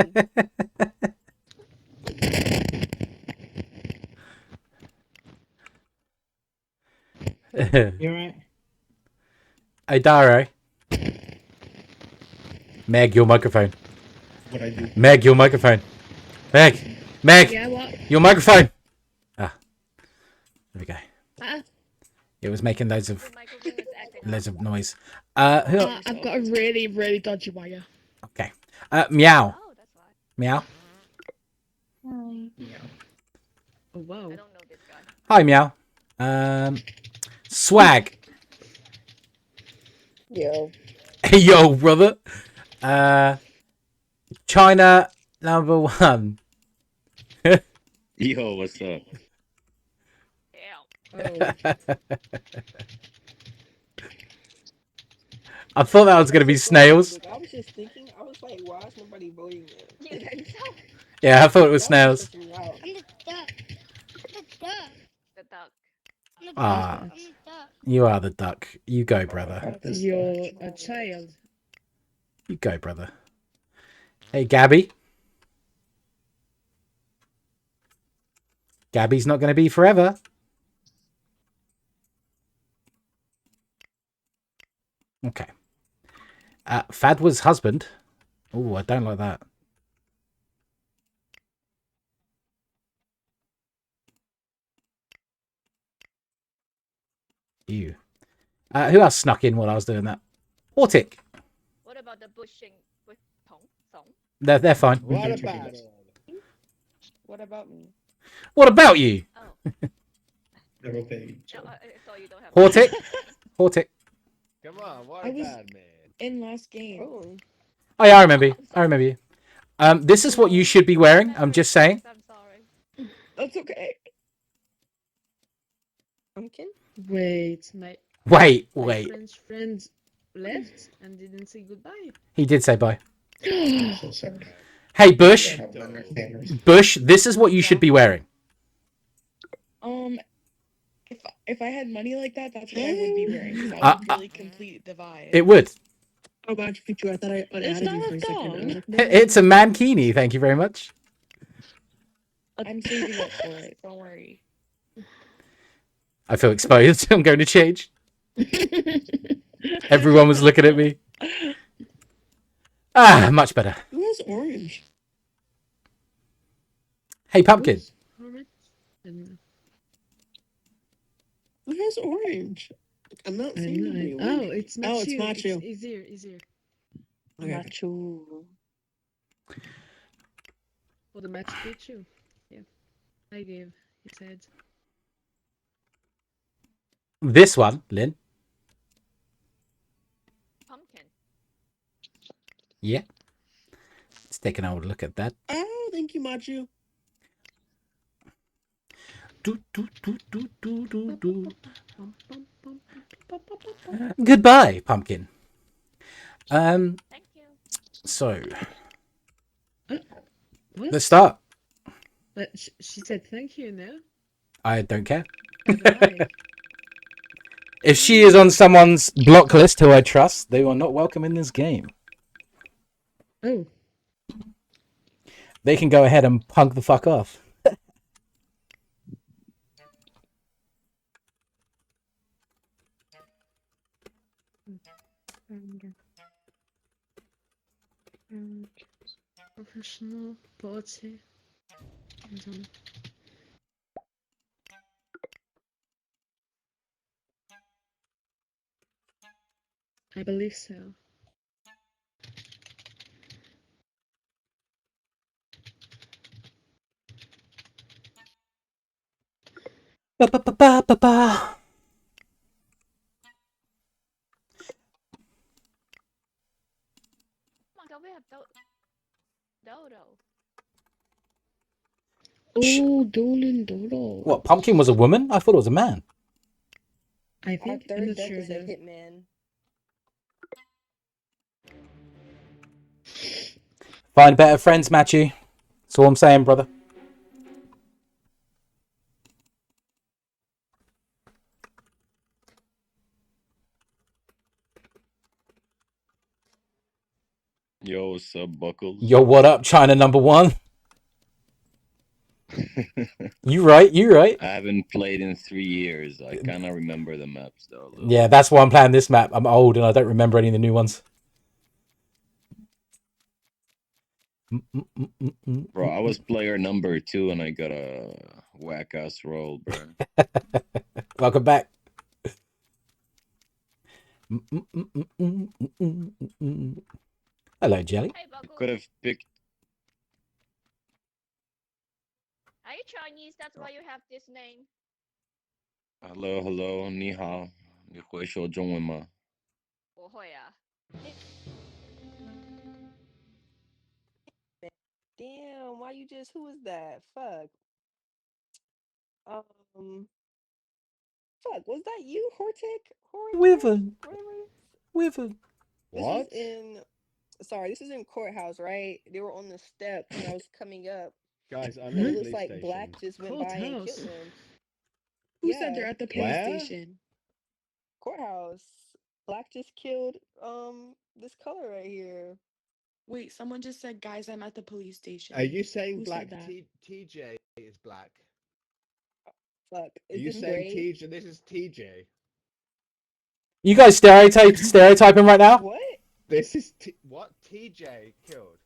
You alright? Hey, Daro. Meg, your microphone. What I do? Meg, your microphone. Meg! Yeah, what? Your microphone! Ah. There we go. Ah. It was making loads of noise. I've got a really, really dodgy wire. Okay. Meow. Meow. Hi. Oh, wow. Hi, Meow. Swag. Yo. Yo, brother. China #1. Yo, what's up? Oh. I thought that was going to be snails. I was just thinking, I was like, why is nobody voting this? You think so? Yeah, I thought it was That was snails. stressing me out. I'm the duck. I'm the duck. The duck. I'm the Ah, duck. I'm the duck. you are the duck. You go, brother. You're a child. You go, brother. Hey, Gabby. Gabby's not going to be forever. Okay. Fadwa's husband. Oh, I don't like that. Ew. Who else snuck in while I was doing that? Hortic. What about the bushing bush song? They're fine. What about it? What about me? What about you? Oh. They're okay. No, I thought you don't have. Hortic. Hortic. Come on, what I was about man? in last game. Oh yeah, I remember you. I remember you. This is what you should be wearing. I'm just saying. I'm sorry. That's okay. Pumpkin? Wait, Wait. my Wait. French friend left and didn't say goodbye. He did say bye. So sorry. Hey, Bush. Bush, this is what you should be wearing. If I had money like that, that's what I would be wearing. 'Cause that would really complete the vibe. It would. Oh, God, you. I thought I It's unadded not you a for a second. I was thong. like, no. It's a mankini. Thank you very much. I'm saving up for it. Don't worry. I feel exposed. I'm going to change. Everyone was looking at me. Ah, much better. Who has orange? Hey, Pumpkin. Who has orange? I'm not seeing anybody. Oh, it's Machu. Oh, it's Machu. It's easier, easier. Okay. Machu. For the Machu Picchu. Yeah. I gave his head. This one, Lynn. Pumpkin. Yeah. Let's take an old look at that. Oh, thank you, Machu. Goodbye, Pumpkin. Thank you. So, What? let's start. But she said thank you, no? I don't care. Why? If she is on someone's block list who I trust, they are not welcome in this game. Oh. They can go ahead and punk the fuck off. Professional party. I believe so. Ba ba ba ba ba ba. Oh my god, we have Dodo. Oh, Dolan Dodo. What, Pumpkin was a woman? I thought it was a man. I think Our I'm third not deck sure is a though. hitman. Find better friends, Matthew. That's all I'm saying, brother. Yo, what's up, Buckles? Yo, what up, China #1? You right, you right. I haven't played in 3 years. I kind of remember the maps, though. Yeah, that's why I'm playing this map. I'm old and I don't remember any of the new ones. Bro, I was player number 2 and I got a whack-ass roll, bro. Welcome back. Hello, Jelly. Hey, Buckles. Could have picked... Are you Chinese? That's why you have this name. Hello, hello, 你好，你会说中文吗？不会啊。Damn, why you just, who is that? Fuck. Fuck, was that you, Hortic? Wyvern. Whatever. Wyvern. This was in. Sorry, this is in courthouse, right? They were on the steps, and I was coming up, Guys, I'm and in it the looks police like station. Black just went by and killed Courthouse. them. Who said they're at the police Where? station? Courthouse. Black just killed this color right here. Wait, someone just said, guys, I'm at the police station. Are you saying Who Black said that? TJ is black? Fuck. Are Is you this saying gray? TJ? This is TJ. You guys stereotyping right now? What? This is what TJ killed.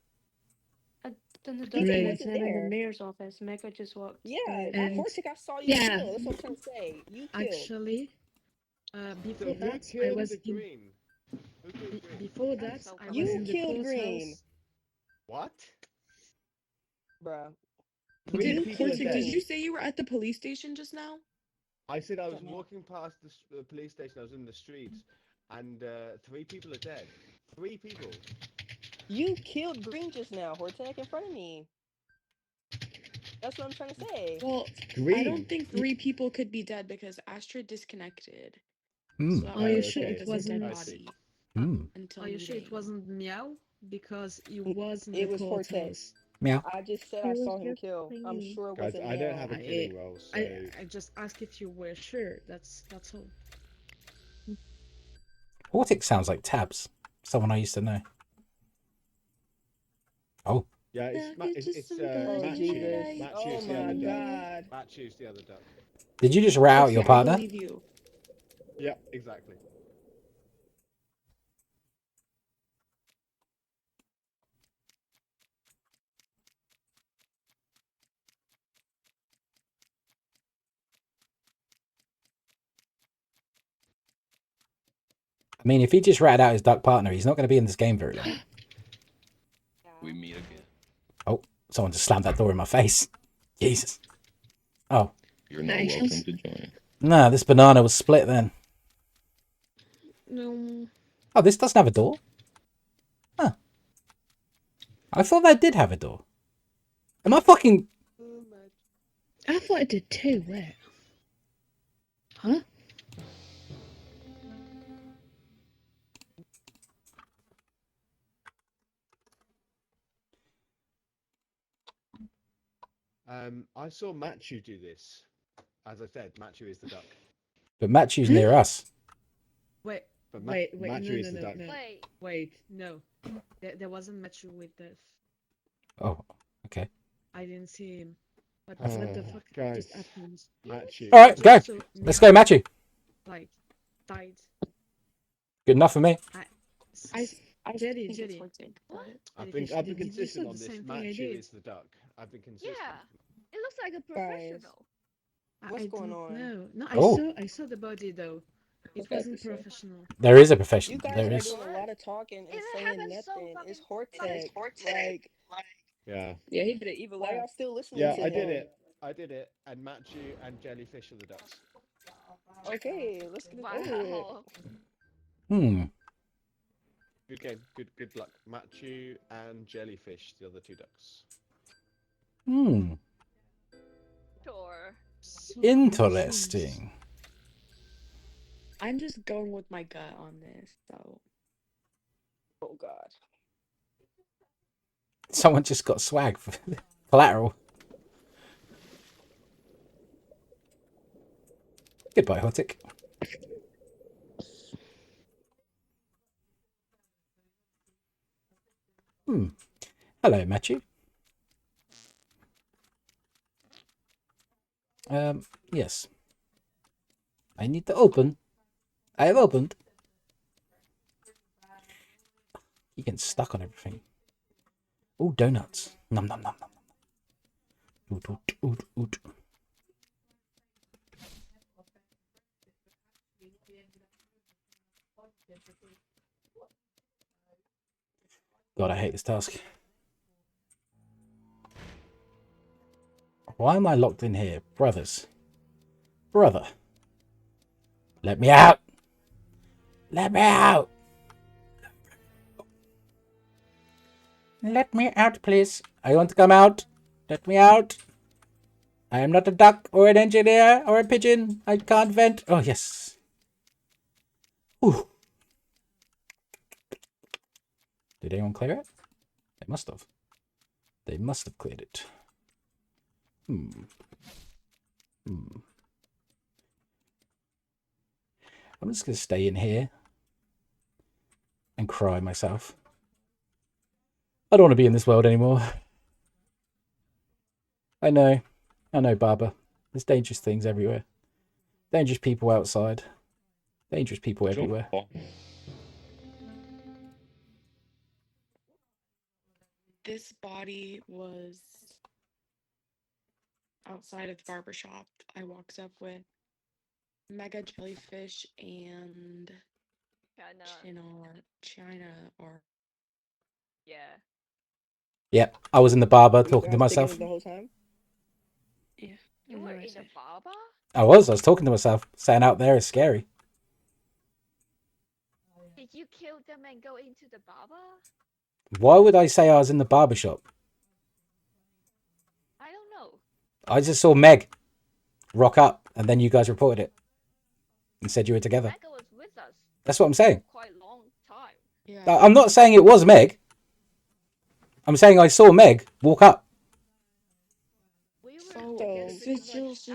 Then the TJ document wasn't in the there. mayor's office. Mega just walked. Yeah, And- Hortic, I saw you Yeah. kill. That's what I'm trying to say. You killed. Actually, before So who that, I killed was the in. green? Who killed green? Before that, I was You in the killed courthouse. Green. What? Bruh. Three You people are killed Hortic, dead. did you say you were at the police station just now? I said I was walking past the police station. I was in the streets, and 3 people are dead. 3 people. You killed Green just now, Hortek, in front of me. That's what I'm trying to say. Well, Green. I don't think 3 people could be dead because Astrid disconnected. Hmm. So that Are you would sure count it as a dead wasn't? body Hmm. until Are you sure it meeting. wasn't Meow? Because he was in It the was Hortek. courthouse. Meow. I just said He I was saw him just kill. I'm cleaning. sure it Guys, wasn't I don't Meow. have a killing role, so I just asked if you were sure. That's all. Hortic sounds like Tabs. Someone I used to know. Oh. yeah, It's Oh, Matthew. Jesus. Matthew's Oh, the my other duck. God. Matthew's the other duck. Did you just rat out your Okay, I partner? believe you. Yeah, exactly. I mean, if he just ratted out his duck partner, he's not going to be in this game very long. We meet again. Oh, someone just slammed that door in my face. Jesus. Oh. You're not welcome to join. No, this banana was split then. No. Oh, this doesn't have a door? Huh. I thought that did have a door. Am I fucking... I thought it did too. Where? Huh? I saw Matthew do this. As I said, Matthew is the duck. But Matthew's near us. Wait. But Wait. Matthew is the No. duck. Wait. No. There wasn't Matthew with us. Oh, okay. I didn't see him. What the fuck guys, just happened? Matthew. All right, go. So Let's go, Matthew. Like, died. Good enough for me. Jelly. I've been consistent on this. Matthew is the duck. I've been consistent. Yeah, it looks like a professional. What's going on? No, Oh. I saw the body though. It Okay. wasn't professional. There is a professional. You guys There are is. doing a lot of talking and saying nothing. It's Hortek. Like, Yeah. Yeah, he did it evil why laugh. y'all still listening Yeah, to I him? did it. I did it. And Matthew and Jellyfish are the ducks. Okay, let's get it over with. Hmm. Good game. Good luck. Matthew and Jellyfish, the other 2 ducks. Hmm. Sure. Interesting. I'm just going with my gut on this, so. Oh, God. Someone just got swag for collateral. Goodbye, Hortic. Hmm. Hello, Matthew. Yes. I need to open. I have opened. You getting stuck on everything. Oh, donuts. Nom nom nom nom. Oot oot oot oot. God, I hate this task. Why am I locked in here? Brothers. Brother. Let me out. Let me out. Let me out, please. I want to come out. Let me out. I am not a duck or an engineer or a pigeon. I can't vent. Oh, yes. Whew. Did anyone clear it? They must have. They must have cleared it. I'm just going to stay in here and cry myself. I don't want to be in this world anymore. I know, Barbara. There's dangerous things everywhere. Dangerous people outside. Dangerous people everywhere. This body was outside of the barbershop. I walked up with mega jellyfish and China or Yeah. Yep, I was in the barber You talking to guys thinking myself. it the whole time? Yeah. You were in the barber? I was talking to myself, saying out there is scary. Did you kill them and go into the barber? Why would I say I was in the barber shop? I don't know. I just saw Meg rock up, and then you guys reported it and said you were together. Mega was with us. That's what I'm saying. For quite a long time. Yeah. I'm not saying it was Meg. I'm saying I saw Meg walk up.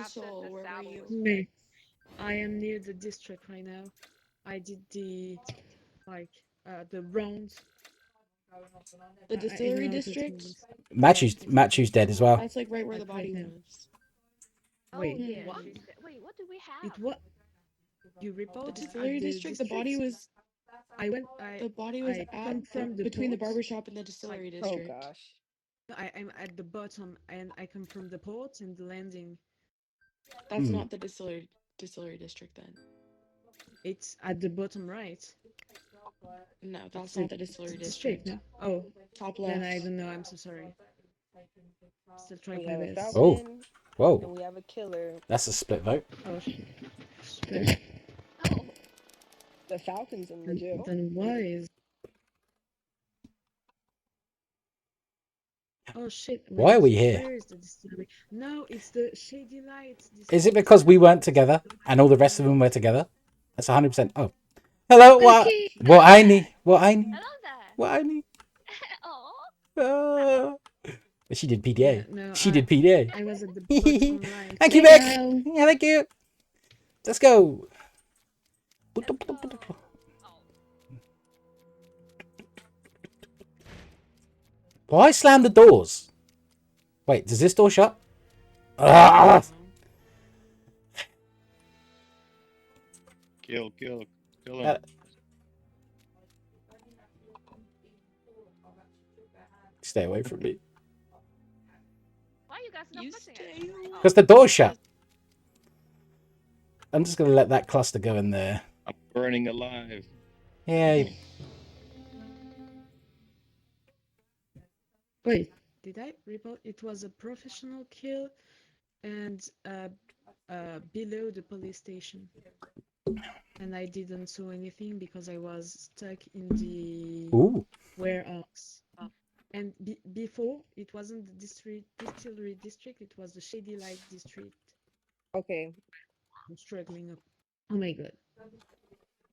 So where were you? Me. I am near the district right now. I did the rounds. The distillery I district? Matthew's dead as well. That's like right where the body now. was. Wait, yeah. what? Wait, what do we have? It what? You reported The distillery district. The body was. The body was between the barbershop and the distillery district. Oh gosh. I'm at the bottom, and I come from the port and the landing. That's not the distillery district then. It's at the bottom right. No, that's not the distillery district. No? Oh, top left. then I don't know. I'm so sorry. Still trying We my have a best. falcon. Whoa. And we have a killer. That's a split vote. Oh, split. Oh. The falcon's in the jail. Then why is? Oh shit! Why are we here? Where is the distillery? No, it's the Shady Lights. Is it because we weren't together and all the rest of them were together? That's 100%. Oh, hello. What I need? What I need? What I need? She did PDA. Yeah, no, She did PDA. I was at the bottom right. Thank you, Beck. Yeah, thank you. Let's go. Why slam the doors? Wait, does this door shut? Ah! Kill him. Stay away from me. Why are you guys not pushing it? Because the door's shut. I'm just going to let that cluster go in there. I'm burning alive. Yeah. Wait, did I report? It was a professional kill, and below the police station. And I didn't saw anything because I was stuck in the warehouse. And before, it wasn't the distillery district, it was the Shady Light district. Okay. I'm struggling up. Oh my god.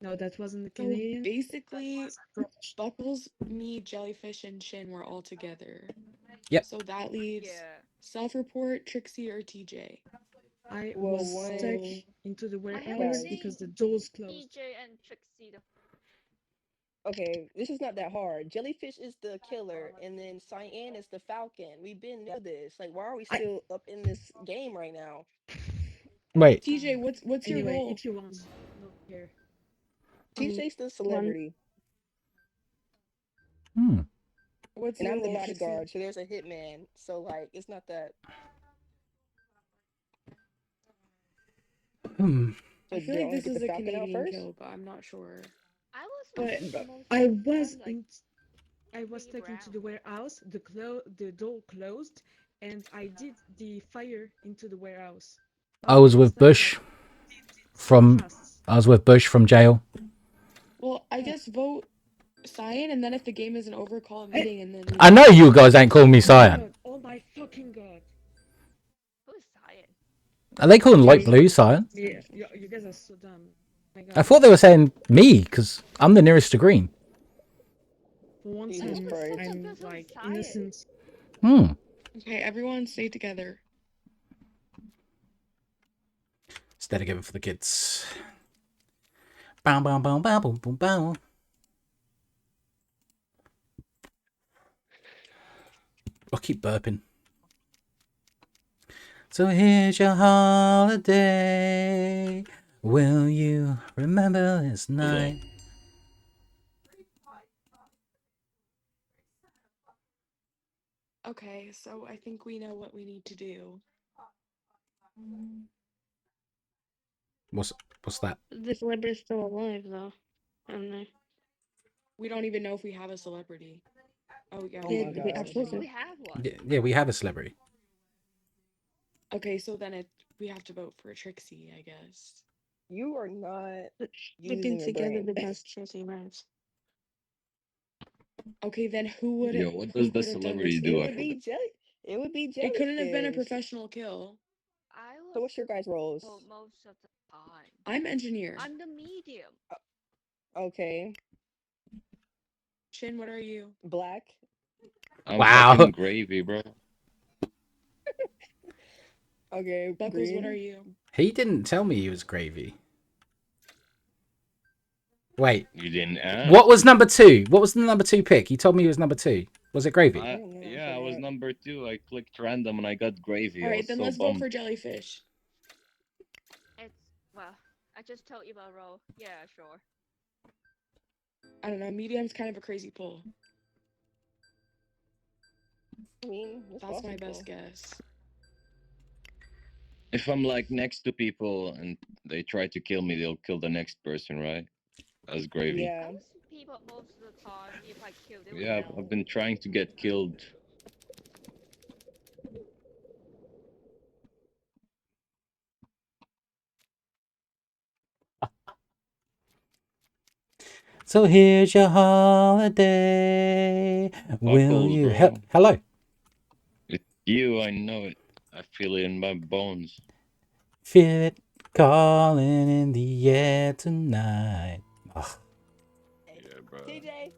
No, that wasn't the Canadian. So basically, Buckles, me, Jellyfish, and Shin were all together. Yep. So that leaves self-report, Trixie, or TJ. I was stuck into the warehouse because the doors closed. TJ and Trixie. Okay, this is not that hard. Jellyfish is the killer, and then Cyan is the falcon. We've been know this. Like, why are we still up in this game right now? Wait. TJ, what's your role? If you want, no here. TJ's the celebrity. What's and your I'm the role, bodyguard, so there's a hitman. So like, it's not that. I feel like this is a Canadian kill, but I'm not sure. I was taken to the warehouse. The door closed, and I did the fire into the warehouse. I was with Bush from jail. Well, I guess vote Cyan, and then if the game isn't over, call a meeting, and then. I know you guys ain't calling me Cyan. Oh my fucking god! Who's Cyan? Are they calling light Guys, blue science? Yeah, you guys are so dumb. My God. I thought they were saying me because I'm the nearest to green. For once, Jesus Christ. I'm like innocent. Okay, everyone stay together. Instead of giving for the kids. Bow, bow, bow, bow, boom, boom, bow. I'll keep burping. So here's your holiday. Will you remember this night? Okay, so I think we know what we need to do. What's that? The celebrity's still alive, though. And they. We don't even know if we have a celebrity. Oh yeah, Oh we my do. God. We have one. Yeah, we have a celebrity. Okay, so then we have to vote for Trixie, I guess. You are not They've using been your together brain. the past 40 rounds. Okay, then who would Yo, what does the could have done celebrity this? do? It I would be forgot. jelly. It would be It couldn't have been a jellyfish. professional kill. So what's your guys' roles? Most of the time. I'm engineer. I'm the medium. Okay. Shin, what are you? Black. I'm Wow. fucking gravy, bro. Okay. Buckles, what green. are you? He didn't tell me he was gravy. Wait. You didn't ask? What was number 2? What was the number 2 pick? He told me he was number 2. Was it gravy? Yeah, I was number 2. I clicked random and I got gravy. All I right, was then so let's vote bummed. for jellyfish. Well, I just told you about role. Yeah, sure. I don't know. Medium's kind of a crazy pull. I mean, it's That's my possible. best guess. If I'm like next to people and they try to kill me, they'll kill the next person, right? That's gravy. Yeah. I see people most of the time. If I kill, they will Yeah, know. I've been trying to get killed. So here's your holiday. Will Buckles, you bro. Hello. It's you, I know it. I feel it in my bones. Feel it calling in the air tonight. Ugh. Yeah, bro. TJ.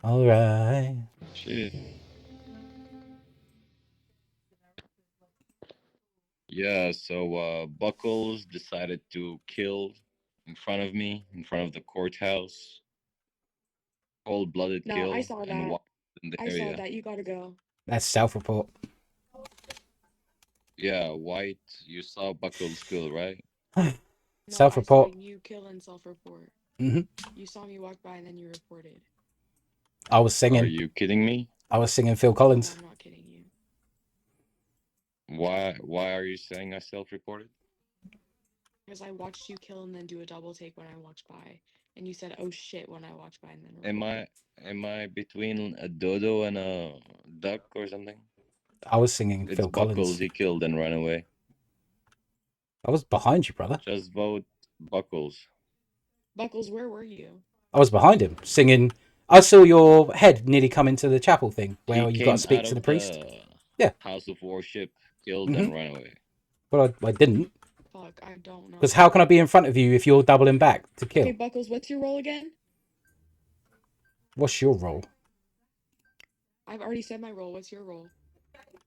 All right. Shit. Yeah, so Buckles decided to kill in front of me, in front of the courthouse. Cold-blooded No, kill I saw and that. walked in the I area. saw that. You gotta go. That's self-report. Yeah, White, you saw Buckles kill, right? No, Self-report. I saw you kill and self-report. Mhm. You saw me walk by and then you reported. I was singing. Are you kidding me? I was singing Phil Collins. No, I'm not kidding you. Why are you saying I self-reported? Because I watched you kill and then do a double take when I walked by, and you said, "Oh shit," when I walked by and then. Am I between a dodo and a duck or something? I was singing It's Phil Buckles Collins. he killed and ran away. I was behind you, brother. Just vote Buckles. Buckles, where were you? I was behind him singing. I saw your head nearly come into the chapel thing where He you got to came speak out to the of priest. the Yeah. house of worship, killed and ran away. But I didn't. Fuck, I don't know. Because how can I be in front of you if you're doubling back to kill? Okay, Buckles, what's your role again? What's your role? I've already said my role. What's your role?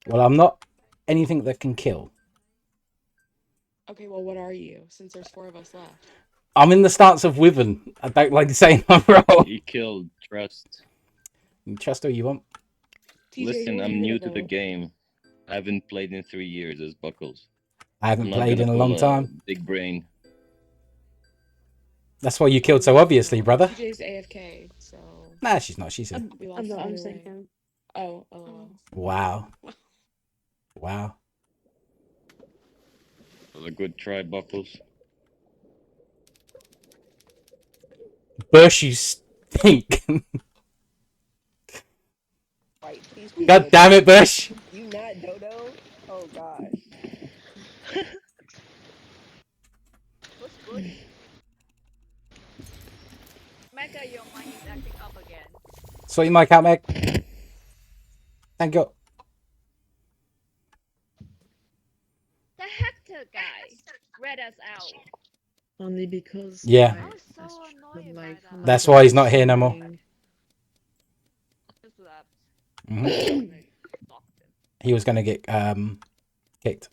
Well, I'm not anything that can kill. Okay, well, what are you? Since there's 4 of us left. I'm in the stance of Wyvern. I don't like saying my role. He killed Trust. You trust who you want. TJ, Listen, who are I'm you new gonna to the vote? game. I haven't played in 3 years as Buckles. I haven't I'm not played gonna in a pull long time. Big brain. That's why you killed so obviously, brother. TJ's AFK, so. Nah, she's not. She's here. We lost I'm not. I'm either way. saying. Oh, lol. Wow. Wow. That was a good try, Buckles. Bush, you stink. Right, please, God damn it, Bush. You not Dodo? Oh gosh. Who's Bush? Mega, your mic is acting up again. Sort your mic out, Meg. Thank you. The heck, scooter guy rat us out. Only because Yeah. I was so annoyed by that. That's why he's not here no more. Just left. Mhm. And I blocked him. He was gonna get kicked.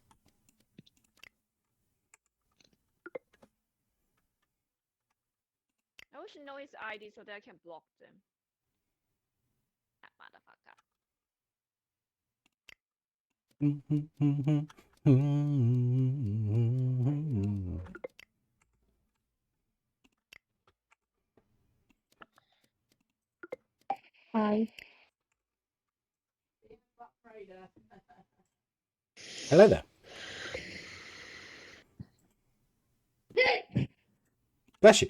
I wish to know his ID so that I can block them. That motherfucker. Hi. Hello there. Bless you.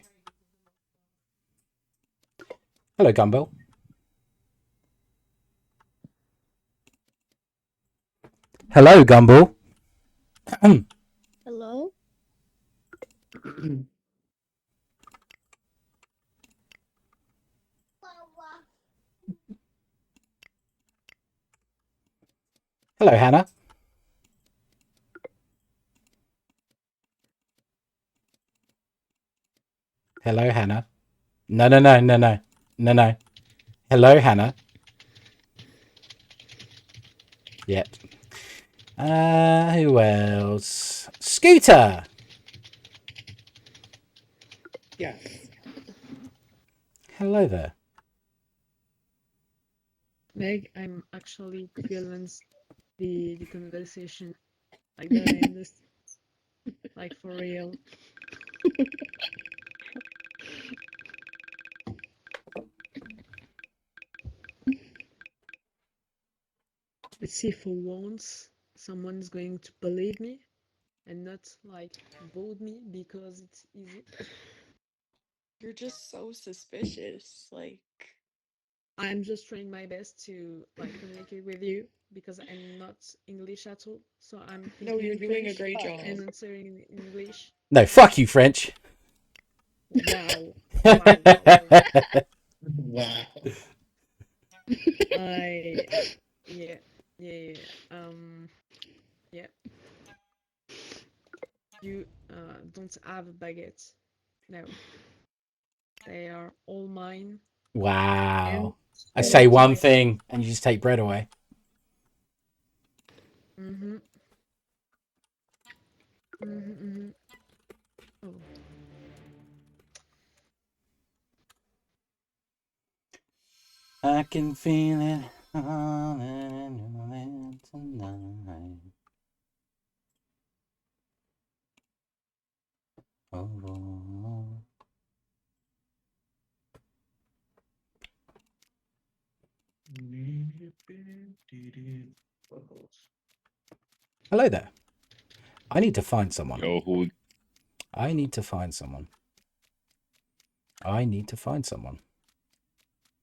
Hello, Gumbo. Hello, Gumbo. Hello? Hello, Hannah. Hello, Hannah. No. Hello, Hannah. Yep. Who else? Scooter. Yes. Hello there. Meg, I'm actually feeling the conversation. Like that I understand. Like for real. Let's see for once someone's going to believe me and not like vote me because it's easy. You're just so suspicious. Like, I'm just trying my best to like communicate with you because I'm not English at all. So I'm no, thinking you're in doing a French great job. and answering in English. No, fuck you, French. Wow. Wow. Wow. I yeah. Yeah. You don't have baguettes. No. They are all mine. Wow. I And say one my thing and you just take bread away. Mm-hmm. Mm-hmm. Oh. I can feel it all in tonight. Oh. Hello there. I need to find someone. Yo, who? I need to find someone. I need to find someone.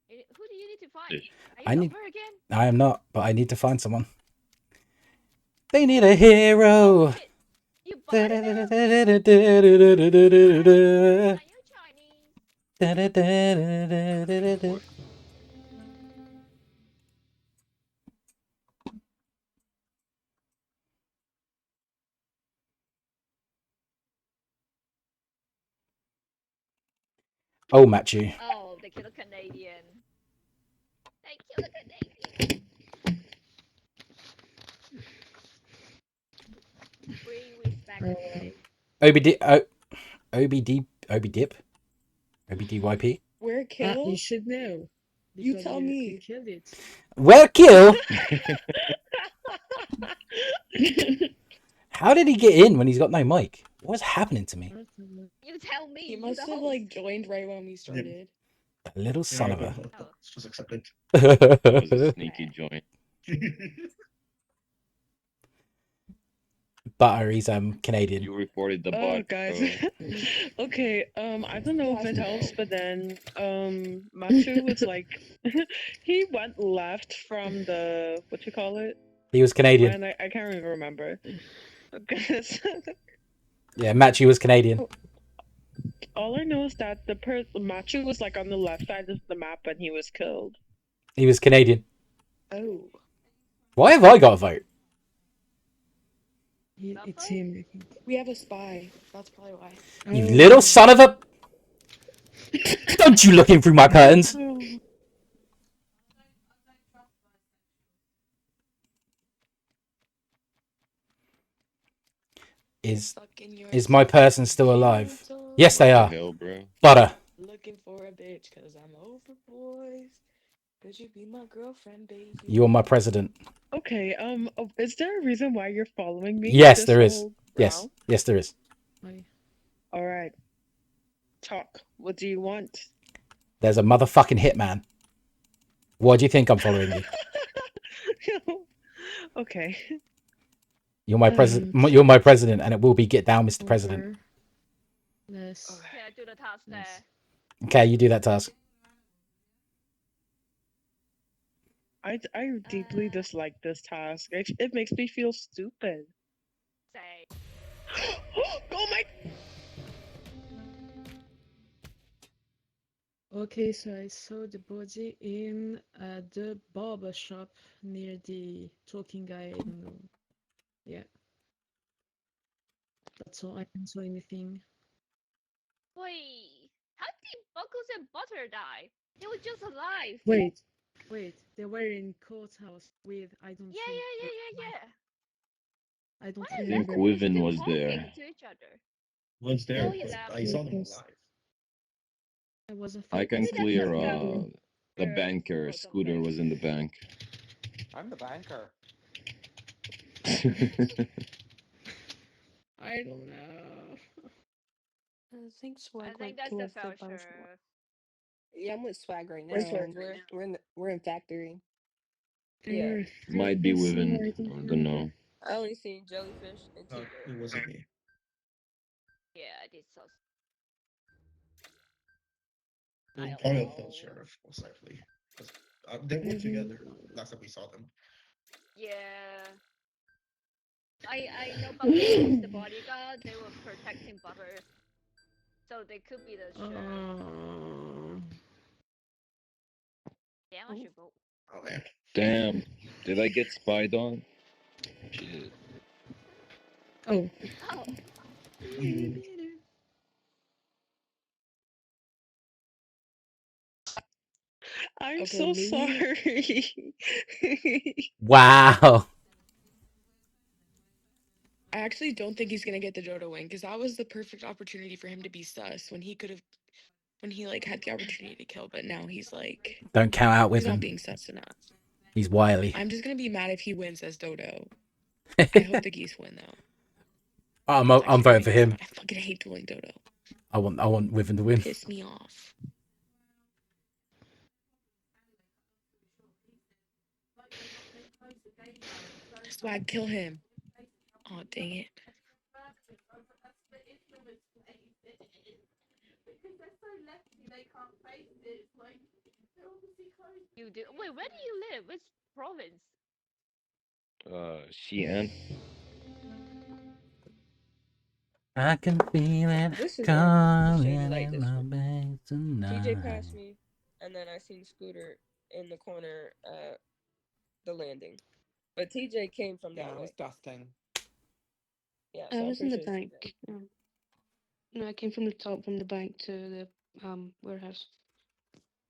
Who do you need to find? Are you I need. over again? I am not, but I need to find someone. They need a hero. You bought it now? Are you Chinese? Oh, Matthew. Oh, they kill a Canadian. They kill a Canadian. We respect you. OBDip? OBDYP? Where kill? You should know. You Because tell you me. killed it. Well, kill. How did he get in when he's got no mic? What's happening to me? You tell me. He must have like joined right when we started. A little son of a. Just accept it. It was a sneaky joint. Butter, he's Canadian. You reported the Oh, bot, guys. bro. Okay, I don't know if it helps, but then Matsu was like he went left from the what you call it? He was Canadian. And I can't even remember. Goodness. Yeah, Matthew was Canadian. All I know is that the Matsu was like on the left side of the map when he was killed. He was Canadian. Oh. Why have I got a vote? It's him, I think. We have a spy. That's probably why. You little son of a... Don't you look in through my curtains. Is my person still alive? Yes, they What the are. hell, bro? Butter. Looking for a bitch cause I'm over boys. Could you be my girlfriend, baby? You're my president. Okay, is there a reason why you're following me Yes, this there is. whole Yes. round? Yes, there is. Alright. Talk. What do you want? There's a motherfucking hitman. Why do you think I'm following you? Okay. You're my president. You're my president, and it will be get down, Mr. President. Less. Okay, I do the task there. Okay, you do that task. I deeply dislike this task. It makes me feel stupid. Say. Oh my! Okay, so I saw the body in the barber shop near the talking guy. I don't know. Yeah. That's all. I didn't saw anything. Wait, how did Buckles and Butter die? They were just alive. Wait. They were in courthouse with. I don't Yeah, think. yeah, yeah, yeah, yeah. I don't Why I the think think they. left Wyvern still was talking there. to each other? Was there, No, he but left. I saw them alive. I was a I can Maybe that's clear the the banker. or Scooter something. was in the bank. I'm the banker. I don't know. I think Swag I think went that's the towards the barber shop. voucher. Yeah, I'm with Swag right Where's now. Swag? We're in factory. There Yeah. were three Might be people Wyvern. I don't I don't remember. know. I only seen Jellyfish and TJ. It wasn't me. Yeah, I did so. Probably a false sheriff, most likely. Because they were together last time we saw them. Yeah. I know Buckles was the bodyguard. They were protecting Butter. So they could be the sheriff. Damn, I should vote. Oh man. Damn. Did I get spied on? Shit. Oh. Oh. I'm Okay, so maybe- sorry. Wow. I actually don't think he's gonna get the Dodo win because that was the perfect opportunity for him to be sus when he could have, when he like had the opportunity to kill, but now he's like, Don't count out he's Wyvern. not being sus enough. He's wily. I'm just gonna be mad if he wins as Dodo. I hope the geese win though. I'm That's voting actually for really him. sad. I fucking hate dueling Dodo. I want Wyvern to win. Piss me off. Swag, kill him. Oh dang it. You do. Wait, where do you live? Which province? Xi'an. I can feel it This is the coming shady light in my district. bed TJ tonight. passed me, and then I seen Scooter in the corner at the landing. But TJ came from that I way. was dusting. Yeah, I so I'm was in pretty the sure. bank. No, I came from the top, from the bank to the warehouse.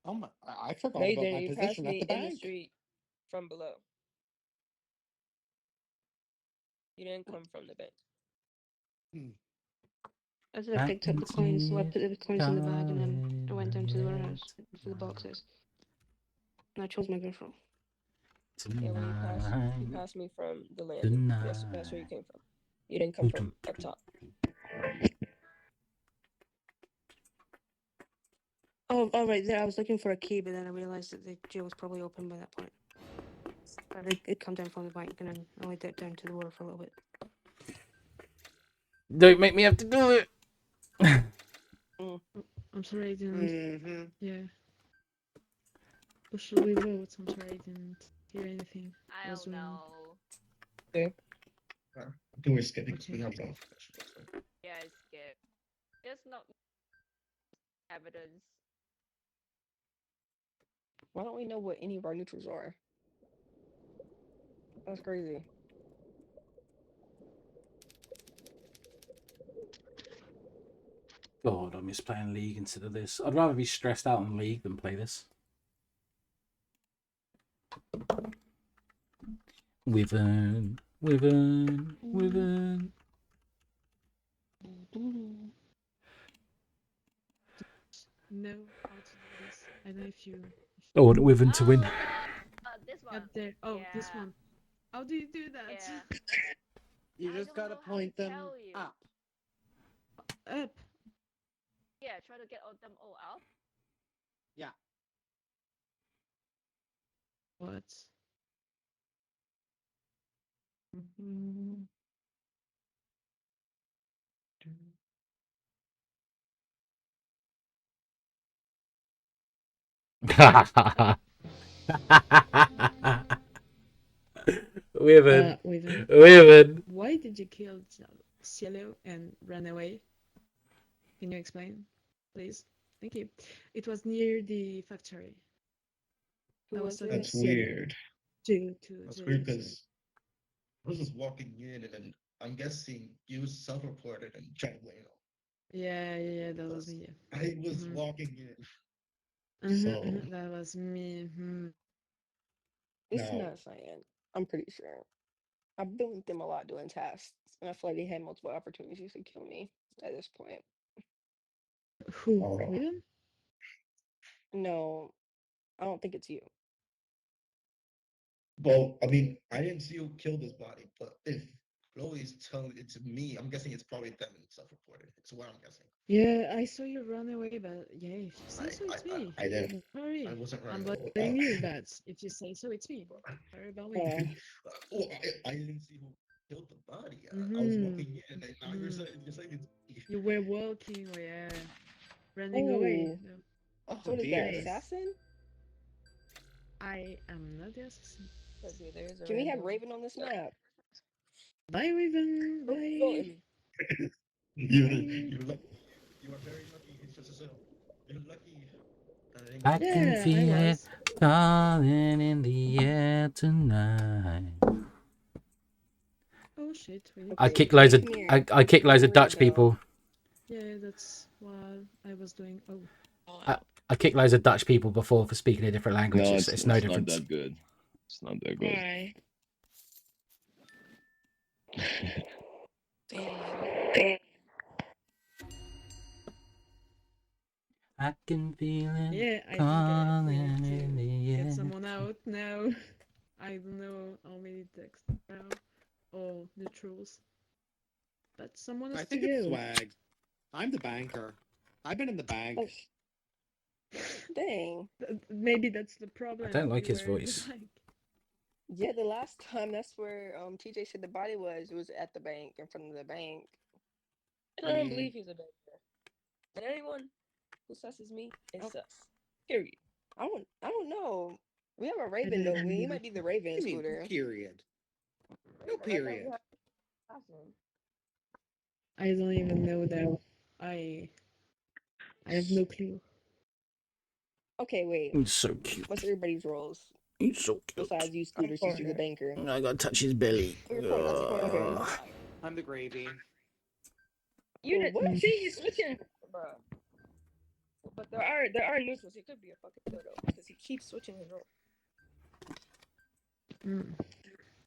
Oh my! I forgot No, you about didn't. my You passed position at me the in the bank. street from below. You didn't come from the bank. After I picked up the coins, so I put the coins in the bag, and then I went down to the warehouse for the boxes. And I chose my girlfriend. Yeah, when you passed me from the landing. That's where you came from. You didn't come from up top. Oh, right there. I was looking for a key, but then I realized that the jail was probably open by that point. But it come down from the bank, and then I went down to the water for a little bit. Don't make me have to do it. I'm sorry I didn't. Yeah. Or should we vote? I'm sorry I didn't hear anything. I don't know. Okay. I think we're skipping because we have no information. Yeah, it's skip. There's not evidence. Why don't we know what any of our neutrals are? That's crazy. God, I miss playing League instead of this. I'd rather be stressed out on League than play this. Wyvern. Know how to do this. I don't know if you. I want Wyvern to win. This one. Up there. Oh, this one. How do you do that? Yeah. You just gotta point them up. Up. Yeah, try to get them all up. Yeah. What? Wyvern. Wyvern. Wyvern. Why did you kill Cielo and run away? Can you explain, please? Thank you. It was near the factory. Who was it? That's weird. To That's the weird because I was just walking in and then I'm guessing you self-reported and tried to blame it. Yeah, that was me. I was walking in. So So that was me. It's now not Cyan. I'm pretty sure. I've been with them a lot doing tasks, and I feel like they had multiple opportunities to kill me at this point. Who? Wyvern? No, I don't think it's you. well, I mean, I didn't see you kill this body, but if Chloe's telling it's me, I'm guessing it's probably them and self-reported. It's what I'm guessing. Yeah, I saw you run away, but yeah, if you say so, it's me. I didn't. Sorry. I wasn't I'm running away. blaming you, but if you say so, it's me. Sorry about me. Well, I didn't see who killed the body. I was walking in, and now you're saying it's You were walking, yeah, running away. Oh, No. so what is that? Assassin? I am not the assassin. Can we have Raven on this map? Bye, Raven. Who's voting Bye. me? you are very lucky. It's just a cell. You're lucky. I can feel it falling in the air tonight. Oh shit! I kick loads of I kick loads of Dutch people. Yeah, that's what I was doing. Oh. I kicked loads of Dutch people before for speaking a different language. No, it's no not difference. that good. It's not that good. Why? I can feel it. Yeah, I calling think I have in the to air. get someone out now. I don't know how many texts now or neutrals, but someone has I think to it's go. swag. I'm the banker. I've been in the bank. Dang. Maybe that's the problem. I don't like You his were in the voice. bank. Yeah, the last time that's where TJ said the body was. It was at the bank, in front of the bank. And I don't believe he's a banker. And anyone who susses me is sus. Period. I don't know. We have a Raven though. We might be the Raven You mean scooter. period? No period. I don't even know that. I have no clue. Okay, wait. He's so cute. What's everybody's roles? He's so cute. Besides you, Scooter, since you're the banker. I gotta touch his belly. Okay. I'm the gravy. You What? see, he's switching, bro. But there are neutrals. He could be a fucking dodo because he keeps switching his role.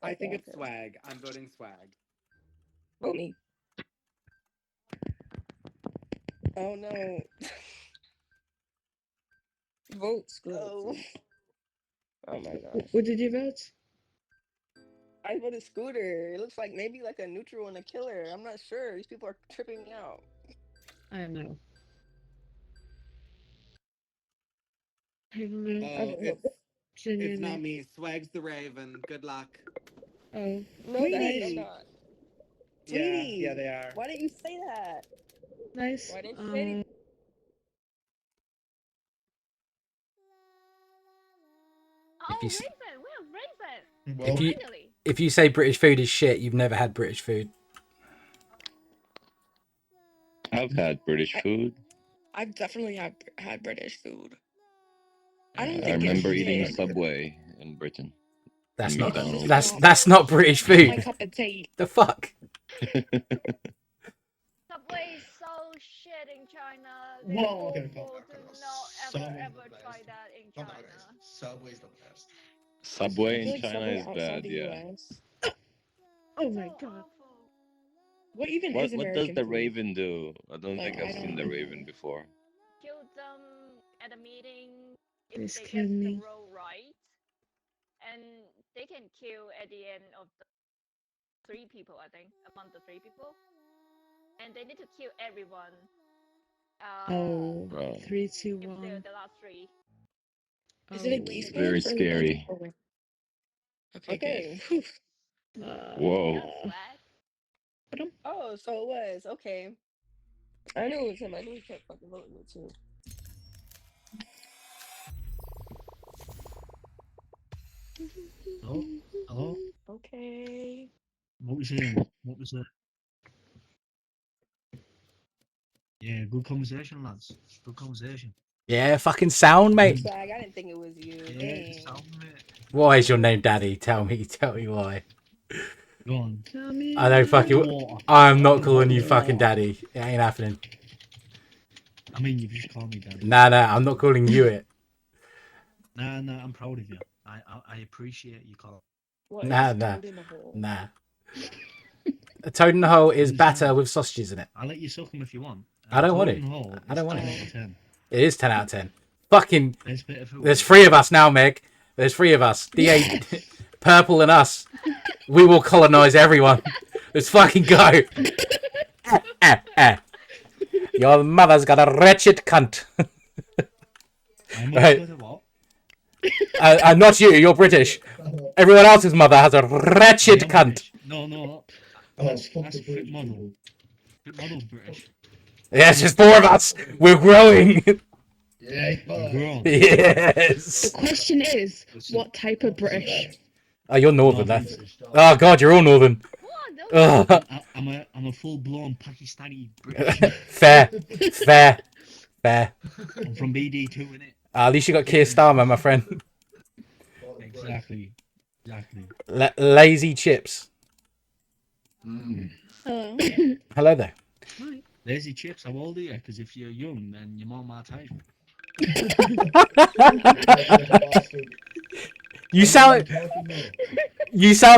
I think it's swag. I'm voting swag. Vote me. Oh no. Vote Scooter. Oh. Oh my gosh. What did you vote? I voted Scooter. It looks like maybe like a neutral and a killer. I'm not sure. These people are tripping me out. I don't know. I don't know. Oh, it's not me. Swag's the Raven. Good luck. Oh, No, nice. they're not. Yeah, Sweetie, yeah, they are. why didn't you say that? Nice. Why didn't you say anything? Oh, If you, Raven! We have Raven! if you say British food is shit, you've never had British food. I've had British food. I've definitely had British food. I don't think remember it's eating shit. Subway in Britain. That's and not McDonald's. that's not British Not food. my cup of tea. The fuck? Subway is so shit in China. Whoa, okay, calm People down. do Calm down. not Subway's ever the try best. that in Calm down, China. guys. Subway's the best. I Subway feel in like China Subway is outside bad. the Yeah. US. Oh my god. What even What is What does American the food? Raven do? I don't Like think I I've seen the don't. Raven before. Kill them at a meeting if This they killed get the me. role right, and they can kill at the end of the 3 people, I think, among the 3 people, and they need to kill everyone. Oh, Wow. 3, 2, If they're 1. the last 3. Is it a Oh. geese Very game or is it like? scary. Okay, Okay. good. Whoa. Oh, so it was okay. I knew it was him. I knew he kept fucking voting me too. Hello? Hello? Okay. What was saying? What was that? Yeah, good conversation, lads. Good conversation. Yeah, fucking sound, mate. Swag, I didn't think it was you. Yeah, Dang. just sound, mate. Why is your name Daddy? Tell me why. Go on. I know fucking. I'm not calling you fucking Daddy. It ain't happening. I mean, you've just called me daddy. Nah, I'm not calling you it. Nah, I'm proud of you. I appreciate you calling. What Nah, is Toad in the hole? nah. A toad in the hole is Understand? batter with sausages in it. I'll let you suck them if you want. I don't want Toad it. and Hole I don't want is it. 10 out of 10. It is 10 out of 10. Fucking. Best bit of food. There's 3 of us now, Meg. There's 3 of us. D8, Purple, and us. We will colonize everyone. Let's fucking go. Your mother's got a wretched cunt. Right. What? I'm not you. You're British. Everyone else's mother has a wretched cunt. No. That's Fit Model. Fit Model's British. Yes, there's 4 of us. We're growing. Yeah, grown. Yes. The question is, what type of British? Oh, you're Northern, left. Oh, God, you're all Northern. Oh. I'm a full-blown Pakistani British. Fair. I'm from BD2, innit? At least you got Keir Starmer, my friend. Exactly. Lazy chips. Hello. Hello there. Lazy chips, how old are you? Because if you're young, then you're more my type. You sound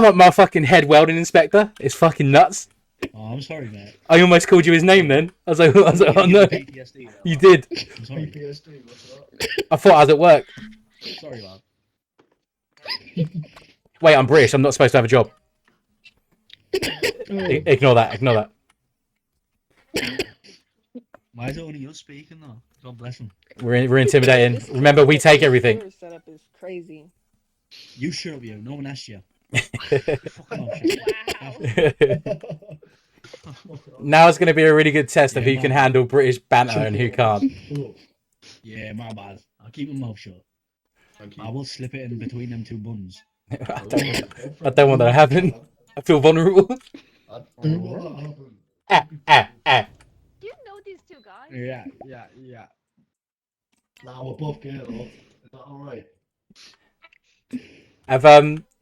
like my fucking head welding inspector. It's fucking nuts. Oh, I'm sorry, mate. I almost called you his name then. I was like, oh no. PTSD, You did. I'm sorry. PTSD, what's up? I thought I was at work. Sorry, lad. Wait, I'm British. I'm not supposed to have a job. Ignore that. Why is it only you speaking, though? God bless him. We're intimidating. Remember, we take everything. Your setup is crazy. You shut up, you. No one asked you. Now it's going to be a really good test of Yeah, who can man. handle British banter and who can't. Yeah, my bad. I'll keep my mouth shut. I will slip it in between them 2 buns. I don't want that to happen. I feel vulnerable. I do want that happen. Do you know these 2 guys? Yeah. Nah, we're both gay though. Is that alright? Have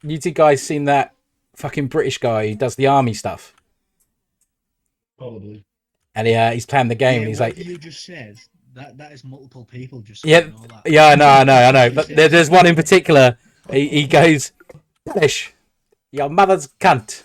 you 2 guys seen that fucking British guy who does the army stuff? Probably. And he's playing the game and he's like, you just said, that is multiple people just yeah, saying all that. I know. But there's one in particular. He goes, British, your mother's cunt.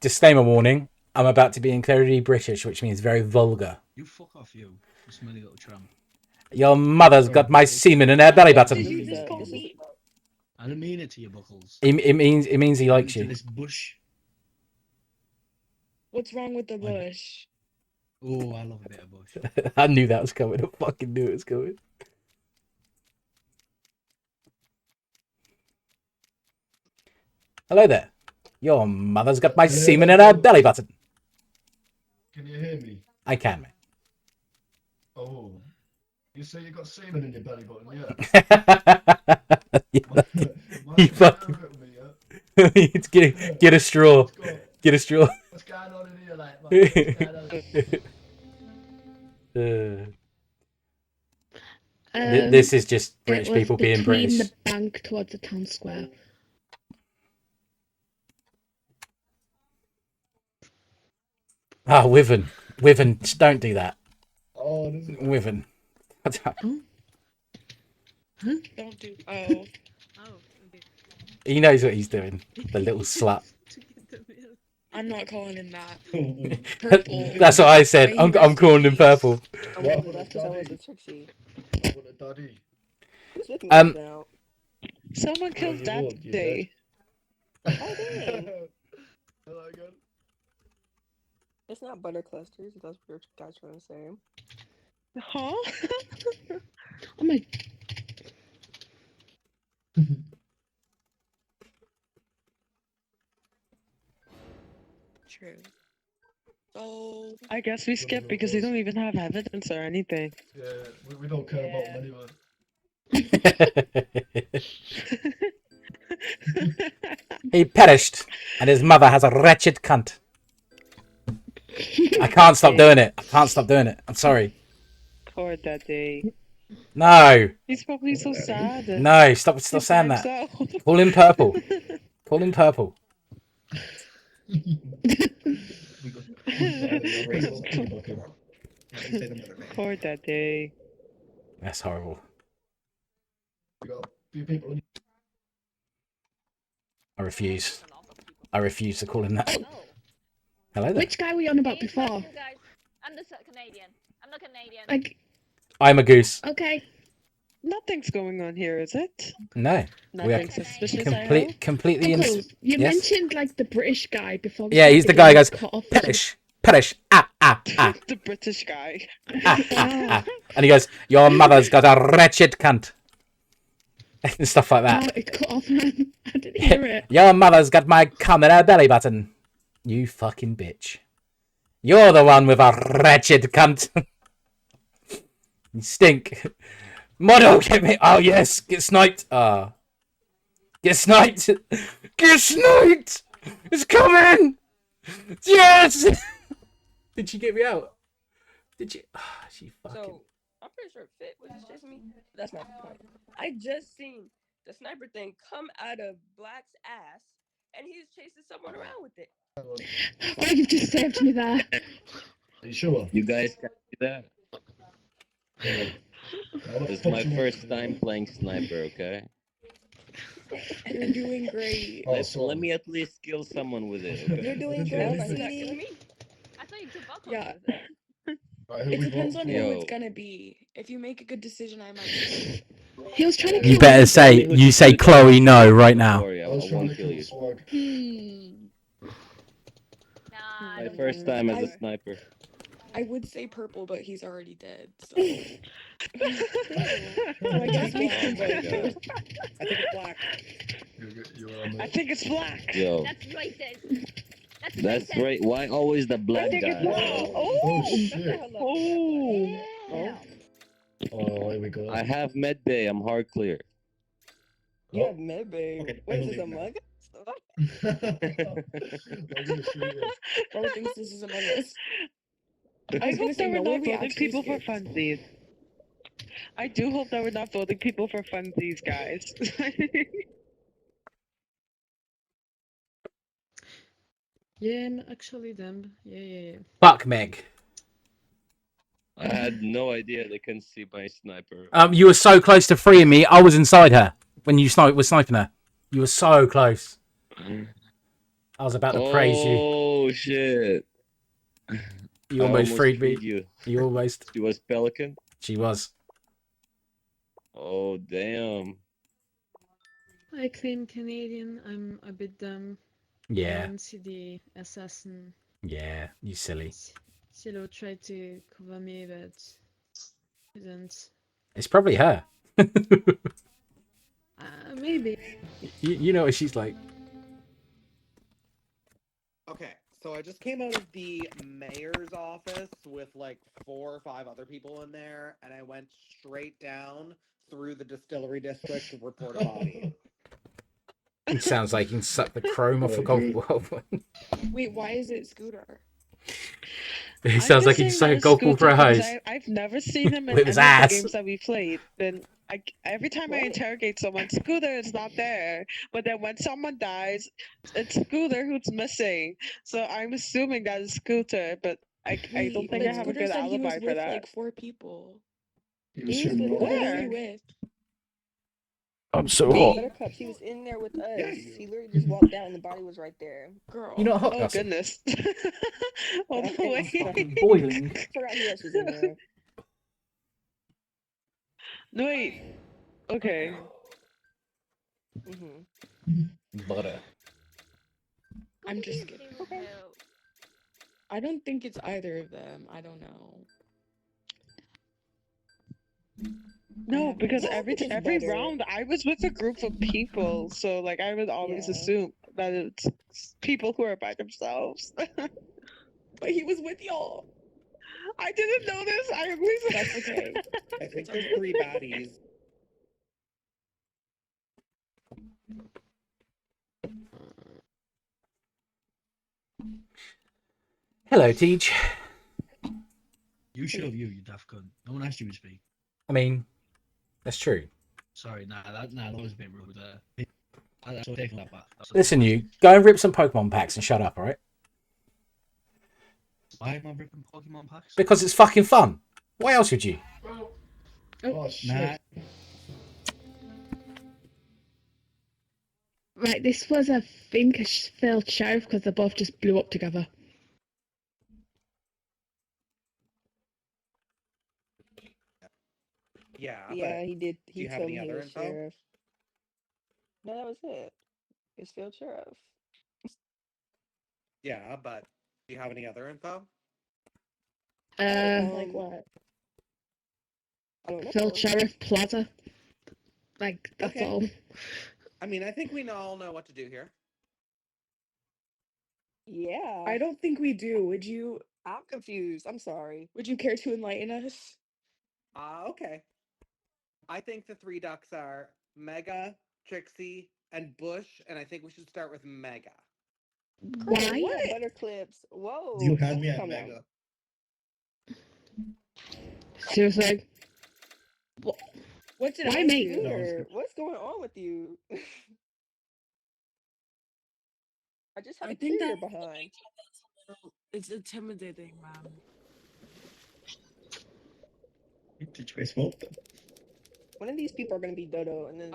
Disclaimer warning. I'm about to be incredibly British, which means very vulgar. You fuck off, you smelly little tramp. Your mother's got my semen in her belly button. I didn't mean it to you, Buckles. It means he likes To you. this bush. What's wrong with the bush? Oh, I love a bit of bush. I knew that was coming. I fucking knew it was coming. Hello there. Your mother's got my semen in her belly button. Can you hear me? I can, mate. Oh. You say you got semen in your belly button, yeah? You fucking... get a straw. Get a straw. What's going on in here, like, man? What's going on? This is just It British was people being between British. the bank towards the town square. Ah, Wiven. Wiven, don't do that. Oh, this is Wiven. Don't do. Oh. Oh, okay. He knows what he's doing. The little slut. To get the milk. I'm not calling him that. Purple. That's what I said. May he I'm rest calling in him peace. purple. Oh my god, that's because I was a Trixie. Daddy. Who's with me Um, now? Someone killed Daddy. Oh dang. It's not butter clusters, if that's what you guys are trying to say. Huh? Oh my. True. So. I guess we skip because they don't even have evidence or anything. Yeah, we don't care about them anyway. He perished, and his mother has a wretched cunt. I can't stop doing it. I can't stop doing it. I'm sorry. Poor Daddy. No. He's probably so sad. No, stop saying that. Call him purple. Call him purple. Poor Daddy. That's horrible. I refuse. I refuse to call him that. Hello there. Which guy were you on about before? You guys, I'm the Canadian. I'm the Canadian. Like, I'm a goose. okay. Nothing's going on here, is it? No. Nothing suspicious, I hope? Completely Uncle, you yes? mentioned like the British guy before. Yeah, he's the guy who goes, perish, perish, ah. The British guy. Ah. And he goes, your mother's got a wretched cunt. And stuff like that. Oh, it cut off, man. I didn't hear it. Your mother's got my cum in her belly button. You fucking bitch. You're the one with a wretched cunt. You stink. Model, get me. Oh, yes. Get sniped. Get sniped. Get sniped. It's coming. Yes. Did she get me out? Did she? Oh, she fucking. So, I'm pretty sure Fit was just chasing me. That's not the point. I just seen the sniper thing come out of Black's ass, and he's chasing someone around with it. Oh, you just saved me there. Are you sure? You guys can do that. This is my first time playing sniper, okay? You're doing great. Let me at least kill someone with it, okay? You're doing great, Is that sweetie. killing me? I thought you killed Buckle. Yeah. Right, It depends on who Yo. it's gonna be. If you make a good decision, I might. He was trying to You kill better me. say, you say Chloe no right now. Sorry, I won't kill you. My first time as a sniper. I would say purple, but he's already dead. So, so I guess we can vote. I think it's black. I think it's black. Yo. That's racist. That's right. Why always the I black think it's guy? black. Oh, shit. Oh. Oh, here we go. I have med bay. I'm hard clear. You have medbay. Okay, What I is this, believe Among Us? Bro thinks this is Among Us. I was gonna hope say, that we're no, not we'll be voting actually people for scared. funsies. I do hope that we're not voting people for funsies, guys. Yeah, I'm actually them. Yeah. Fuck Meg. I had no idea they can see my sniper. You were so close to freeing me. I was inside her when you was sniping her. You were so close. I was about to praise you. Oh shit! You I almost freed me. You. You almost. She was Pelican. She was. Oh damn! I claim Canadian. I'm a bit dumb. Yeah. And see the assassin. Yeah, you silly. Silo tried to cover me, but didn't. It's probably her. Maybe. You know what she's like. Okay, so I just came out of the mayor's office with like 4 or 5 other people in there, and I went straight down through the distillery district to report a body. It sounds like you can suck the chrome off a golf ball. Wait, why is it Scooter? It sounds like he just like a golf ball for a hose. I've never seen him in With his any of the ass. games that we played. Then every time I interrogate someone, Scooter is not there. But then when someone dies, it's Scooter who's missing. So I'm assuming that is Scooter, but I don't think I have a Scooter good said he was alibi for with that. like 4 people. He He was with Who was us. he with? I'm so hot. Buttercups, he was in there with us. Yeah, He literally just walked out and the body was right there. Girl. You not hot, Oh Gussie? goodness. Hold on, I'm wait. fucking boiling. Forgot who else was in there. No wait. Okay. Butter. I'm just kidding. I don't think it's either of them. I don't know. No, because I think it's every Butter. round I was with a group of people, so like I would always assume that it's people who are by themselves. But he was with y'all. I didn't know this. I always. That's okay. I think there's 3 baddies. Hello, Teach. You show you daft cunt. No one asked you to speak. I mean, that's true. Sorry, that was a bit rude there. I'm taking that back. Listen, you go and rip some Pokemon packs and shut up, alright? Why am I ripping Pokemon packs? Because it's fucking fun. Why else would you? Oh shit. Right, this was, I think, a failed sheriff because they both just blew up together. Yeah, Yeah, but he did. do He you have told any me he other was info? sheriff. No, that was it. It's field sheriff. Yeah, but do you have any other info? Like what? I don't know. Phil Sheriff Plaza. Like, that's Okay. all. I mean, I think we all know what to do here. Yeah. I don't think we do. Would you? I'm confused. I'm sorry. Would you care to enlighten us? Okay. I think the 3 ducks are Mega, Trixie, and Bush, and I think we should start with Mega. Girl, Why? what? Butterclips. Whoa. You had me at Calm down. Mega. Seriously? What did Why I me? do? Scooter, what's going on with you? I just have I to think clear that your behind. it's intimidating, man. Did you smoke them? One of these people are gonna be Dodo, and then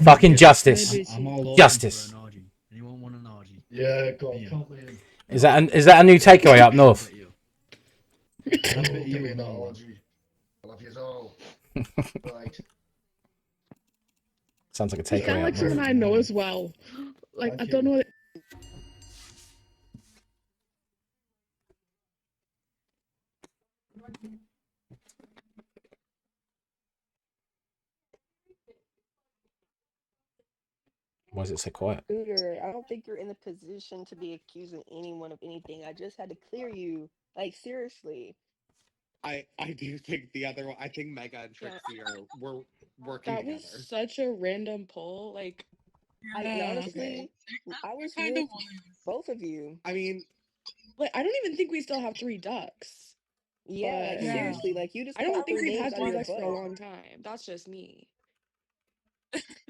Fucking justice. I'm all over Justice. for an orgy. Anyone want an orgy? Yeah, go on, count me in. Is that a new takeaway up north? I bet you Give me in that all. orgy. I love you all. Right. Sounds like a You takeaway sound up like north. someone I know as well. Like, Thank I don't you. know. Why is it so quiet? Scooter, I don't think you're in the position to be accusing anyone of anything. I just had to clear you. Like, seriously. I do think the other one. I think Mega and Trixie were working That was together. such a random pull. Like, And honestly, I was with both of you. I mean, like I don't even think we still have 3 ducks. Yeah, like But seriously, like you just I don't called think 3 we've names had out of 3 your ducks for a butt. long time. That's just me.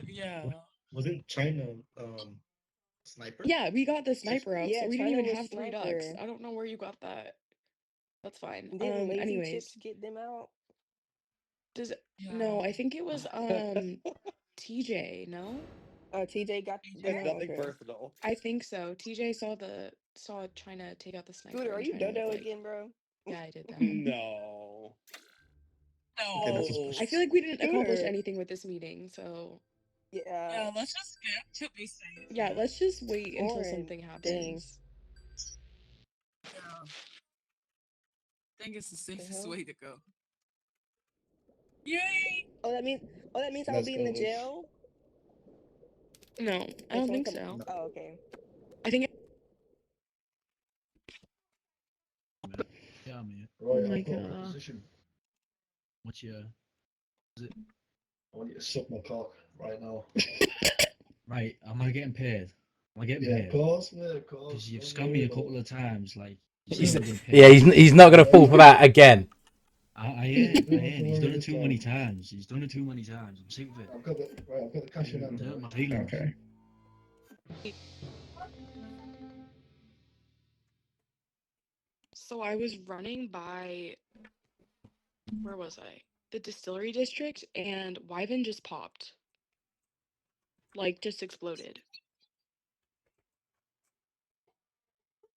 Yeah. Wasn't China sniper? Yeah, we got the sniper out, Yeah, so we didn't China even was have 3 ducks. sniper. I don't know where you got that. That's fine. Didn't Lazy Anyways, Chips get them out? no, I think it was TJ, no? Oh, TJ got them it's out? nothing Okay. personal. I think so. TJ saw China take out the sniper. Scooter, are and you China was Dodo like, again, bro? yeah, I did that. No. Okay, that's suspicious. I feel like we didn't accomplish Scooter. anything with this meeting, so Yeah. Yeah, let's just skip to be safe. yeah, let's just wait until Boring. something Dang. happens. Yeah. I think it's the safest hell? way to go. Yay! Oh, that means I'll Let's be go. in the jail. No, I Like don't someone think come. so. Oh, okay. I think Yeah, man. Right, Oh my I've got a God. proposition. What's your? Is it I want you to suck my cock right now. right? Am I getting paid? I get Yeah, paid. of course, mate, of course. Because you've Don't scammed worry me a about couple it. of times. Like, you He's, said you were gonna pay yeah, me. he's not gonna fall for that again. I ain't. Don't He's done worry it too many at all. times. He's done it too many times. I'm sick of it. I've got the cash in hand. It's hurt Right? my feelings. Okay. So I was running by, where was I? The distillery district, and Wyvern just popped. Like, just exploded.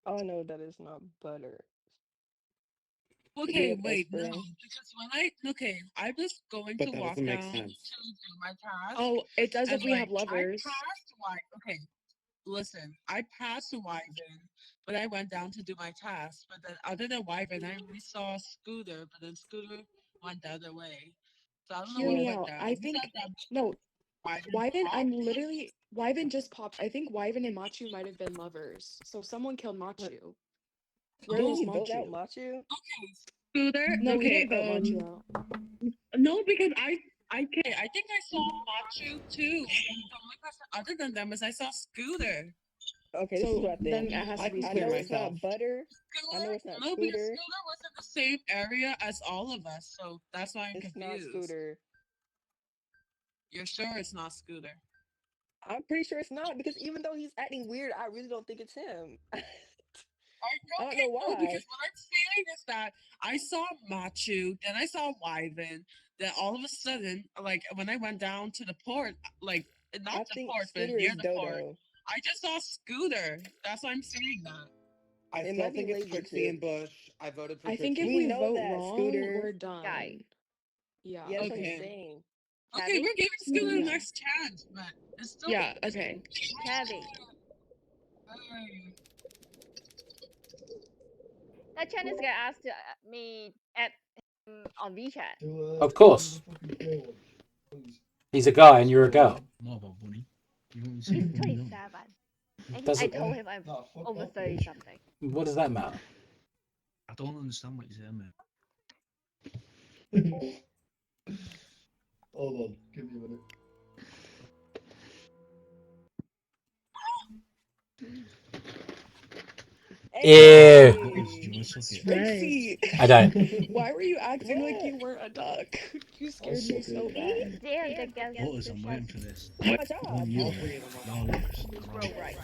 Oh no, that is not butter. Okay, Give wait, no, Esperin. because I was going But to that walk doesn't make down sense. to do my task, Oh, it does and if we have I levers. passed listen, I passed Wyvern, but I went down to do my task. But then other than Wyvern, I only saw Scooter, but then Scooter went the other way. So I don't know Hear what me went out. down. I You think, said that no, Wyvern, popped? Wyvern just popped. I think Wyvern and Machu might have been lovers. So someone killed Machu. Where Didn't was we vote out Machu? Machu? Scooter. No, we Okay, didn't vote Machu out. no, because I think I saw Machu too. And the only person other than them is I saw Scooter. Okay, this is So what I then think. it has I to be can I clear know Scooter. it's myself. not butter. I know it's not No, because Scooter. Scooter was in the same area as all of us, so that's why I'm It's not confused. Scooter. You're sure it's not Scooter? I'm pretty sure it's not because even though he's acting weird, I really don't think it's him. I don't know No, because why. what I'm saying is that I saw Machu, then I saw Wyvern, then all of a sudden, like when I went down to the port, like not I the think port, but Scooter near is the port, Dodo. I just saw Scooter. That's why I'm saying that. I It still might be think it's laser Trixie and chips. Bush. I voted for I think if Trixie. We we know vote that wrong, Scooter. we're done. Yeah. Yeah, that's what I'm Okay. saying. Okay, we're giving Scooter the Yeah. next chance, but it's still. Yeah, okay. Cavi. That Chinese guy asked me at on WeChat. Of course. He's a guy and you're a girl. More about bunny. You want me to say He's bunny now? 27. And I Doesn't. told him I'm over 30 something. What does that matter? I don't understand what you're saying, mate. Hold on, give me a minute. Ew. Trixie, I don't. why were you acting like you weren't a duck? You scared me so bad. Damn, that guy's Butters, I'm waiting for this. My I job. want you, All three of them are your lips are on. right.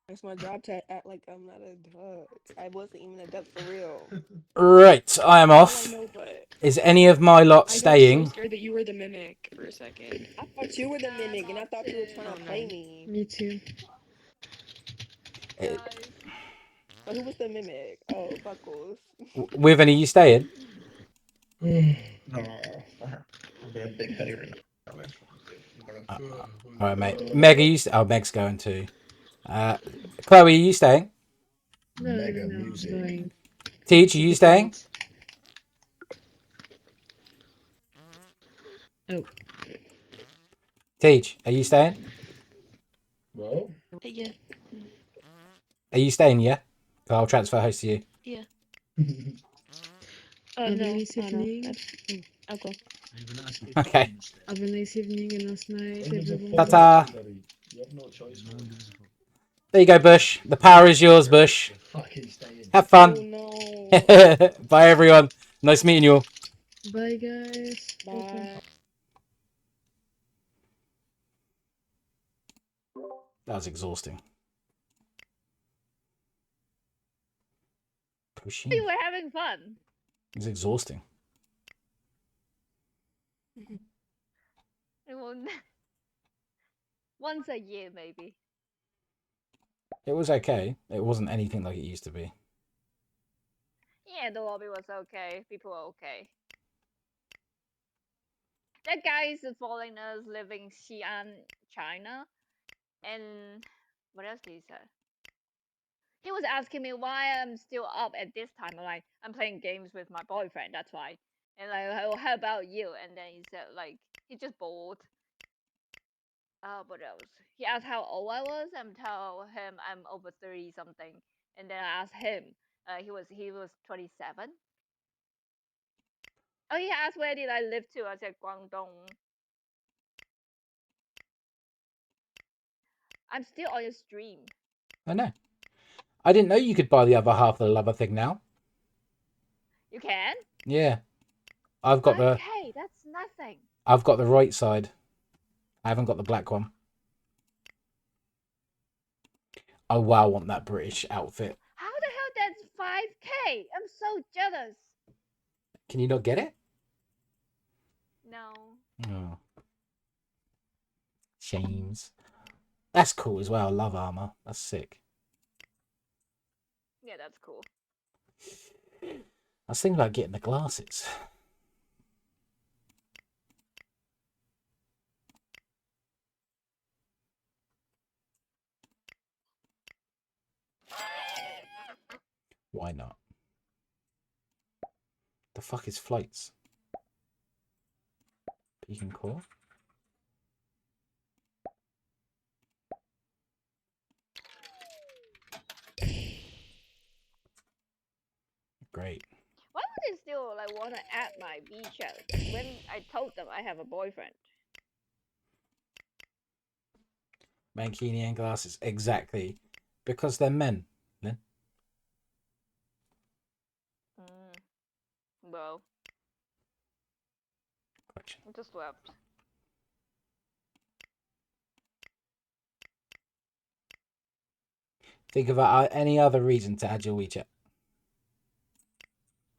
It's my job to act like I'm not a duck. I wasn't even a duck for real. Right, I am Oh, I off. know, but Is any of my lot I got so staying? scared that you were the mimic for a second. I thought you were the mimic, and I thought you were trying to Oh play no. me. Me too. So who was the mimic? Oh, Buckles. Wyvern, are you staying? No, I'll be a big headache right now. All right, mate. Meg, are you? Oh, Meg's going too. Chloe, are you staying? Mega I'm music. going. Teach, are you staying? Oh. Teach, are you staying? Well? Yeah. Are you staying? Yeah. I'll transfer host to you. Yeah. Have a No. nice Oh, no. evening. I'll go. Okay. Have a nice evening and last night, everyone. Ta-ta. You have no choice. There you go, Bush. The power is yours, Bush. Fucking staying. Have Oh fun. no. Bye, everyone. Nice meeting you all. Bye, guys. Bye. That was exhausting. Pushing. We were having fun. It was exhausting. It will once a year maybe. It was okay. It wasn't anything like it used to be. Yeah, the lobby was okay. People were okay. That guy is a foreigner living Xi'an, China. And what else did he say? He was asking me why I'm still up at this time. I'm like, I'm playing games with my boyfriend, that's why. And like, how about you? And then he said like he just bored. What else? He asked how old I was. I'm tell him I'm over 30 something. And then I asked him. He was 27. Oh, he asked where did I live to? I said Guangdong. I'm still on your stream. I know. I didn't know you could buy the other half of the leather thing now. You can? Yeah. I've got the 5K, that's nothing. I've got the right side. I haven't got the black one. Oh wow, I want that British outfit. How the hell that's 5K? I'm so jealous. Can you not get it? No. Oh. Shames. That's cool as well. I love armor. That's sick. Yeah, that's cool. I was thinking about getting the glasses. Why not? The fuck is flights? Beacon core? Great. Why would they still like want to add my WeChat when I told them I have a boyfriend? Mankini and glasses. Exactly. Because they're men. Lynn? Well, Question. I just left. Think of any other reason to add your WeChat.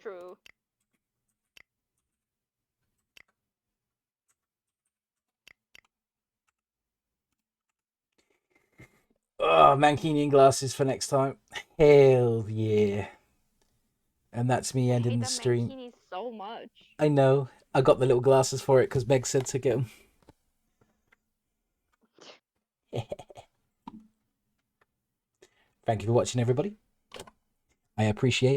True. Oh, Mankini and glasses for next time. Hell yeah. And that's me ending the stream. Mankini so much. I know. I got the little glasses for it because Meg said to get them. Thank you for watching, everybody. I appreciate it.